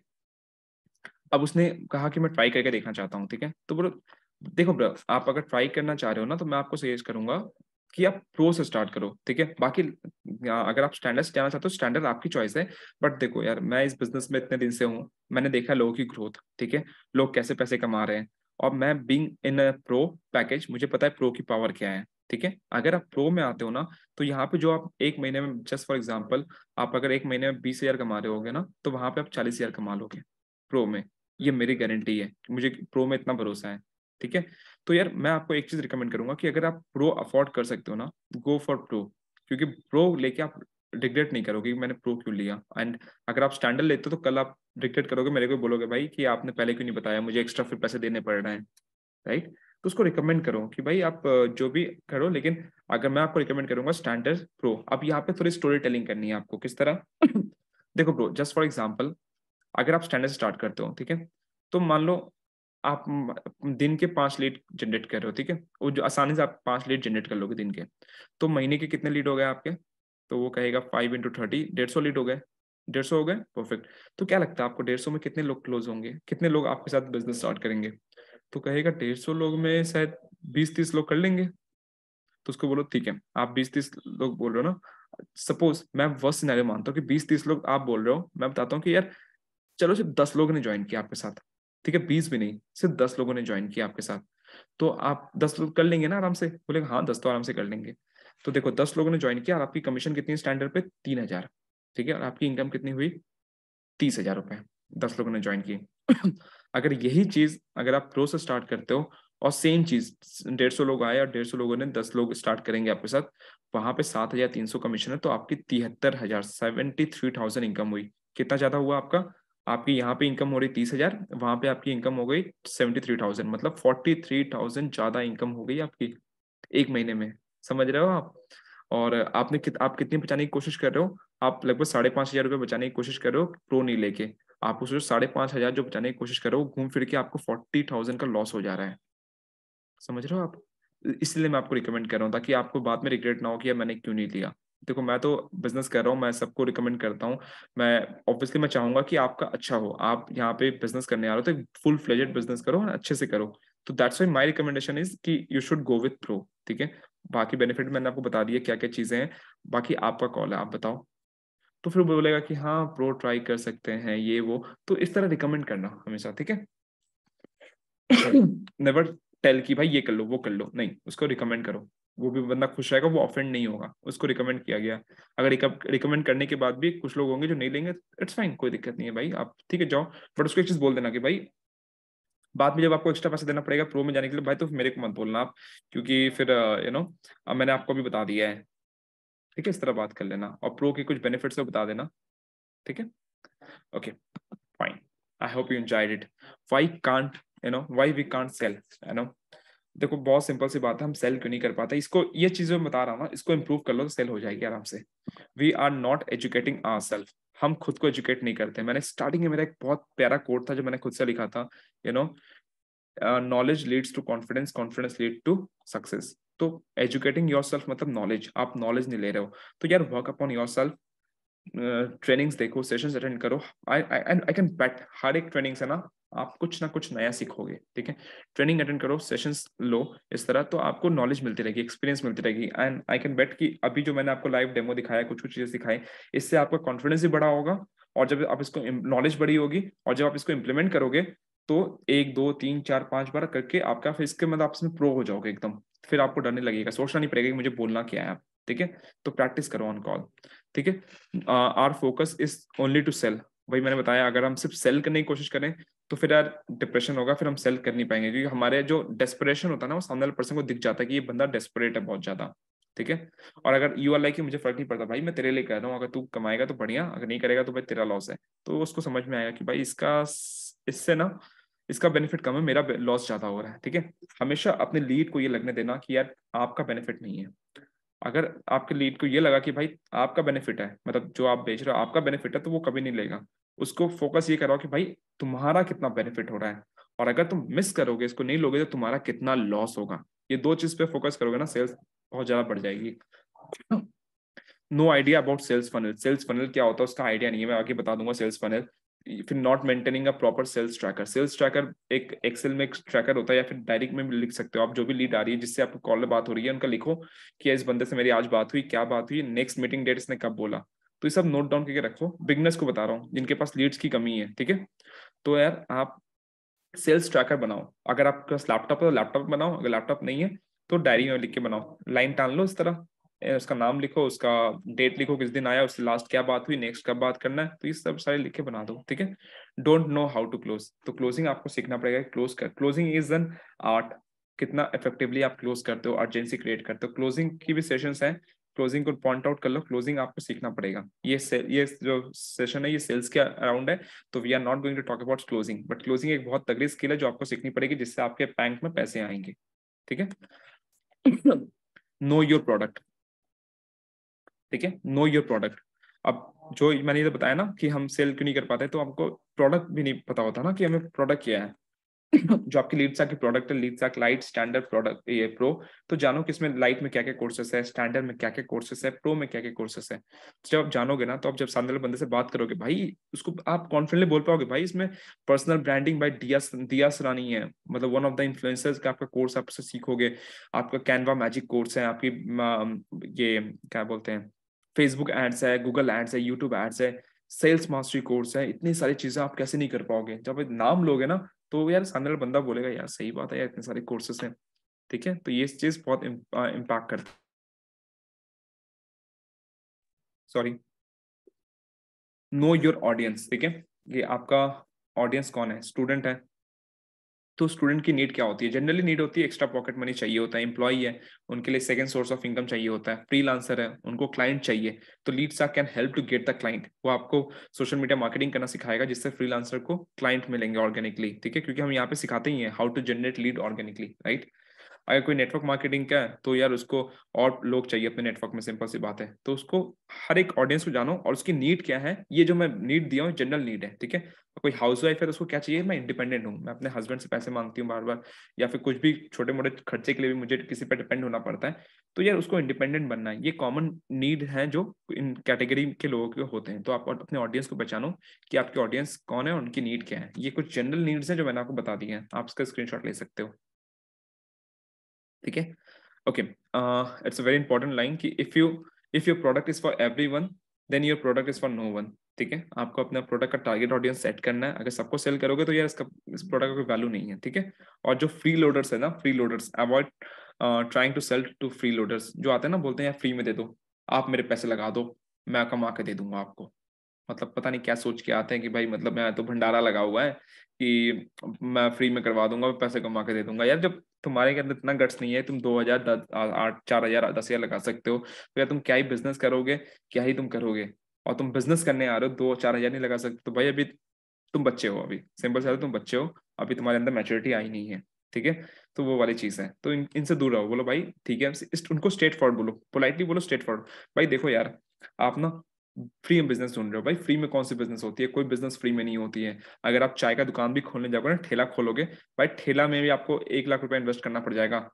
Speaker 1: अब उसने कहा कि मैं ट्राई करके देखना चाहता हूँ। ठीक है, तो बोलो देखो ब्रो, आप अगर ट्राई करना चाह रहे हो ना, तो मैं आपको सजेस्ट करूंगा कि आप प्रो से स्टार्ट करो। ठीक है, बाकी अगर आप स्टैंडर्ड जाना चाहते हो, स्टैंडर्ड आपकी चॉइस है। बट देखो यार, मैं इस बिजनेस में इतने दिन से हूँ, मैंने देखा लोगों की ग्रोथ। ठीक है, लोग कैसे पैसे कमा रहे हैं, और मैं being in a pro package, मुझे पता है प्रो की पावर क्या है। ठीक है, अगर आप प्रो में आते हो ना, तो यहाँ पे जो आप एक महीने में, जस्ट फॉर एग्जाम्पल, आप अगर एक महीने में 20,000 कमा रहे होगे ना, तो वहां पे आप 40,000 कमा लोगे प्रो में। ये मेरी गारंटी है, मुझे प्रो में इतना भरोसा है। ठीक है, तो यार मैं आपको एक चीज रिकमेंड करूंगा कि अगर आप प्रो अफोर्ड कर सकते हो ना, गो फॉर प्रो। क्योंकि प्रो लेके आप रिग्रेट नहीं करोगे कि मैंने प्रो क्यों लिया। एंड अगर आप स्टैंडर्ड लेते हो तो कल आप रिग्रेट करोगे, मेरे को बोलोगे भाई कि आपने पहले क्यों नहीं बताया, मुझे एक्स्ट्रा फिर पैसे देने पड़ रहे हैं। राइट, तो उसको रिकमेंड करो कि भाई आप जो भी करो, लेकिन अगर मैं आपको रिकमेंड करूंगा स्टैंडर्ड प्रो। अब यहाँ पे थोड़ी स्टोरी टेलिंग करनी है आपको, किस तरह देखो ब्रो, जस्ट फॉर एग्जाम्पल, अगर आप स्टैंडर्ड स्टार्ट करते हो, ठीक है, तो मान लो आप दिन के 5 लीड जनरेट कर रहे हो। ठीक है, वो जो आसानी से आप 5 लीड जनरेट कर लोगे दिन के, तो महीने के कितने लीड हो गए आपके, तो वो कहेगा 5 × 30, 150 लीड हो गए। 150 हो गए, परफेक्ट। तो क्या लगता है आपको 150 में कितने लोग क्लोज होंगे, कितने लोग आपके साथ बिजनेस स्टार्ट करेंगे। तो कहेगा 150 लोग में शायद 20-30 लोग कर लेंगे। तो उसको बोलो ठीक है, आप 20-30 लोग बोल रहे हो ना, सपोज मैं वर्स्ट सिनेरियो मानता हूँ कि 20-30 लोग आप बोल रहे हो, मैं बताता हूँ कि यार चलो सिर्फ 10 लोगों ने ज्वाइन किया आपके साथ। ठीक है, 20 भी नहीं, सिर्फ 10 लोगों ने ज्वाइन किया आपके साथ, तो आप 10 लोग कर लेंगे ना आराम से। बोलेगा हाँ 10 तो आराम से कर लेंगे। तो देखो 10 लोगों ने ज्वाइन किया और आपकी कमीशन कितनी स्टैंडर्ड पे, 3,000। ठीक है, और आपकी इनकम कितनी हुई, 30,000 रुपए, 10 लोगों ने ज्वाइन की। अगर यही चीज अगर आप प्रो से स्टार्ट करते हो, और सेम चीज 150 लोग आए और 150 लोगों ने 10 लोग स्टार्ट करेंगे आपके साथ, वहां पे 7,300 कमीशन है, तो आपकी 73,000, 73,000 इनकम हुई। कितना ज्यादा हुआ आपका, आपकी यहाँ पे इनकम हो रही 30,000, वहां पे आपकी इनकम हो गई 73,000, मतलब 43,000 ज्यादा इनकम हो गई आपकी एक महीने में। समझ रहे हो आप। और आप कितनी बचाने की कोशिश कर रहे हो, आप लगभग 5,500 रुपये बचाने की कोशिश कर रहे हो प्रो नहीं लेके। आप उस 5,500 जो बचाने की कोशिश कर रहे हो, घूम फिर के आपको 40,000 का लॉस हो जा रहा है। समझ रहे हो आप। इसलिए मैं आपको रिकमेंड कर रहा हूँ, ताकि आपको बाद में रिग्रेट ना हो कि यार मैंने क्यों नहीं लिया। देखो मैं तो बिजनेस कर रहा हूँ, मैं सबको रिकमेंड करता हूँ। मैं ऑब्वियसली मैं चाहूंगा कि आपका अच्छा हो, आप यहाँ पे बिजनेस करने आ रहे हो तो फुल फ्लेजेड बिजनेस करो और अच्छे से करो। तो that's why my recommendation is कि you should go with pro. ठीक है, बाकी बेनिफिट मैंने आपको बता दिया क्या क्या चीजें हैं, बाकी आपका कॉल है, आप बताओ। तो फिर बोलेगा कि हाँ प्रो ट्राई कर सकते हैं ये वो, तो इस तरह रिकमेंड करना हमेशा। ठीक है, नेवर टेल कि भाई ये कर लो वो कर लो, नहीं, उसको रिकमेंड करो। वो भी बंदा खुश रहेगा, वो ऑफेंड नहीं होगा, उसको रिकमेंड किया गया। अगर रिकमेंड करने के बाद भी कुछ लोग होंगे जो नहीं लेंगे, इट्स फाइन, कोई दिक्कत नहीं है भाई, आप ठीक है जाओ। बट उसको एक चीज बोल देना कि भाई बाद में जब आपको एक्स्ट्रा पैसा देना पड़ेगा प्रो में जाने के लिए, भाई तो मेरे को मत बोलना आप, क्योंकि फिर अब मैंने आपको भी बता दिया है। ठीक है, इस तरह बात कर लेना, और प्रो के कुछ बेनिफिट्स बता देना। ठीक है, okay, fine. I hope you enjoyed it. Why can't why we can't sell, देखो बहुत सिंपल सी बात है, हम सेल क्यों नहीं कर पाते, इसको ये चीजें मैं बता रहा हूँ ना, इसको इंप्रूव कर लो तो सेल हो जाएगी आराम से। We are not educating ourself, हम खुद को एजुकेट नहीं करते। मैंने स्टार्टिंग में मेरा एक बहुत प्यारा कोट था जो मैंने खुद से लिखा था, you know knowledge leads to confidence, confidence lead to success. तो एजुकेटिंग योर सेल्फ मतलब नॉलेज, आप नॉलेज नहीं ले रहे हो तो यार work upon yourself, trainings देखो, सेशंस अटेंड करो। आई कैन बेट हर एक ट्रेनिंग से ना आप कुछ ना कुछ नया सीखोगे, ठीक है। ट्रेनिंग अटेंड करो, सेशंस लो, इस तरह तो आपको नॉलेज मिलती रहेगी, एक्सपीरियंस मिलती रहेगी। एंड आई कैन बेट कि अभी जो मैंने आपको लाइव डेमो दिखाया, कुछ कुछ चीजें सिखाई, इससे आपका कॉन्फिडेंस भी बढ़ा होगा, और जब आप इसको नॉलेज बढ़ी होगी और जब आप इसको इम्प्लीमेंट करोगे तो 1 2 3 4 5 बार करके आपका फिर इसके मतलब आप इसमें प्रो हो जाओगे एकदम। फिर आपको डर नहीं लगेगा, सोचना नहीं पड़ेगा कि मुझे बोलना क्या है आप, ठीक है। तो प्रैक्टिस करो ऑन कॉल, ठीक है। Our focus is only to sell, वही मैंने बताया, अगर हम सिर्फ सेल करने की कोशिश करें तो फिर यार डिप्रेशन होगा, फिर हम सेल कर नहीं पाएंगे, क्योंकि हमारे जो डेस्परेशन होता है ना वो सामने वाले पर्सन को दिख जाता है कि ये बंदा डेस्परेट है बहुत ज्यादा, ठीक है। और अगर यू आर लाइक कि मुझे फर्क नहीं पड़ता भाई, मैं तेरे लिए कर रहा हूँ, अगर तू कमाएगा तो बढ़िया, अगर नहीं करेगा तो भाई तेरा लॉस है, तो उसको समझ में आएगा कि भाई इसका इससे ना इसका बेनिफिट कम है, मेरा लॉस ज्यादा हो रहा है, ठीक है। हमेशा अपने लीड को ये लगने देना कि यार आपका बेनिफिट नहीं है। अगर आपके लीड को ये लगा कि भाई आपका बेनिफिट है, मतलब जो आप बेच रहे हो आपका बेनिफिट है, तो वो कभी नहीं लेगा। उसको फोकस ये कराओ कि भाई तुम्हारा कितना बेनिफिट हो रहा है, और अगर तुम मिस करोगे, इसको नहीं लोगे, तो तुम्हारा कितना लॉस होगा। ये दो चीज पे फोकस करोगे ना, सेल्स बहुत ज्यादा बढ़ जाएगी। No idea about sales funnel, sales funnel क्या होता है उसका आइडिया नहीं है, मैं आगे बता दूंगा सेल्स फनल। फिर not maintaining a proper sales tracker, sales tracker एक एक्सेल में एक ट्रैकर होता है, या फिर डायरेक्ट में भी लिख सकते हो आप, जो भी लीड आ रही है जिससे आपको कॉल पे बात हो रही है उनका लिखो कि इस बंदे से मेरी आज बात हुई, क्या बात हुई, नेक्स्ट मीटिंग डेट इसने कब बोला। तो ये सब नोट डाउन करके रखो, बिगनर्स को बता रहा हूँ जिनके पास लीड्स की कमी है, ठीक है। तो यार आप सेल्स ट्रैकर बनाओ, अगर आपके पास लैपटॉप है तो लैपटॉप बनाओ, अगर लैपटॉप नहीं है तो डायरी में लिख के बनाओ, लाइन टान लो इस तरह, उसका नाम लिखो, उसका डेट लिखो, किस दिन आया, उससे लास्ट क्या बात हुई, नेक्स्ट कब बात करना है, तो ये सब सारे लिख के बना दो, ठीक है। Don't know how to close, तो क्लोजिंग आपको सीखना पड़ेगा, क्लोजिंग इज एन आर्ट। कितना इफेक्टिवली आप क्लोज करते हो, अर्जेंसी क्रिएट करते हो, क्लोजिंग की भी सेशंस हैं, क्लोजिंग को पॉइंट आउट कर लो, क्लोजिंग आपको सीखना पड़ेगा। ये जो सेशन है ये सेल्स के अराउंड है, तो we are not going to talk about closing, but closing एक बहुत तगड़ी स्किल है जो आपको सीखनी पड़ेगी, जिससे आपके बैंक में पैसे आएंगे, ठीक है। नो योर प्रोडक्ट, ठीक है, नो योर प्रोडक्ट। अब जो मैंने ये बताया ना कि हम सेल क्यों नहीं कर पाते, तो हमको प्रोडक्ट भी नहीं पता होता ना कि हमें प्रोडक्ट क्या है। जो आपकी लीडसा की प्रोडक्ट है, लीडसा लाइट, स्टैंडर्ड, प्रोडक्ट, ये प्रो, तो जानो कि इसमें लाइट में क्या क्या कोर्सेस है, स्टैंडर्ड में क्या क्या कोर्सेस है, प्रो में क्या क्या कोर्सेस है। तो जब आप जानोगे ना, तो आप जब सामने वाले बंदे से बात करोगे भाई, उसको आप कॉन्फिडेंटली बोल पाओगे भाई इसमें पर्सनल ब्रांडिंग बाय दिया सरानी है, मतलब वन ऑफ द इन्फ्लुएंसर्स का आपका कोर्स आपसे सीखोगे, आपका कैनवा मैजिक कोर्स है, आपकी ये क्या बोलते हैं, फेसबुक एड्स है, गूगल एड्स है, यूट्यूब एड्स है, सेल्स मास्टरी कोर्स है, इतनी सारी चीजें आप कैसे नहीं कर पाओगे। जब आप नाम लोगे ना, तो यार सामने वाला बंदा बोलेगा यार सही बात है यार, इतने सारे कोर्सेस हैं, ठीक है। तो ये चीज बहुत इम्पैक्ट करती है। सॉरी, नो योर ऑडियंस, ठीक है। ये आपका ऑडियंस कौन है, स्टूडेंट है, तो स्टूडेंट की नीड क्या होती है, जनरली नीड होती है एक्स्ट्रा पॉकेट मनी चाहिए होता है, एम्प्लॉई है उनके लिए सेकंड सोर्स ऑफ इनकम चाहिए होता है, फ्रीलांसर है उनको क्लाइंट चाहिए, तो leads can help to get the client, वो आपको सोशल मीडिया मार्केटिंग करना सिखाएगा जिससे फ्रीलांसर को क्लाइंट मिलेंगे ऑर्गेनिकली, ठीक है, क्योंकि हम यहाँ पे सिखाते ही हैं how to generate lead organically, right. अगर कोई नेटवर्क मार्केटिंग का है तो यार उसको और लोग चाहिए अपने नेटवर्क में, सिंपल सी बात है, तो उसको हर एक ऑडियंस को जानो और उसकी नीड क्या है, ये जो मैं नीड दिया हूँ जनरल नीड है, ठीक है। कोई हाउस वाइफ है तो उसको क्या चाहिए, मैं इंडिपेंडेंट हूँ, मैं अपने हस्बैंड से पैसे मांगती हूँ बार बार, या फिर कुछ भी छोटे मोटे खर्चे के लिए भी मुझे किसी पर डिपेंड होना पड़ता है, तो यार उसको इंडिपेंडेंट बनना है, ये कॉमन नीड है जो इन कैटेगरी के लोगों के होते हैं। तो आप अपने ऑडियंस को पहचानो कि आपके ऑडियंस कौन है और उनकी नीड क्या है, ये कुछ जनरल नीड्स है जो मैंने आपको बता दी है, आप इसका स्क्रीनशॉट ले सकते हो, ठीक है। Okay, it's a very important line कि if your product is for everyone, then your product is for no one, ठीक है। आपको अपना प्रोडक्ट का टारगेट ऑडियंस सेट करना है, अगर सबको सेल करोगे तो यार इस प्रोडक्ट का कोई वैल्यू नहीं है, ठीक है। और जो फ्री लोडर्स है ना, free loaders avoid trying to sell to free loaders, जो आते हैं ना बोलते हैं यार फ्री में दे दो, आप मेरे पैसे लगा दो, मैं कमा के दे दूंगा आपको, मतलब पता नहीं क्या सोच के आते हैं कि भाई मतलब मैं तो भंडारा लगा हुआ है कि मैं फ्री में करवा दूंगा, मैं पैसे कमा के दे दूंगा। यार जब तुम्हारे के अंदर इतना गट्स नहीं है, तुम 2,000 8 4,000 10,000 लगा सकते हो, तो यार तुम क्या ही बिजनेस करोगे, क्या ही तुम करोगे। और तुम बिजनेस करने आ रहे हो, 2 4 हज़ार नहीं लगा सकते, तो भाई अभी तुम बच्चे हो, अभी सिंपल सा तुम बच्चे हो, अभी तुम्हारे अंदर मैच्योरिटी आई नहीं है, ठीक है। तो वो वाली चीज है, तो इनसे दूर रहो। बोलो भाई ठीक है, उनको स्ट्रेट फॉरवर्ड बोलो, पोलाइटली बोलो स्ट्रेट फॉरवर्ड। भाई देखो यार, आप ना फ्री में बिजनेस ढूंढ रहे हो, भाई फ्री में कौन सी बिजनेस होती है? कोई बिजनेस फ्री में नहीं होती है। अगर आप चाय का दुकान भी खोलने जाओगे ना, ठेला खोलोगे, भाई ठेला में भी आपको 1 लाख रुपए इन्वेस्ट करना पड़ जाएगा,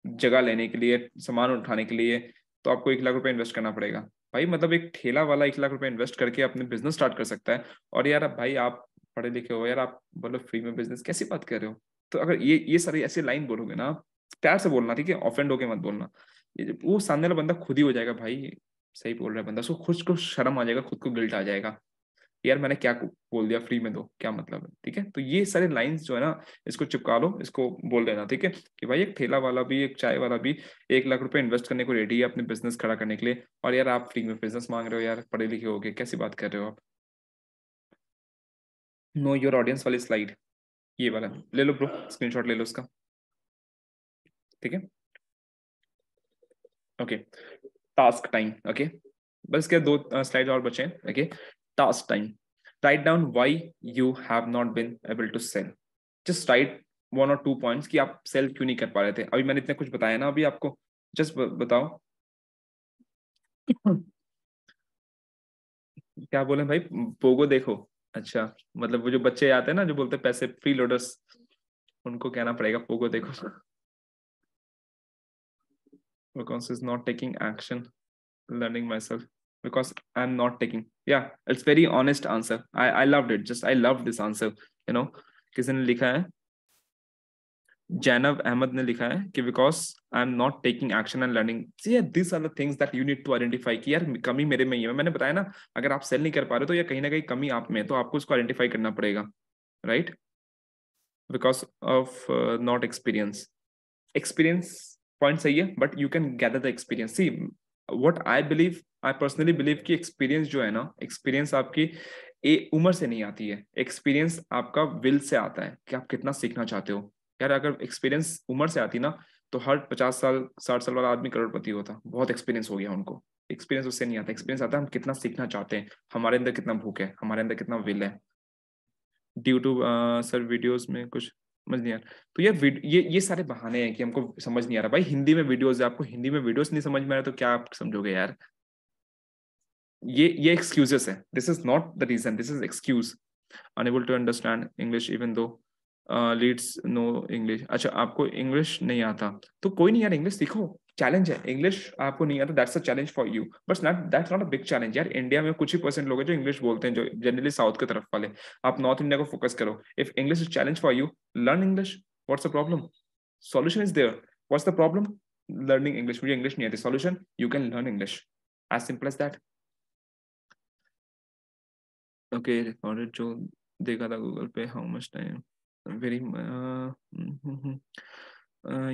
Speaker 1: जगह लेने के लिए, सामान उठाने के लिए, तो आपको 1 लाख रुपए इन्वेस्ट करना पड़ेगा। भाई मतलब एक ठेला वाला 1 लाख रुपए इन्वेस्ट करके अपने बिजनेस स्टार्ट कर सकता है। और यार भाई आप पढ़े लिखे हो यार, आप बोलो फ्री में बिजनेस, कैसी बात कर रहे हो? तो अगर ये सारी ऐसी लाइन बोलोगे ना, प्यार से बोलना, ठीक है, ऑफेंड होके मत बोलना। वो सामने वाला बंदा खुद ही हो जाएगा भाई, सही बोल रहा है बंदा, उसको खुद को शर्म आ जाएगा, खुद को गिल्ट आ जाएगा, यार मैंने क्या बोल दिया, फ्री में दो, क्या मतलब है? ठीक है, तो ये सारे लाइंस जो है ना, इसको चिपका लो, इसको बोल देना, ठीक है, कि भाई एक ठेला वाला भी, एक चाय वाला भी 1 लाख रुपए इन्वेस्ट करने को रेडी है अपने बिजनेस खड़ा करने के लिए, और यार आप फ्री में बिजनेस मांग रहे हो? यार पढ़े लिखे हो गए, कैसी बात कर रहे हो आप? नो योर ऑडियंस वाली स्लाइड, ये वाला ले लो ब्रो, स्क्रीनशॉट ले लो उसका, ठीक है। ओके, टास्क टाइम, ओके, बस क्या 2 स्लाइड और बचे हैं, okay. Task time, write down why you have not been able to sell, just write 1 or 2 points कि आप सेल क्यों नहीं कर पा रहे थे। अभी मैंने इतने कुछ बताया ना अभी आपको, जस्ट बताओ। क्या बोले भाई? पोगो देखो, अच्छा, मतलब वो जो बच्चे आते हैं ना जो बोलते हैं पैसे फ्री लोडर्स, उनको कहना पड़ेगा पोगो देखो। because is not taking action, learning myself, because I'm not taking, yeah, it's very honest answer, I loved it, just I loved this answer, you know। किसी ने लिखा है, जैनब अहमद ने लिखा है कि because I am not taking action and learning, see this are the things that you need to identify कि यार कमी मेरे में ही है। मैंने बताया ना, अगर आप सेल नहीं कर पा रहे तो या कहीं ना कहीं कमी आप में है, तो आपको उसको आइडेंटिफाई करना पड़ेगा, right. Because of not experience, experience point सही है, but you can gather the experience. See what I believe, I personally believe कि एक्सपीरियंस जो है ना, एक्सपीरियंस आपकी उम्र से नहीं आती है, एक्सपीरियंस आपका विल से आता है कि आप कितना सीखना चाहते हो। यार अगर एक्सपीरियंस उम्र से आती ना, तो हर 50 साल 60 साल वाला आदमी करोड़पति होता, बहुत एक्सपीरियंस हो गया उनको। एक्सपीरियंस उससे नहीं आता, एक्सपीरियंस आता है हम कितना सीखना चाहते हैं, हमारे अंदर कितना भूख है, हमारे अंदर कितना विल है। ड्यू टू सर वीडियोस में कुछ समझ नहीं आ रहा, तो ये सारे बहाने हैं कि हमको समझ नहीं आ रहा। भाई हिंदी में वीडियोस है, आपको हिंदी में वीडियोस नहीं समझ में आ रहा तो क्या आप समझोगे यार? ये एक्सक्यूजेस है, this is not the reason, this is excuse. Unable to understand English even though leads no English, अच्छा आपको इंग्लिश नहीं आता तो कोई नहीं यार, इंग्लिश सीखो, चैलेंज है। इंग्लिश आपको नहीं आता, that's a challenge for you, but not that's not a big challenge यार। इंडिया में कुछ ही परसेंट लोग हैं जो इंग्लिश बोलते हैं, जो जनरली साउथ की तरफ वाले। आप नॉर्थ इंडिया को फोकस करो, if English is challenge for you, learn English, what's the problem? Solution is there, what's the problem? Learning English, मुझे इंग्लिश नहीं आती, solution you can learn English, as simple as that. Okay, recorded जो देखा था Google पे, how much time, very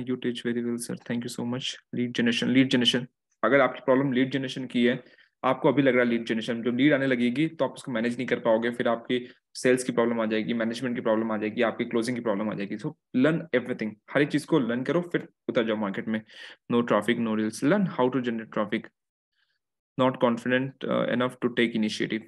Speaker 1: you teach very well sir, thank you so much. Lead generation, lead generation, अगर आपकी problem lead generation की है, आपको अभी लग रहा है लीड जनरेशन, जब लीड आने लगेगी तो आप उसको मैनेज नहीं कर पाओगे, फिर आपकी सेल्स की प्रॉब्लम आ जाएगी, मैनेजमेंट की प्रॉब्लम आ जाएगी, आपकी क्लोजिंग की प्रॉब्लम आ जाएगी। सो लर्न एवरीथिंग, हर एक चीज को लर्न करो, फिर उतर जाओ मार्केट में। No traffic no reels, learn how to generate traffic, not confident enough to take initiative.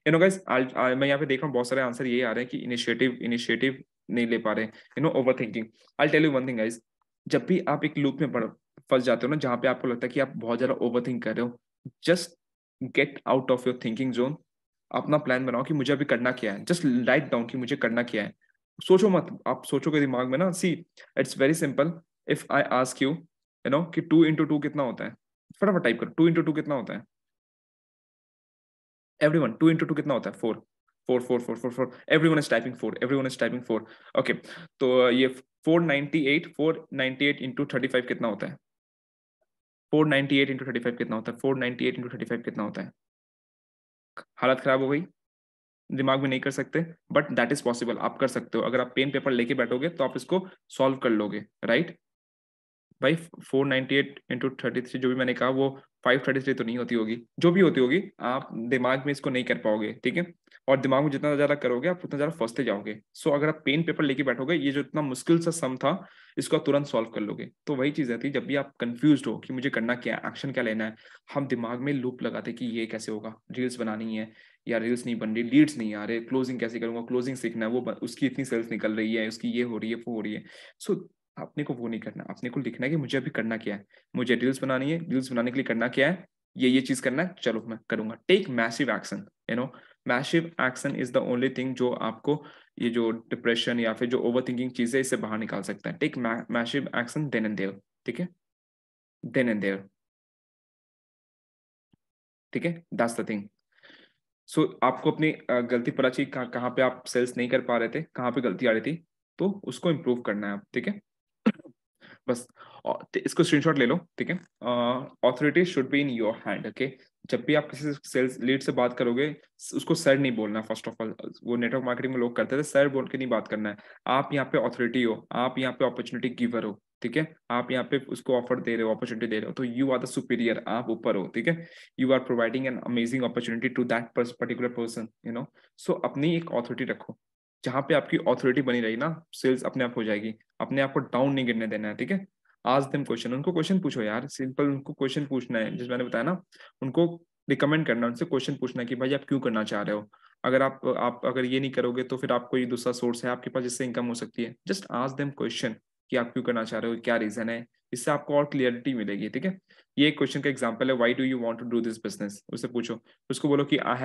Speaker 1: Guys, मैं यहाँ पे देख रहा हूँ बहुत सारे आंसर ये आ रहे हैं कि इनिशिएटिव इनिशिएटिव नहीं ले पा रहे, overthinking. I tell you one thing guys, जब भी आप एक लूप में फंस जाते हो ना, जहाँ पे आपको लगता है कि आप बहुत ज्यादा ओवर थिंक कर रहे हो, just get out of your thinking zone. अपना प्लान बनाओ कि मुझे अभी करना क्या है, जस्ट राइट डाउन कि मुझे करना क्या है। सोचो मत, आप सोचोगे दिमाग में ना, see it's very simple. If I ask you, कि 2 into 2 कितना होता है, फटाफट टाइप करो, 2 into 2 कितना होता है? एवरीवन, 2 into 2 कितना होता है? 4, 4 4 4 4 4, everyone is typing 4, everyone is typing 4। Okay, तो ये 498 कितना होता है? 498 into 35 कितना होता है? 498 into 35 कितना होता है? हालत खराब हो गई, दिमाग में नहीं कर सकते, बट दैट इज पॉसिबल, आप कर सकते हो। अगर आप पेन पेपर लेके बैठोगे तो आप इसको सॉल्व कर लोगे, राइट। भाई 498 into 33 जो भी मैंने कहा वो 533 तो नहीं होती होगी, जो भी होती होगी आप दिमाग में इसको नहीं कर पाओगे, ठीक है। और दिमाग में जितना ज्यादा करोगे आप उतना ज्यादा फंसते जाओगे। सो अगर आप पेन पेपर लेके बैठोगे, ये जो इतना मुश्किल सा सम था इसको आप तुरंत सॉल्व कर लोगे। तो वही चीज रहती है, जब भी आप कंफ्यूज हो कि मुझे करना क्या है, एक्शन क्या लेना है, हम दिमाग में लूप लगाते कि ये कैसे होगा, रील्स बनानी है या रील्स नहीं बन रही, लीड्स नहीं आ रहे, क्लोजिंग कैसे करूंगा, क्लोजिंग सीखना है, उसकी इतनी सेल्स निकल रही है, उसकी ये हो रही है वो हो रही है। सो अपने को वो नहीं करना, अपने को लिखना है कि मुझे अभी करना क्या है, मुझे रील्स बनानी है, रील्स बनाने के लिए करना क्या है, ये चीज करना है, चलो मैं करूंगा। Take massive action, you know, massive action is the only thing जो आपको ये जो डिप्रेशन या फिर जो ओवर थिंकिंग चीज है इससे बाहर निकाल सकता है। Take massive action then and there, ठीक है, देन एंड देयर, ठीक है, दैट्स द थिंग। सो आपको अपनी गलती पता चाहिए कहाँ पे आप सेल्स नहीं कर पा रहे थे, कहाँ पे गलती आ रही थी, तो उसको इम्प्रूव करना है आप, ठीक है। बस इसको स्क्रीनशॉट ले लो, ठीक है। Authority should be in your hand, okay. जब भी आप किसी सेल्स लीड से बात करोगे, उसको सर नहीं बोलना। फर्स्ट ऑफ ऑल, वो नेटवर्क मार्केटिंग में लोग करते थे, सर बोल के नहीं बात करना है। आप यहाँ पे ऑथोरिटी हो, आप यहाँ पे अपॉर्चुनिटी गिवर हो, ठीक है। आप यहाँ पे उसको ऑफर दे रहे हो, अपॉर्चुनिटी दे रहे हो, तो यू आर द सुपीरियर, आप ऊपर हो, ठीक है। You are providing an amazing opportunity to that particular person, you know. So अपनी एक ऑथोरिटी रखो, जहां पे आपकी ऑथोरिटी बनी रही ना, सेल्स अपने आप हो जाएगी। अपने आप को डाउन नहीं गिरने देना है, ठीक है। आज देम क्वेश्चन, उनको क्वेश्चन पूछो यार, सिंपल उनको क्वेश्चन पूछना है, जिस मैंने बताया ना, उनको रिकमेंड करना, उनसे क्वेश्चन पूछना है कि भाई आप क्यों करना चाह रहे हो। अगर आप अगर ये नहीं करोगे तो फिर आपको ये दूसरा सोर्स है आपके पास जिससे इनकम हो सकती है। जस्ट आस्क देम क्वेश्चन कि आप क्यों करना चाह रहे हो, क्या रीजन है, इससे आपको और क्लियरिटी मिलेगी, ठीक है। ये एक क्वेश्चन का एग्जाम्पल है, why do you want to do this business, उससे पूछो। उसको बोलो कि I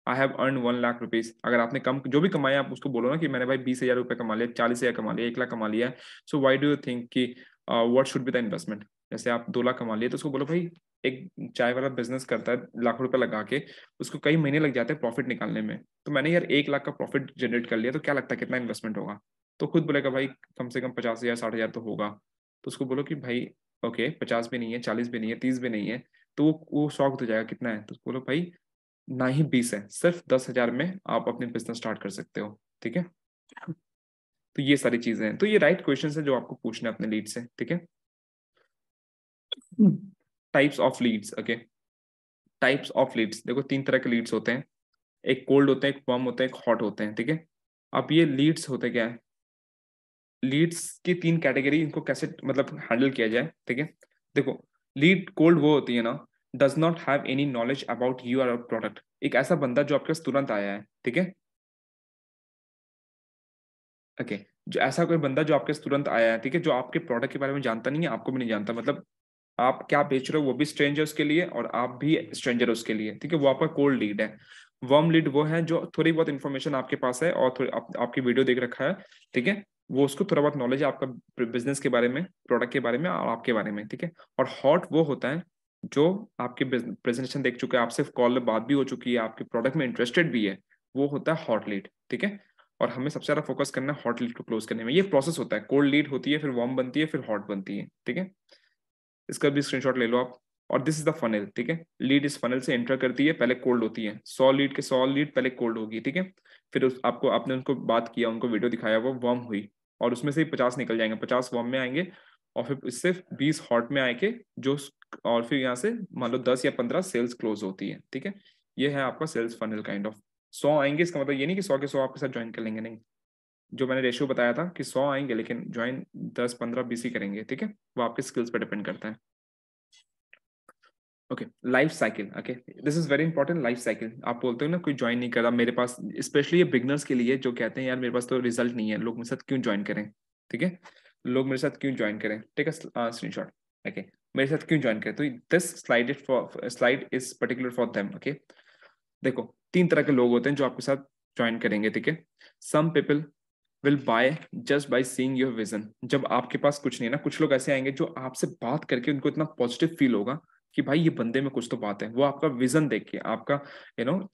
Speaker 1: have earn 1 lakh rupees. अगर आपने कम जो भी कमाया, आप उसको बोलो ना कि मैंने भाई 20,000 रुपये कमा लिया, 40,000 कमा लिया, 1 लाख कमा लिया। So why do you think कि what should be the investment. जैसे आप 2 लाख कमा लिए, तो उसको बोलो भाई एक चाय वाला बिजनेस करता है, लाख रुपए लगा के, उसको कई महीने लग जाते हैं प्रॉफिट निकालने में, तो मैंने यार 1 लाख का प्रॉफिट जनरेट कर लिया, तो क्या लगता है कितना इन्वेस्टमेंट होगा। तो खुद बोलेगा भाई कम से कम 50,000 60,000 तो होगा। तो उसको बोलो कि भाई ओके, 50 भी नहीं है, 40 भी नहीं है, 30 भी नहीं है, तो वो शॉक हो जाएगा कितना है। तो बोलो भाई ना ही 20 है, सिर्फ 10,000 में आप अपने बिजनेस स्टार्ट कर सकते हो, ठीक है। तो ये सारी चीजें हैं, तो ये राइट क्वेश्चन है जो आपको पूछना है अपने लीड से, ठीक है। Types of leads, okay. Types of leads, देखो 3 तरह के लीड्स होते हैं, एक कोल्ड होते हैं, एक वार्म होते हैं, एक हॉट होते हैं, ठीक है। अब ये लीड्स होते क्या है, लीड्स की 3 कैटेगरी, इनको कैसे मतलब हैंडल किया जाए, ठीक है। देखो, लीड कोल्ड वो होती है ना, does not have any knowledge about your product. एक ऐसा बंदा जो आपके पास तुरंत आया है, ठीक है, ओके। जो ऐसा कोई बंदा जो आपके पास तुरंत आया है, ठीक है, जो आपके प्रोडक्ट के बारे में जानता नहीं है, आपको भी नहीं जानता, मतलब आप क्या बेच रहे हो वो भी स्ट्रेंजर उसके लिए, और आप भी स्ट्रेंजर उसके लिए, ठीक है, वो आपका कोल्ड लीड है। वार्म लीड वो है जो थोड़ी बहुत इन्फॉर्मेशन आपके पास है और थोड़ी आपकी वीडियो देख रखा है, ठीक है, वो उसको थोड़ा बहुत नॉलेज है आपका बिजनेस के बारे में, प्रोडक्ट के बारे में और आपके बारे में, ठीक है। और हॉट वो होता है जो आपके प्रेजेंटेशन देख चुके हैं, आपसे कॉल में बात भी हो चुकी है, आपके प्रोडक्ट में इंटरेस्टेड भी है, वो होता है हॉट लीड, ठीक है। और हमें सबसे ज्यादा फोकस करना है हॉट लीड को क्लोज करने में। ये प्रोसेस होता है, कोल्ड लीड होती है, फिर वार्म बनती है, फिर हॉट बनती है, ठीक है। इसका भी स्क्रीनशॉट ले लो आप। और दिस इज द फनल, ठीक है। लीड इस फनल से एंटर करती है, पहले कोल्ड होती है, 100 लीड पहले कोल्ड होगी, ठीक है। फिर आपको आपने उनको बात किया, उनको वीडियो दिखाया, वो वार्म हुई, और उसमें से 50 निकल जाएंगे, 50 वार्म में आएंगे, और फिर इससे 20 हॉट में आएंगे जो, और फिर यहाँ से मान लो 10 या 15 सेल्स क्लोज होती है, ठीक है। ये है आपका सेल्स फनल काइंड ऑफ। 100 आएंगे, इसका मतलब ये नहीं कि 100 के 100 आपके साथ ज्वाइन कर लेंगे, नहीं। जो मैंने रेशियो बताया था कि 100 आएंगे, लेकिन ज्वाइन 10 15 20 ही करेंगे, ठीक है। वो आपके स्किल्स पर डिपेंड करता है। Okay, life cycle, okay, this is very important. Life cycle, आप बोलते हो ना कोई ज्वाइन नहीं कर रहा मेरे पास, स्पेशली ये बिगनर्स के लिए जो कहते हैं यार मेरे पास तो रिजल्ट नहीं है, लोग मेरे साथ क्यों ज्वाइन करें, ठीक है। लोग मेरे साथ क्यों ज्वाइन करें, टेक अ स्क्रीनशॉट, ओके। मेरे साथ क्यों ज्वाइन करें, तो this slide is particular for them, okay. देखो, 3 तरह के लोग होते हैं जो आपके साथ ज्वाइन करेंगे, ठीक है। Some people will buy just buy seeing your vision. जब आपके पास कुछ नहीं है ना, कुछ लोग ऐसे आएंगे जो आपसे बात करके उनको इतना पॉजिटिव फील होगा कि भाई ये बंदे में कुछ तो बात है, वो आपका विजन देख के, आपका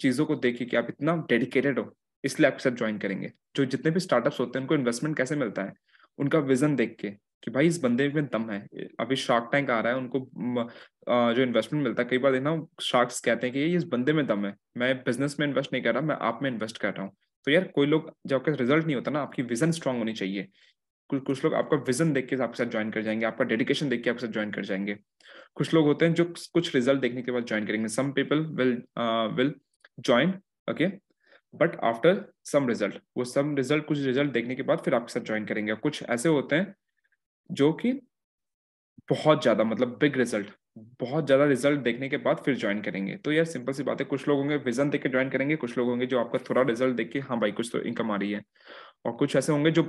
Speaker 1: चीजों को देख के कि आप इतना डेडिकेटेड हो, इसलिए आपके साथ ज्वाइन करेंगे। जो जितने भी स्टार्टअप्स होते हैं उनको इन्वेस्टमेंट कैसे मिलता है, उनका विजन देख के कि भाई इस बंदे में दम है। अभी शार्क टैंक आ रहा है, उनको जो इन्वेस्टमेंट मिलता है, कई बार देखना शार्क्स कहते हैं कि ये इस बंदे में दम है, मैं बिजनेस में इन्वेस्ट नहीं कर रहा, मैं आप में इन्वेस्ट कर रहा हूँ। तो यार कोई लोग जब आपका रिजल्ट नहीं होता ना, आपकी विजन स्ट्रांग होनी चाहिए। कुछ लोग आपका विजन देख के आपके साथ ज्वाइन कर जाएंगे, आपका डेडिकेशन देख के आपके साथ ज्वाइन कर जाएंगे। कुछ लोग होते हैं जो कुछ रिजल्ट देखने के बाद ज्वाइन करेंगे। Some people will join, okay, but after some result, वो सम रिजल्ट, कुछ रिजल्ट देखने के बाद फिर आपके साथ ज्वाइन करेंगे। कुछ ऐसे होते हैं जो कि बहुत ज्यादा मतलब बिग रिजल्ट, बहुत ज्यादा रिजल्ट देखने के बाद फिर ज्वाइन करेंगे। तो यार सिंपल सी बात है, कुछ लोग होंगे विजन देख के ज्वाइन करेंगे, कुछ लोग होंगे जो आपका थोड़ा रिजल्ट देख के हाँ भाई कुछ तो इनकम आ रही है, और कुछ ऐसे होंगे जो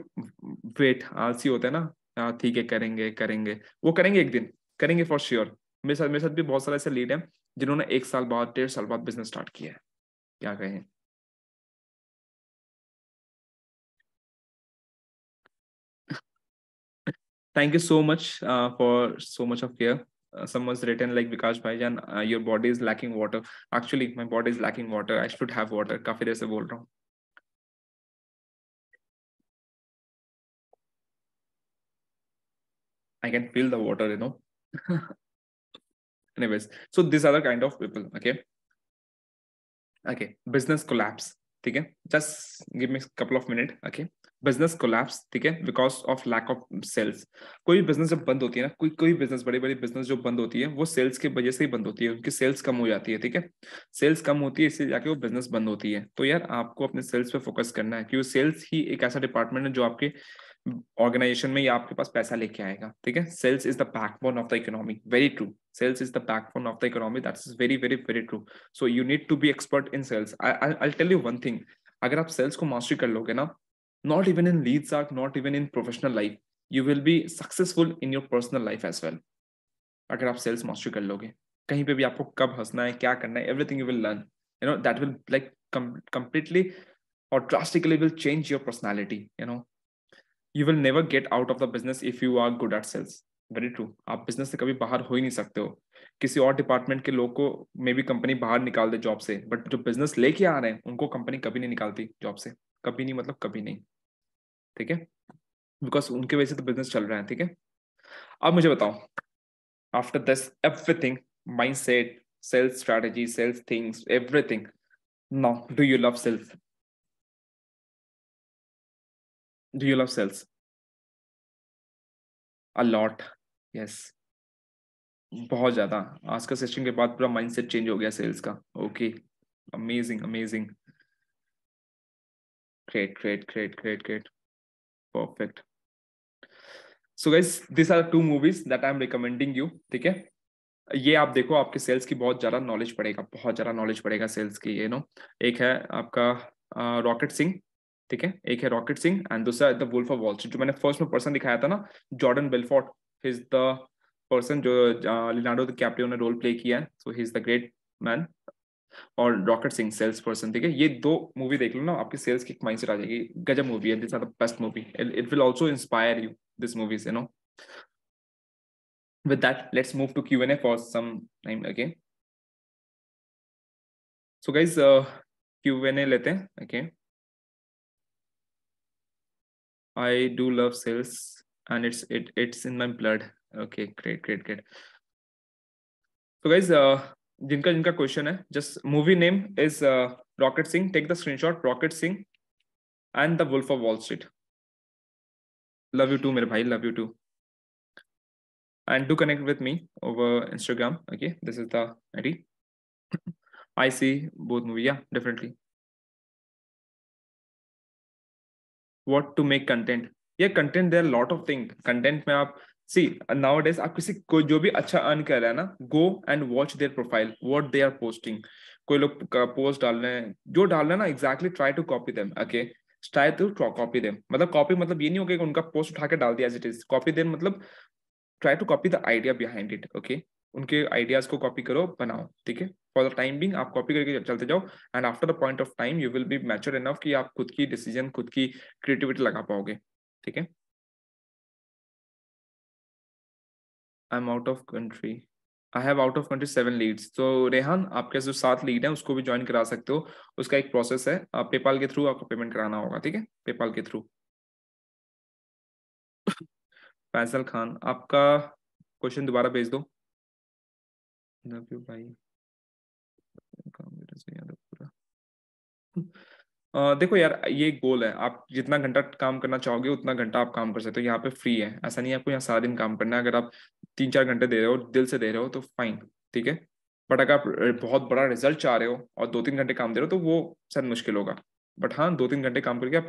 Speaker 1: वेट आलसी होते हैं ना, हाँ ठीक है करेंगे करेंगे, वो करेंगे एक दिन, करेंगे फॉर श्योर। मेरे साथ भी बहुत सारे ऐसे लीड हैं जिन्होंने 1 साल बाद 1.5 साल बाद बिजनेस स्टार्ट किया है। क्या कहें। Thank you so much for so much of care. Someone's written like Vikash Bhaijan, your body is lacking water. Actually, my body is lacking water. I should have water. काफी देर से बोल रहा हूँ. I can feel the water, you know. Anyways, so these are the kind of people. Okay, okay. Business collapse. ठीक है. Just give me a couple of minutes. Okay. Business collapse, ठीक है, because of lack of sales. कोई business जब बंद होती है ना, कोई कोई बिजनेस, बड़ी बड़ी बिजनेस जो बंद होती है वो सेल्स की वजह से ही बंद होती है, उनकी सेल्स कम हो जाती है, ठीक है। सेल्स कम होती है इसलिए जाके वो बिजनेस बंद होती है। तो यार आपको अपने सेल्स पे फोकस करना है, क्योंकि सेल्स ही एक ऐसा डिपार्टमेंट है जो आपके ऑर्गेनाइजेशन में या आपके पास पैसा लेके आएगा, ठीक है। Sales is the backbone of the economy, very true. Sales is the backbone of the economy, that's very very very true. So you need to be expert in sales. I tell you one thing, अगर आप sales को mastery कर लोगे ना, not even in leads art, not even in professional life, you will be successful in your personal life as well। अगर आप sales mastery कर लोगे, कहीं पे भी आपको कब हंसना है, क्या करना है, everything you will learn, you know, that will like completely or drastically will change your personality, you know। You will never get out of the business if you are good at sales। Very true. आप business से कभी बाहर हो ही नहीं सकते हो। किसी और डिपार्टमेंट के लोग को मे बी कंपनी बाहर निकाल दे जॉब से, बट जो बिजनेस लेके आ रहे हैं उनको कंपनी कभी नहीं निकालती जॉब से। कभी नहीं, मतलब कभी नहीं, ठीक है। बिकॉज उनके वजह से तो बिजनेस चल रहा है, ठीक है। अब मुझे बताओ, after this everything, mindset, sales strategy, sales things, everything, now do you love sales? Do you love sales? A lot. Yes, बहुत ज्यादा। आज का सेशन के बाद पूरा माइंडसेट चेंज हो गया सेल्स का। Okay, amazing amazing, great great great great great, perfect. So guys, this are two movies that I am recommending you, ठीक है। ये आप देखो, आपके सेल्स की बहुत ज्यादा नॉलेज पड़ेगा, बहुत ज्यादा नॉलेज पड़ेगा सेल्स की, यू नो। एक है आपका रॉकेट सिंह, ठीक है, एक है रॉकेट सिंह, एंड दूसरा the Wolf of Wall Street. जो मैंने फर्स्ट में पर्सन दिखाया था ना, Jordan Belfort, he is the person जो लियोनार्डो कैप्रियो ने रोल प्ले किया है, so he is the great man. और रॉकेट सिंह सेल्स पर्सन, ठीक है। ये दो मूवी देख लो ना, आपकी सेल्स की माइंड सेट आ जाएगी। गजब मूवी है, this are the best movie, it will also inspire you, this movies, you know. With that, let's move to Q&A for some time again. So guys, Q&A लेते हैं, okay? I do love sales and it's in my blood. Okay, great great great. So guys, जिनका जिनका question है, just movie name is Rocket Singh. Take the screenshot, Rocket Singh and the Wolf of Wall Street. Love you too, मेरे भाई, love you too. And do connect with me over Instagram. Okay, this is the ID. I see both movie. Yeah, definitely. What to make content? ये content, there lot of thing content में। आप सी now days, आप किसी को जो भी अच्छा earn कर रहा है ना, go and watch their profile, what they are posting. कोई लोग पोस्ट डाल रहे हैं, जो डाल रहे हैं ना, exactly try to copy them. Okay, try to copy them. मतलब कॉपी मतलब ये नहीं होगा कि उनका पोस्ट उठा के डाल दिया as it is. Copy them मतलब try to copy the idea behind it. Okay, उनके आइडियाज को कॉपी करो, बनाओ, ठीक है। फॉर द टाइम बिंग आप कॉपी करके चलते जाओ, and after the point of time you will be mature enough कि आप खुद की डिसीजन, खुद की क्रिएटिविटी लगा पाओगे, ठीक है। I am out of country. I have out of country 7 leads. तो रेहान, आपके जो 7 लीड है उसको भी ज्वाइन करा सकते हो। उसका एक प्रोसेस है, आप पेपाल के थ्रू आपको पेमेंट कराना होगा, ठीक है, पेपाल के थ्रू। फैसल खान, आपका क्वेश्चन दोबारा भेज दो। लव यू भाई, काम मेरे से याद है पूरा। देखो यार, ये गोल है, आप जितना घंटा काम करना चाहोगे उतना घंटा आप काम कर सकते हो। यहाँ पे फ्री है, ऐसा नहीं है आपको यहाँ सारा दिन काम करना है। अगर आप 3-4 घंटे दे रहे हो, दिल से दे रहे हो, तो फाइन, ठीक है। बट अगर आप बहुत बड़ा रिजल्ट चाह रहे हो और 2-3 घंटे काम दे रहे हो, तो वो शायद मुश्किल होगा। बट हाँ 2-3 घंटे काम करके आप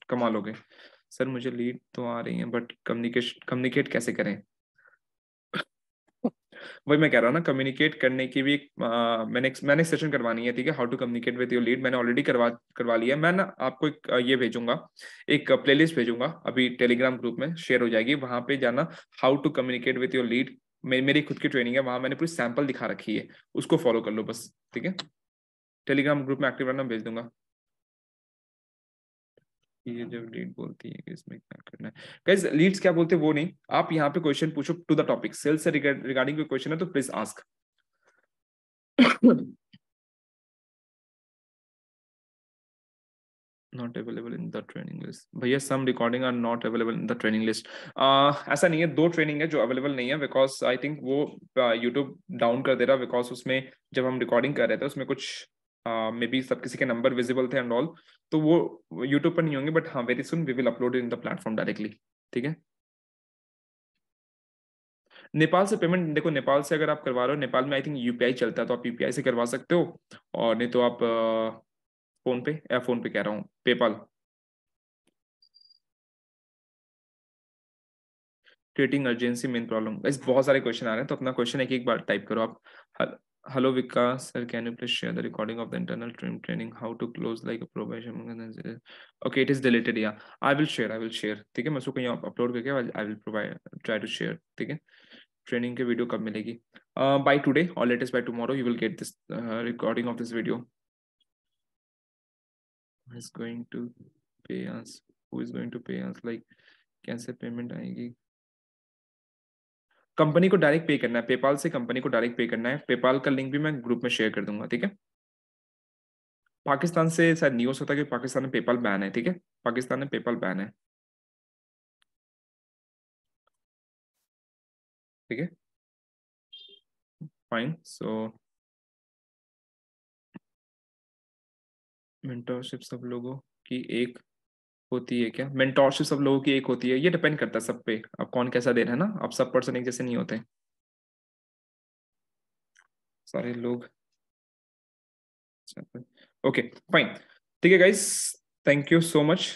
Speaker 1: कमा लोगे। सर मुझे लीड तो आ रही है बट कम्युनिकेट कैसे करें? वही मैं कह रहा हूँ ना, कम्युनिकेट करने की भी मैंने सेशन करवानी है, ठीक है, how to communicate with your lead. मैंने ऑलरेडी करवा लिया। मैं ना आपको एक ये भेजूंगा, एक प्लेलिस्ट भेजूंगा, अभी टेलीग्राम ग्रुप में शेयर हो जाएगी, वहां पे जाना, how to communicate with your lead. मेरी खुद की ट्रेनिंग है, वहां मैंने पूरी सैंपल दिखा रखी है, उसको फॉलो कर लो बस, ठीक है। टेलीग्राम ग्रुप में एक्टिव रहना, भेज दूंगा। ये जब लीड बोलती है कि इसमें क्या करना है, गाइस लीड्स क्या बोलते हैं वो नहीं, आप यहाँ पे क्वेश्चन पूछो टू द टॉपिक, सेल्स से रिगार्डिंग कोई क्वेश्चन है तो please ask. Not available in the training list, भैया some recording are not available in the training list. ऐसा नहीं है, 2 ट्रेनिंग है जो अवेलेबल नहीं है, बिकॉज आई थिंक वो यूट्यूब डाउन कर दे रहा, बिकॉज उसमें जब हम रिकॉर्डिंग कर रहे थे उसमें कुछ मे बी सब किसी के नंबर विजिबल थे एंड ऑल, तो वो यूट्यूब पर नहीं होंगे, बट हाँ very soon we will upload in the platform directly, ठीक है। नेपाल से पेमेंट देखो, नेपाल से अगर आप करवा रहे हो, नेपाल में आई थिंक यूपीआई चलता है, तो आप यूपीआई से करवा सकते हो, और नहीं तो आप फोन पे कह रहा हूँ, PayPal. Creating urgency main problem, इस बहुत सारे क्वेश्चन आ रहे हैं, तो अपना क्वेश्चन एक एक बार टाइप करो आप। Hello Vikas sir, can you please share the recording of the internal training how to close like a profession? Okay it is deleted, या आई विल शेयर, ठीक है, मैं उसको कहीं अपलोड करके I will provide, try to share, ठीक है। Training की वीडियो कब मिलेगी? बाय टुडे और latest by tomorrow you will get this recording of this video. Is going to pay us, who is going to pay us, like कैसे payment आएगी? Company को direct pay करना है, PayPal से company को direct pay करना है, PayPal का लिंक भी मैं ग्रुप में शेयर कर दूंगा, ठीक है। पाकिस्तान से शायद नहीं हो सकता, कि पाकिस्तान में पेपाल बैन है, ठीक है, पाकिस्तान में पेपाल बैन है, ठीक है, फाइन। सो मेंटोरशिप सब लोगों की एक होती है क्या? मेंटोरशिप सब लोगों की एक होती है, ये डिपेंड करता है सब पे, अब कौन कैसा दे रहा है ना, अब सब पर्सन एक जैसे नहीं होते सारे लोग। ओके फाइन, ठीक है guys, thank you so much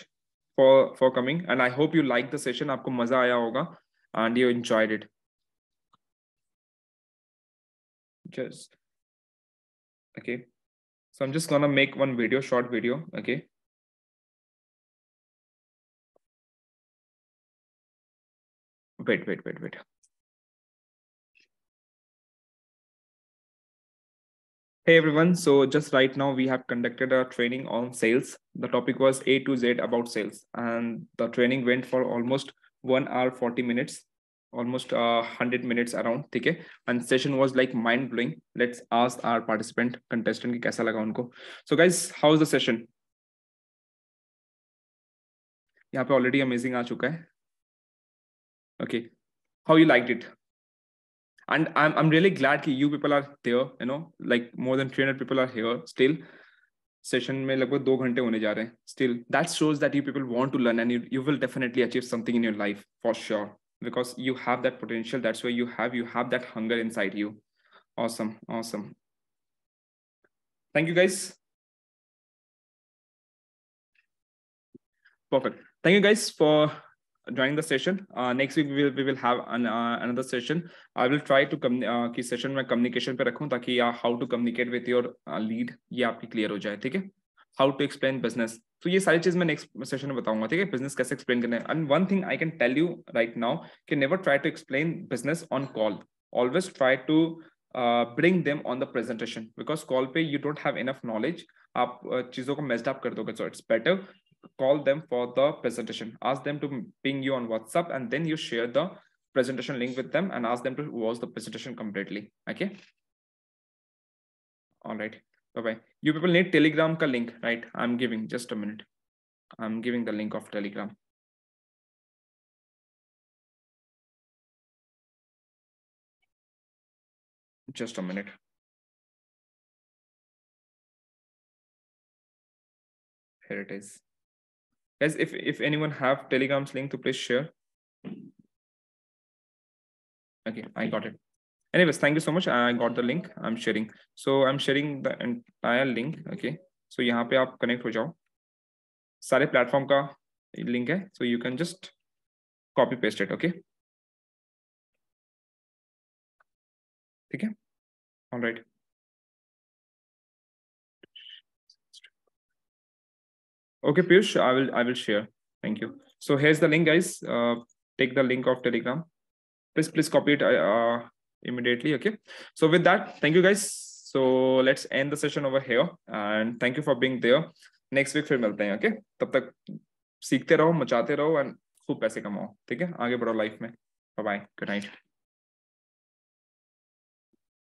Speaker 1: for coming and I hope you like the session, आपको मजा आया होगा and you enjoyed it. Just okay, so I'm just gonna make one video, short video, okay. Wait. Hey everyone, so just right now we have conducted a training on sales. The topic was A to Z about sales, and the training went for almost 1 hour 40 minutes, almost 100 minutes around, okay. And session was like mind blowing. Let's ask our participant contestant ki kaisa laga unko. So guys, how's the session? यहाँ पे already amazing आ चुका है, okay. How you liked it? And I'm really glad that you people are there, you know, like more than 300 people are here still. Session में लगभग 2 घंटे होने जा रहे हैं, still that shows that you people want to learn, and you will definitely achieve something in your life for sure, because you have that potential, that's why you have that hunger inside you. Awesome. Thank you guys. Perfect. Thank you guys for joining the session. Next week we will have another session. I will try to कि session में communication पे रखूं, ताकि how to communicate with your lead ये आपकी clear हो जाए, ठीक है। How to explain business, तो ये सारी चीज मैं next session में बताऊंगा, ठीक है, business कैसे explain करना है। And one thing I can tell you right now, कि never try to explain business on call. Always try to bring them on the presentation, because call पे you don't have enough knowledge, आप चीजों को messed up कर दोगे, so it's better call them for the presentation. Ask them to ping you on WhatsApp, and then you share the presentation link with them and ask them to watch the presentation completely. Okay. All right. Bye-bye. You people need Telegram ka link, right? I'm giving, just a minute. I'm giving the link of Telegram. Just a minute. Here it is. Guys, if anyone have Telegram's link, to please share. Okay, I got it. Anyways, thank you so much. I got the link. I'm sharing. So I'm sharing the entire link. Okay. सो यहाँ पे आप connect हो जाओ, सारे platform का link है, so you can just copy paste it. Okay, ठीक है, alright. Okay, Piyush, I will share. Thank you. So here's the link, guys. Take the link of Telegram. Please copy it immediately. Okay. So with that, thank you, guys. So let's end the session over here. And thank you for being there. Next week फिर मिलते हैं. Okay. तब तक सीखते रहो, मचाते रहो, and खूब पैसे कमाओ. ठीक है? आगे बढ़ो लाइफ में. Bye bye. Good night.